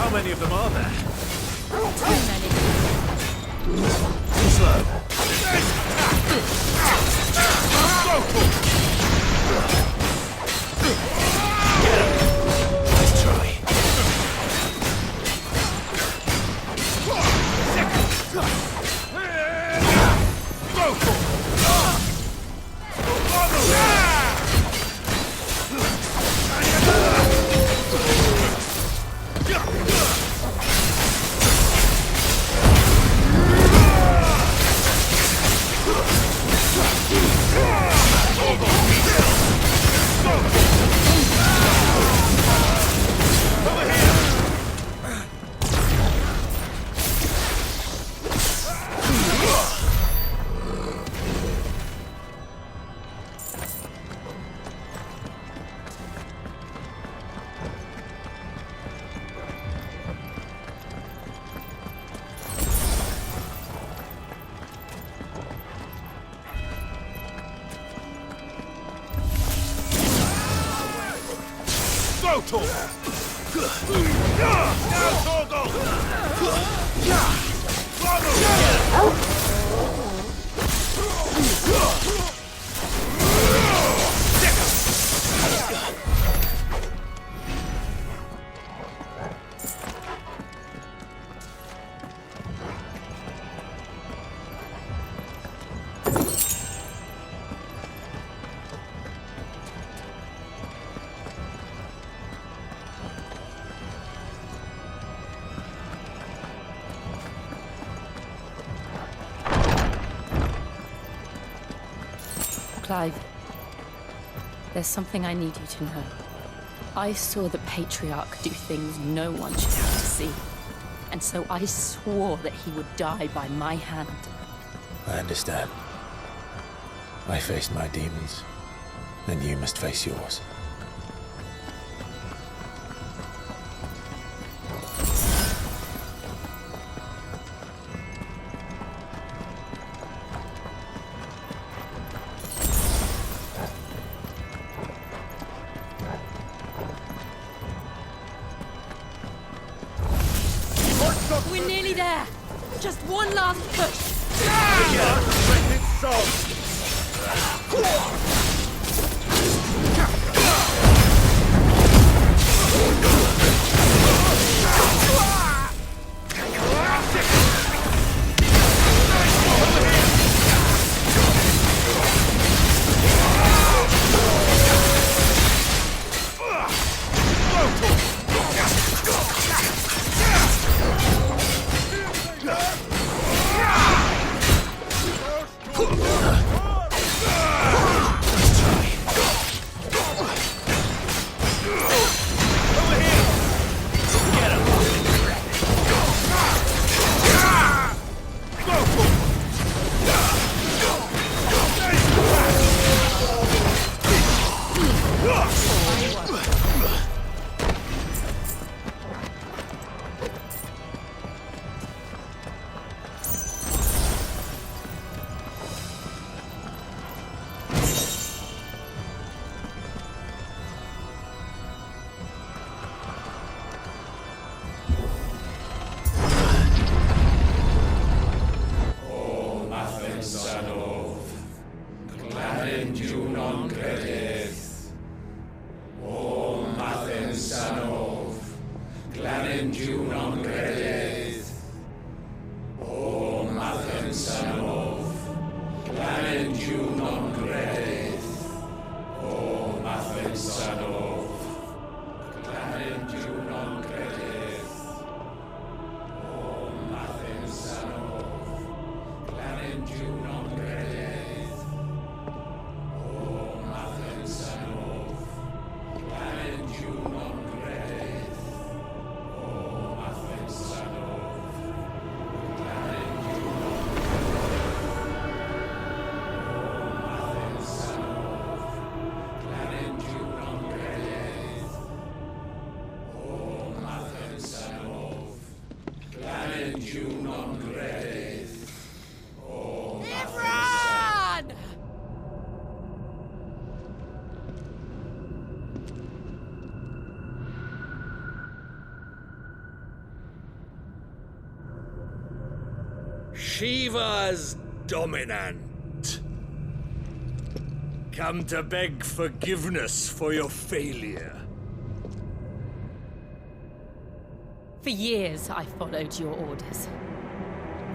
How many of them are there? Too many. Slow. Nice try. Go, Torgal! Now, Torgal! Clive, there's something I need you to know. I saw the Patriarch do things no one should have to see. And so I swore that he would die by my hand. I understand. I faced my demons, then you must face yours. We're nearly there. Just one last push. Shiva's dominant. Come to beg forgiveness for your failure. For years, I followed your orders.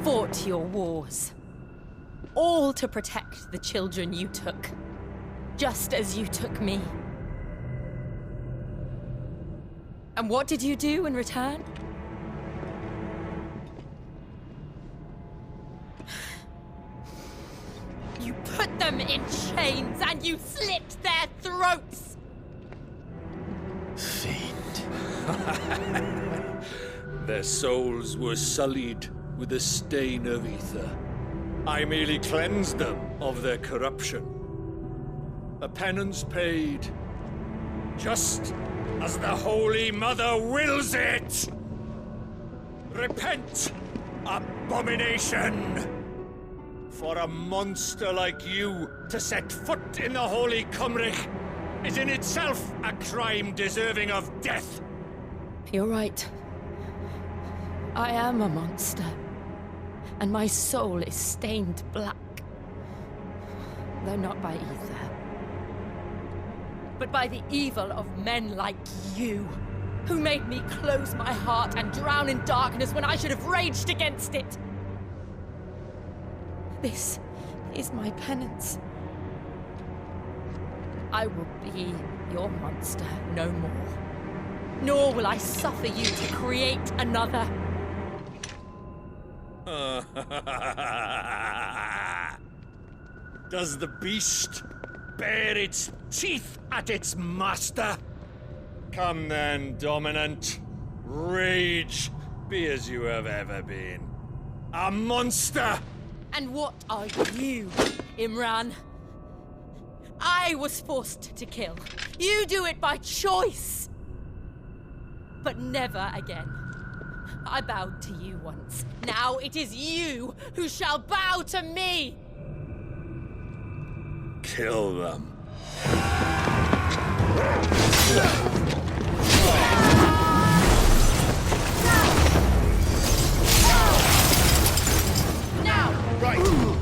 Fought your wars. All to protect the children you took. Just as you took me. And what did you do in return? You put them in chains and you slit their throats! Their souls were sullied with a stain of ether. I merely cleansed them of their corruption. A penance paid, just as the Holy Mother wills it! Repent, abomination! For a monster like you to set foot in the Holy Cymric is in itself a crime deserving of death. You're right. I am a monster. And my soul is stained black. Though not by ether. But by the evil of men like you, who made me close my heart and drown in darkness when I should have raged against it. This is my penance. I will be your monster no more. Nor will I suffer you to create another. Does the beast bare its teeth at its master? Come then, Dominant. Rage, be as you have ever been. A monster! And what are you, Imran? I was forced to kill. You do it by choice. But never again. I bowed to you once. Now it is you who shall bow to me! Kill them. Now! Right!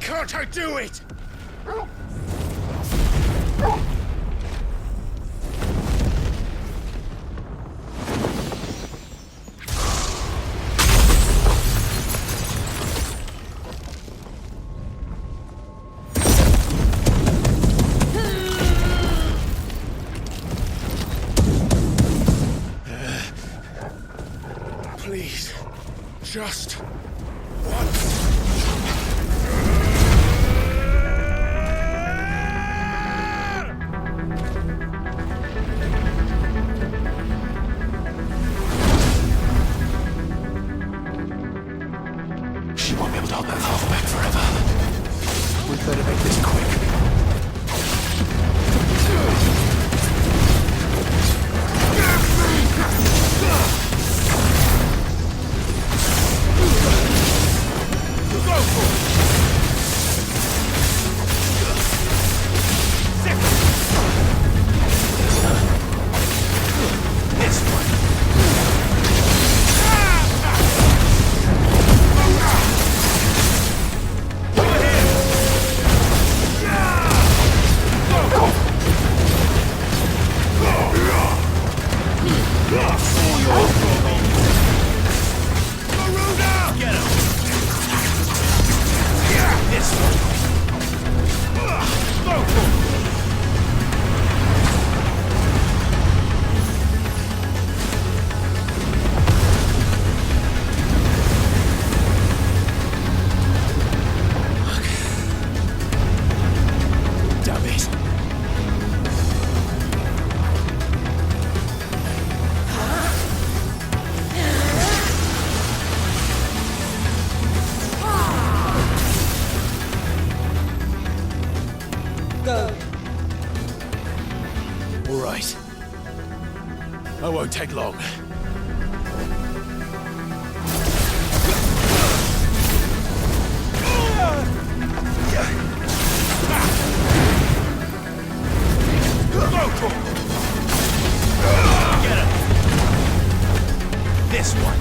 Can't I do it? Please, just once. She won't be able to hold that half back forever. We'd better make this quick. right. I won't take long. Get him! This one.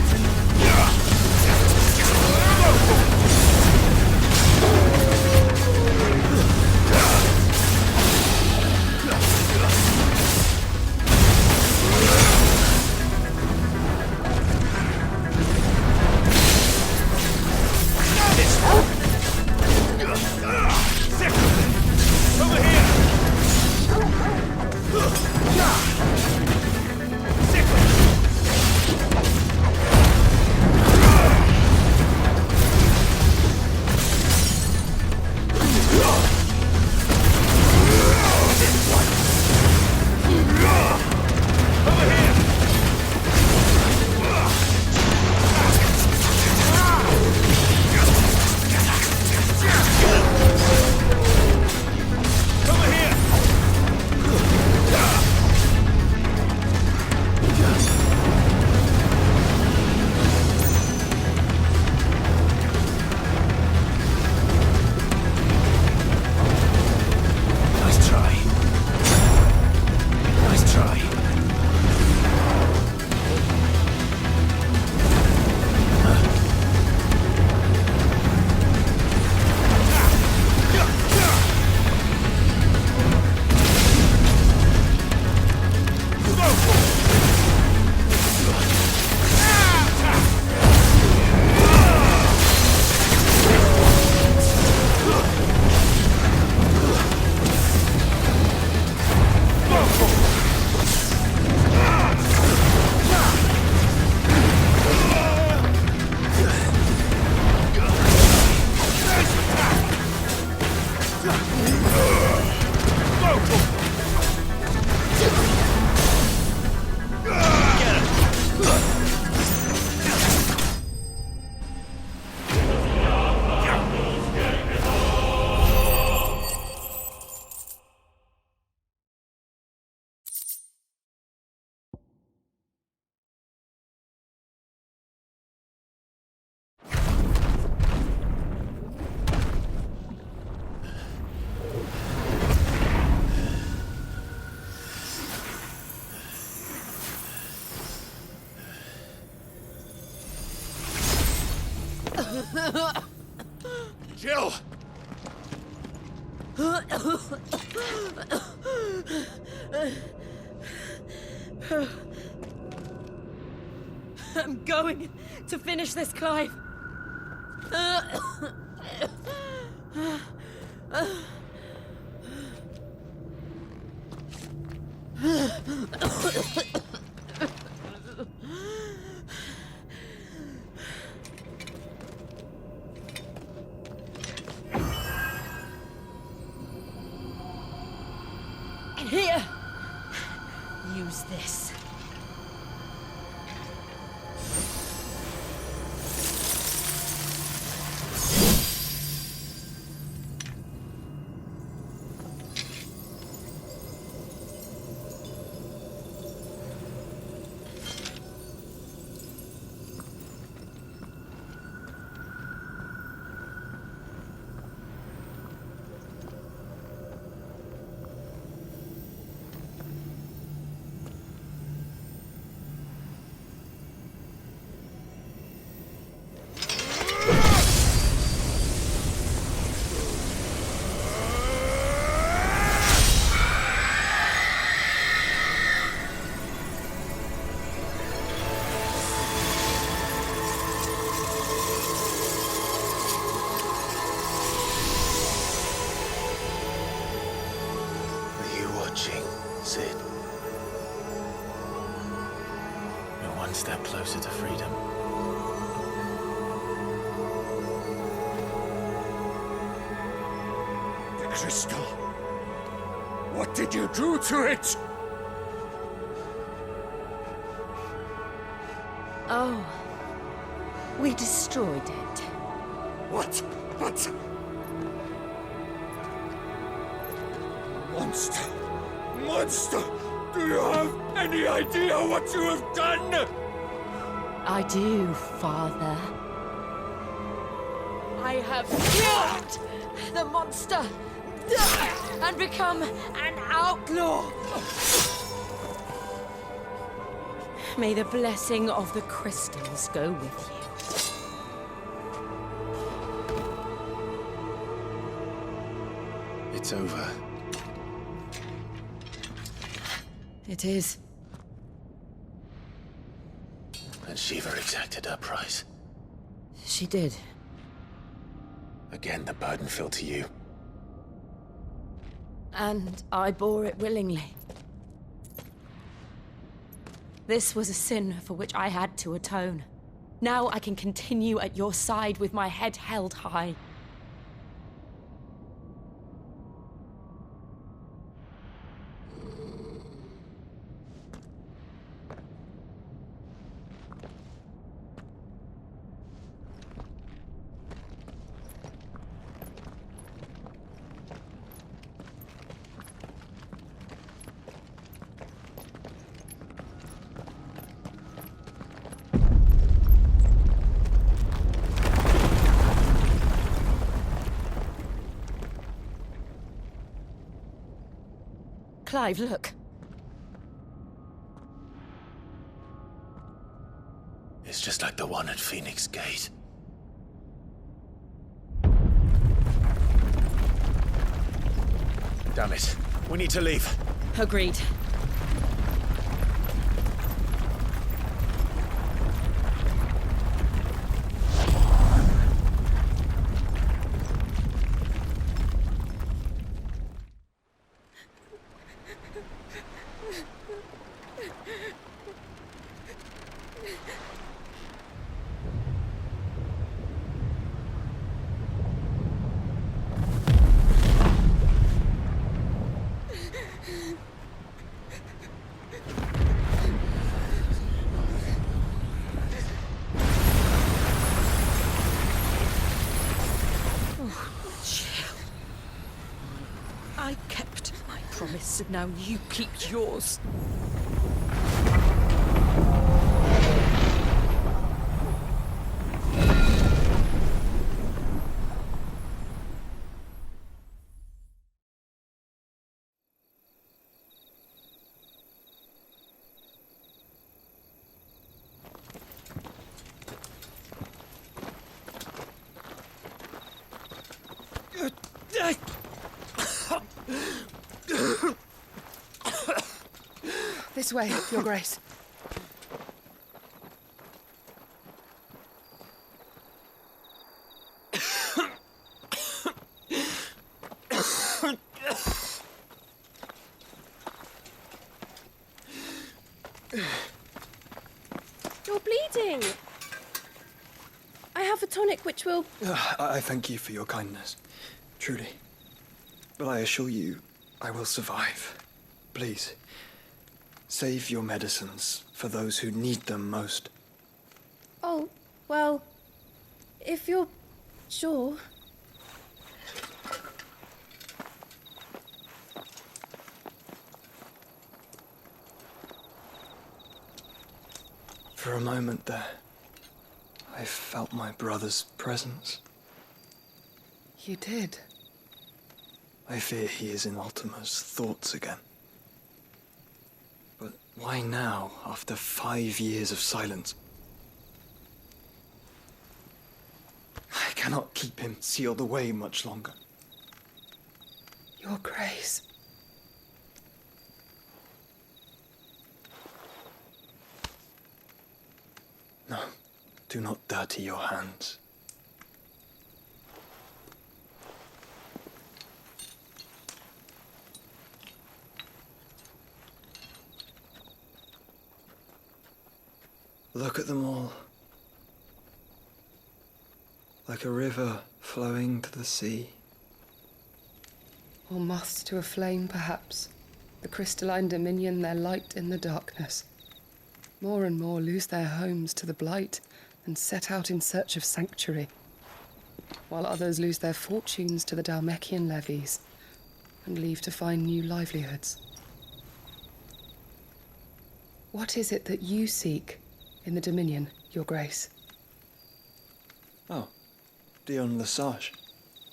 Jill! I'm going to finish this, Clive. Here, use this. Sid. We're one step closer to freedom. The crystal. What did you do to it? Oh. We destroyed it. What? But... Monster! Monster! Do you have any idea what you have done? I do, Father. I have killed the monster and become an outlaw. May the blessing of the crystals go with you. It's over. It is. And Shiva exacted her price. She did. Again, the burden fell to you. And I bore it willingly. This was a sin for which I had to atone. Now I can continue at your side with my head held high. Clive, look. It's just like the one at Phoenix Gate. Damn it. We need to leave. Agreed. I kept my promise, and now you keep yours. This way, Your Grace. You're bleeding. I have a tonic which will... I thank you for your kindness, truly. But I assure you, I will survive. Please, save your medicines for those who need them most. Oh, well, if you're sure. For a moment there, I felt my brother's presence. You did? I fear he is in Ultima's thoughts again. But why now, after 5 years of silence? I cannot keep him sealed away much longer. Your Grace. No, do not dirty your hands. Look at them all. Like a river flowing to the sea. Or moths to a flame, perhaps. The crystalline dominion their light in the darkness. More and more lose their homes to the blight and set out in search of sanctuary, while others lose their fortunes to the Dalmekian levies and leave to find new livelihoods. What is it that you seek in the Dominion, Your Grace? Oh, Dion Lesage.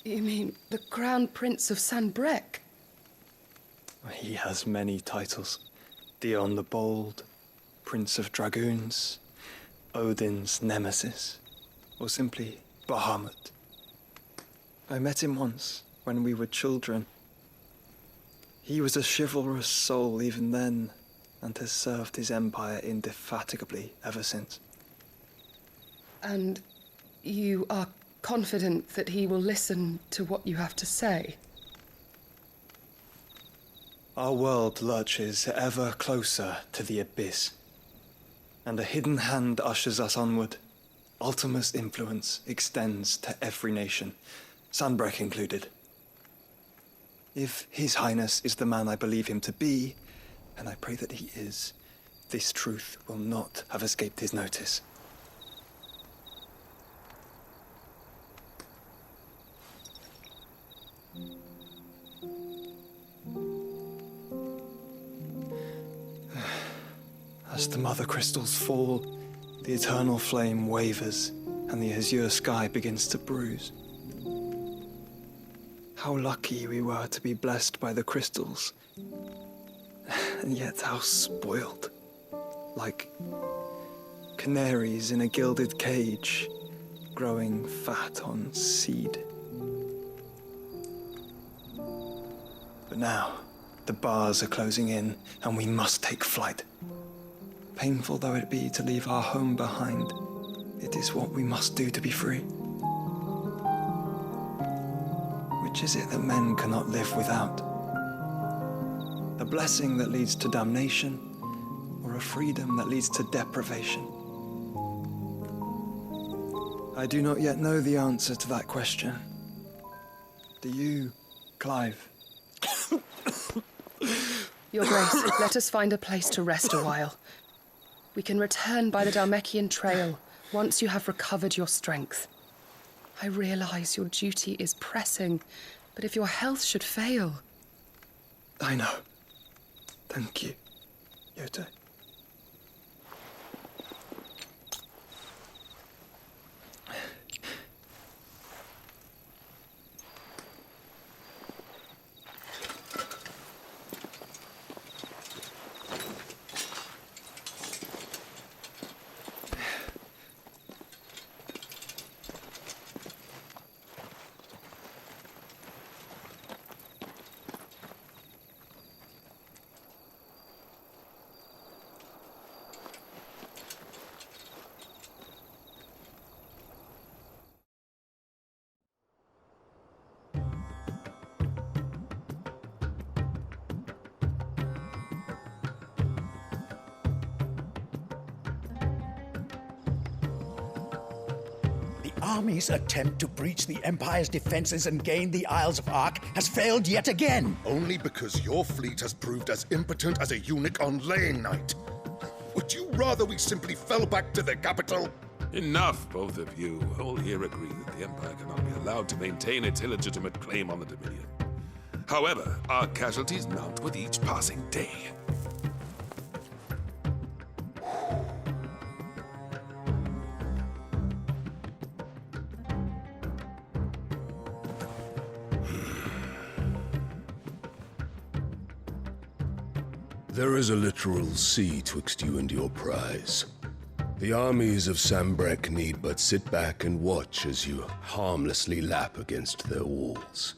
You mean the Crown Prince of Sanbrec? He has many titles. Dion the Bold, Prince of Dragoons, Odin's Nemesis, or simply Bahamut. I met him once, when we were children. He was a chivalrous soul even then, and has served his empire indefatigably ever since. And you are confident that he will listen to what you have to say? Our world lurches ever closer to the abyss, and a hidden hand ushers us onward. Ultima's influence extends to every nation, Sanbrec included. If His Highness is the man I believe him to be, and I pray that he is, this truth will not have escaped his notice. As the mother crystals fall, the eternal flame wavers, and the azure sky begins to bruise. How lucky we were to be blessed by the crystals, and yet how spoiled. Like canaries in a gilded cage, growing fat on seed. But now, the bars are closing in, and we must take flight. Painful though it be to leave our home behind, it is what we must do to be free. Which is it that men cannot live without? A blessing that leads to damnation, or a freedom that leads to deprivation? I do not yet know the answer to that question. Do you, Clive? Your Grace, let us find a place to rest a while. We can return by the Dalmekian Trail once you have recovered your strength. I realize your duty is pressing, but if your health should fail... I know. Thank you, Yote. Army's attempt to breach the Empire's defenses and gain the Isles of Ark has failed yet again. Only because your fleet has proved as impotent as a eunuch on laying night. Would you rather we simply fell back to the capital? Enough, both of you. All here agree that the Empire cannot be allowed to maintain its illegitimate claim on the Dominion. However, our casualties mount with each passing day. There is a literal sea twixt you and your prize. The armies of Sanbrec need but sit back and watch as you harmlessly lap against their walls.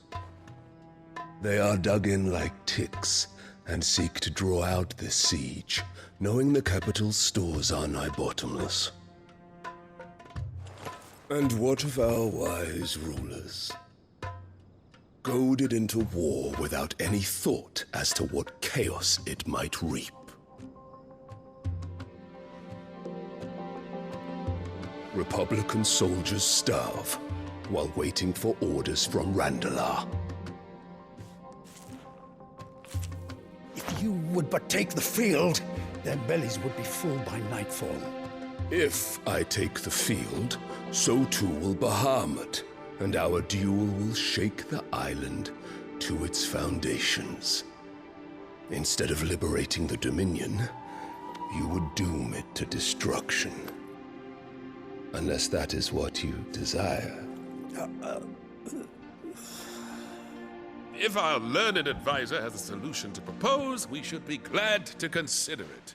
They are dug in like ticks and seek to draw out this siege, knowing the capital's stores are nigh bottomless. And what of our wise rulers? Goaded into war without any thought as to what chaos it might reap. Republican soldiers starve while waiting for orders from Randalar. If you would but take the field, their bellies would be full by nightfall. If I take the field, so too will Bahamut, and our duel will shake the island to its foundations. Instead of liberating the Dominion, you would doom it to destruction. Unless that is what you desire. If our learned advisor has a solution to propose, we should be glad to consider it.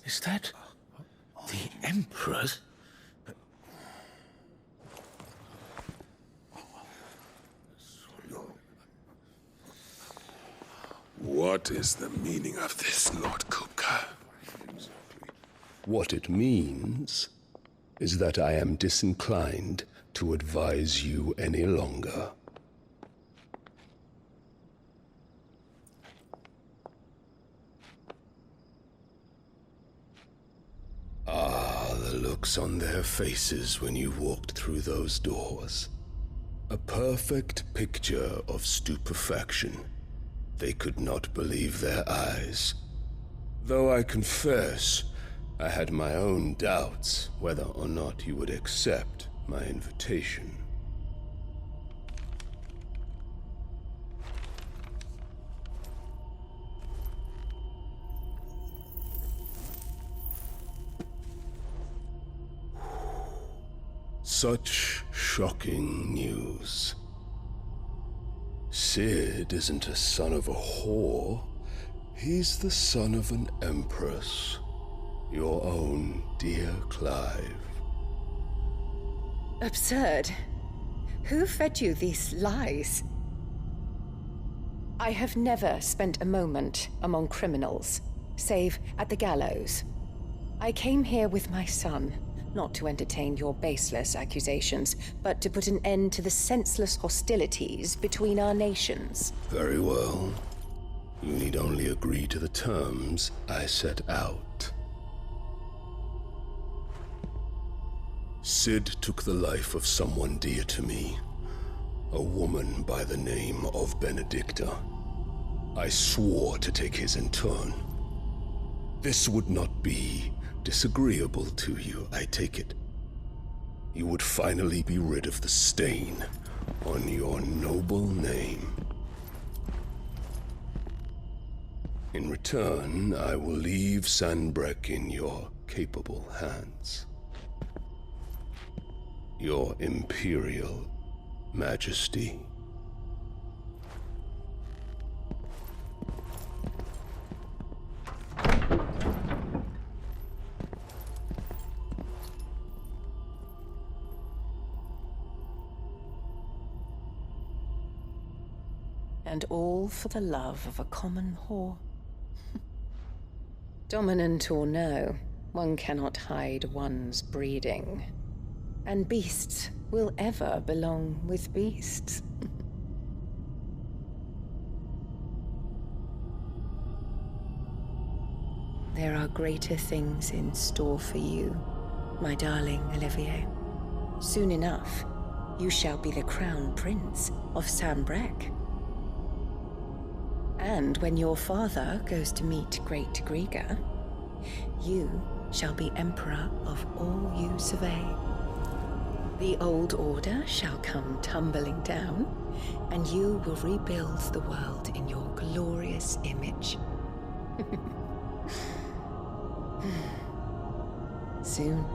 Is that the Emperor's? What is the meaning of this, Lord Kupka? What it means is that I am disinclined to advise you any longer. Ah, the looks on their faces when you walked through those doors. A perfect picture of stupefaction. They could not believe their eyes. Though I confess, I had my own doubts whether or not you would accept my invitation. Such shocking news. Sid isn't a son of a whore. He's the son of an empress. Your own dear Clive. Absurd. Who fed you these lies? I have never spent a moment among criminals, save at the gallows. I came here with my son, not to entertain your baseless accusations, but to put an end to the senseless hostilities between our nations. Very well. You need only agree to the terms I set out. Sid took the life of someone dear to me, a woman by the name of Benedicta. I swore to take his in turn. This would not be disagreeable to you, I take it. You would finally be rid of the stain on your noble name. In return, I will leave Sanbreque in your capable hands. Your Imperial Majesty. And all for the love of a common whore. Dominant or no, one cannot hide one's breeding. And beasts will ever belong with beasts. There are greater things in store for you, my darling Olivier. Soon enough, you shall be the crown prince of Sanbreque. And when your father goes to meet Great Griga, you shall be emperor of all you survey. The old order shall come tumbling down, and you will rebuild the world in your glorious image. Soon,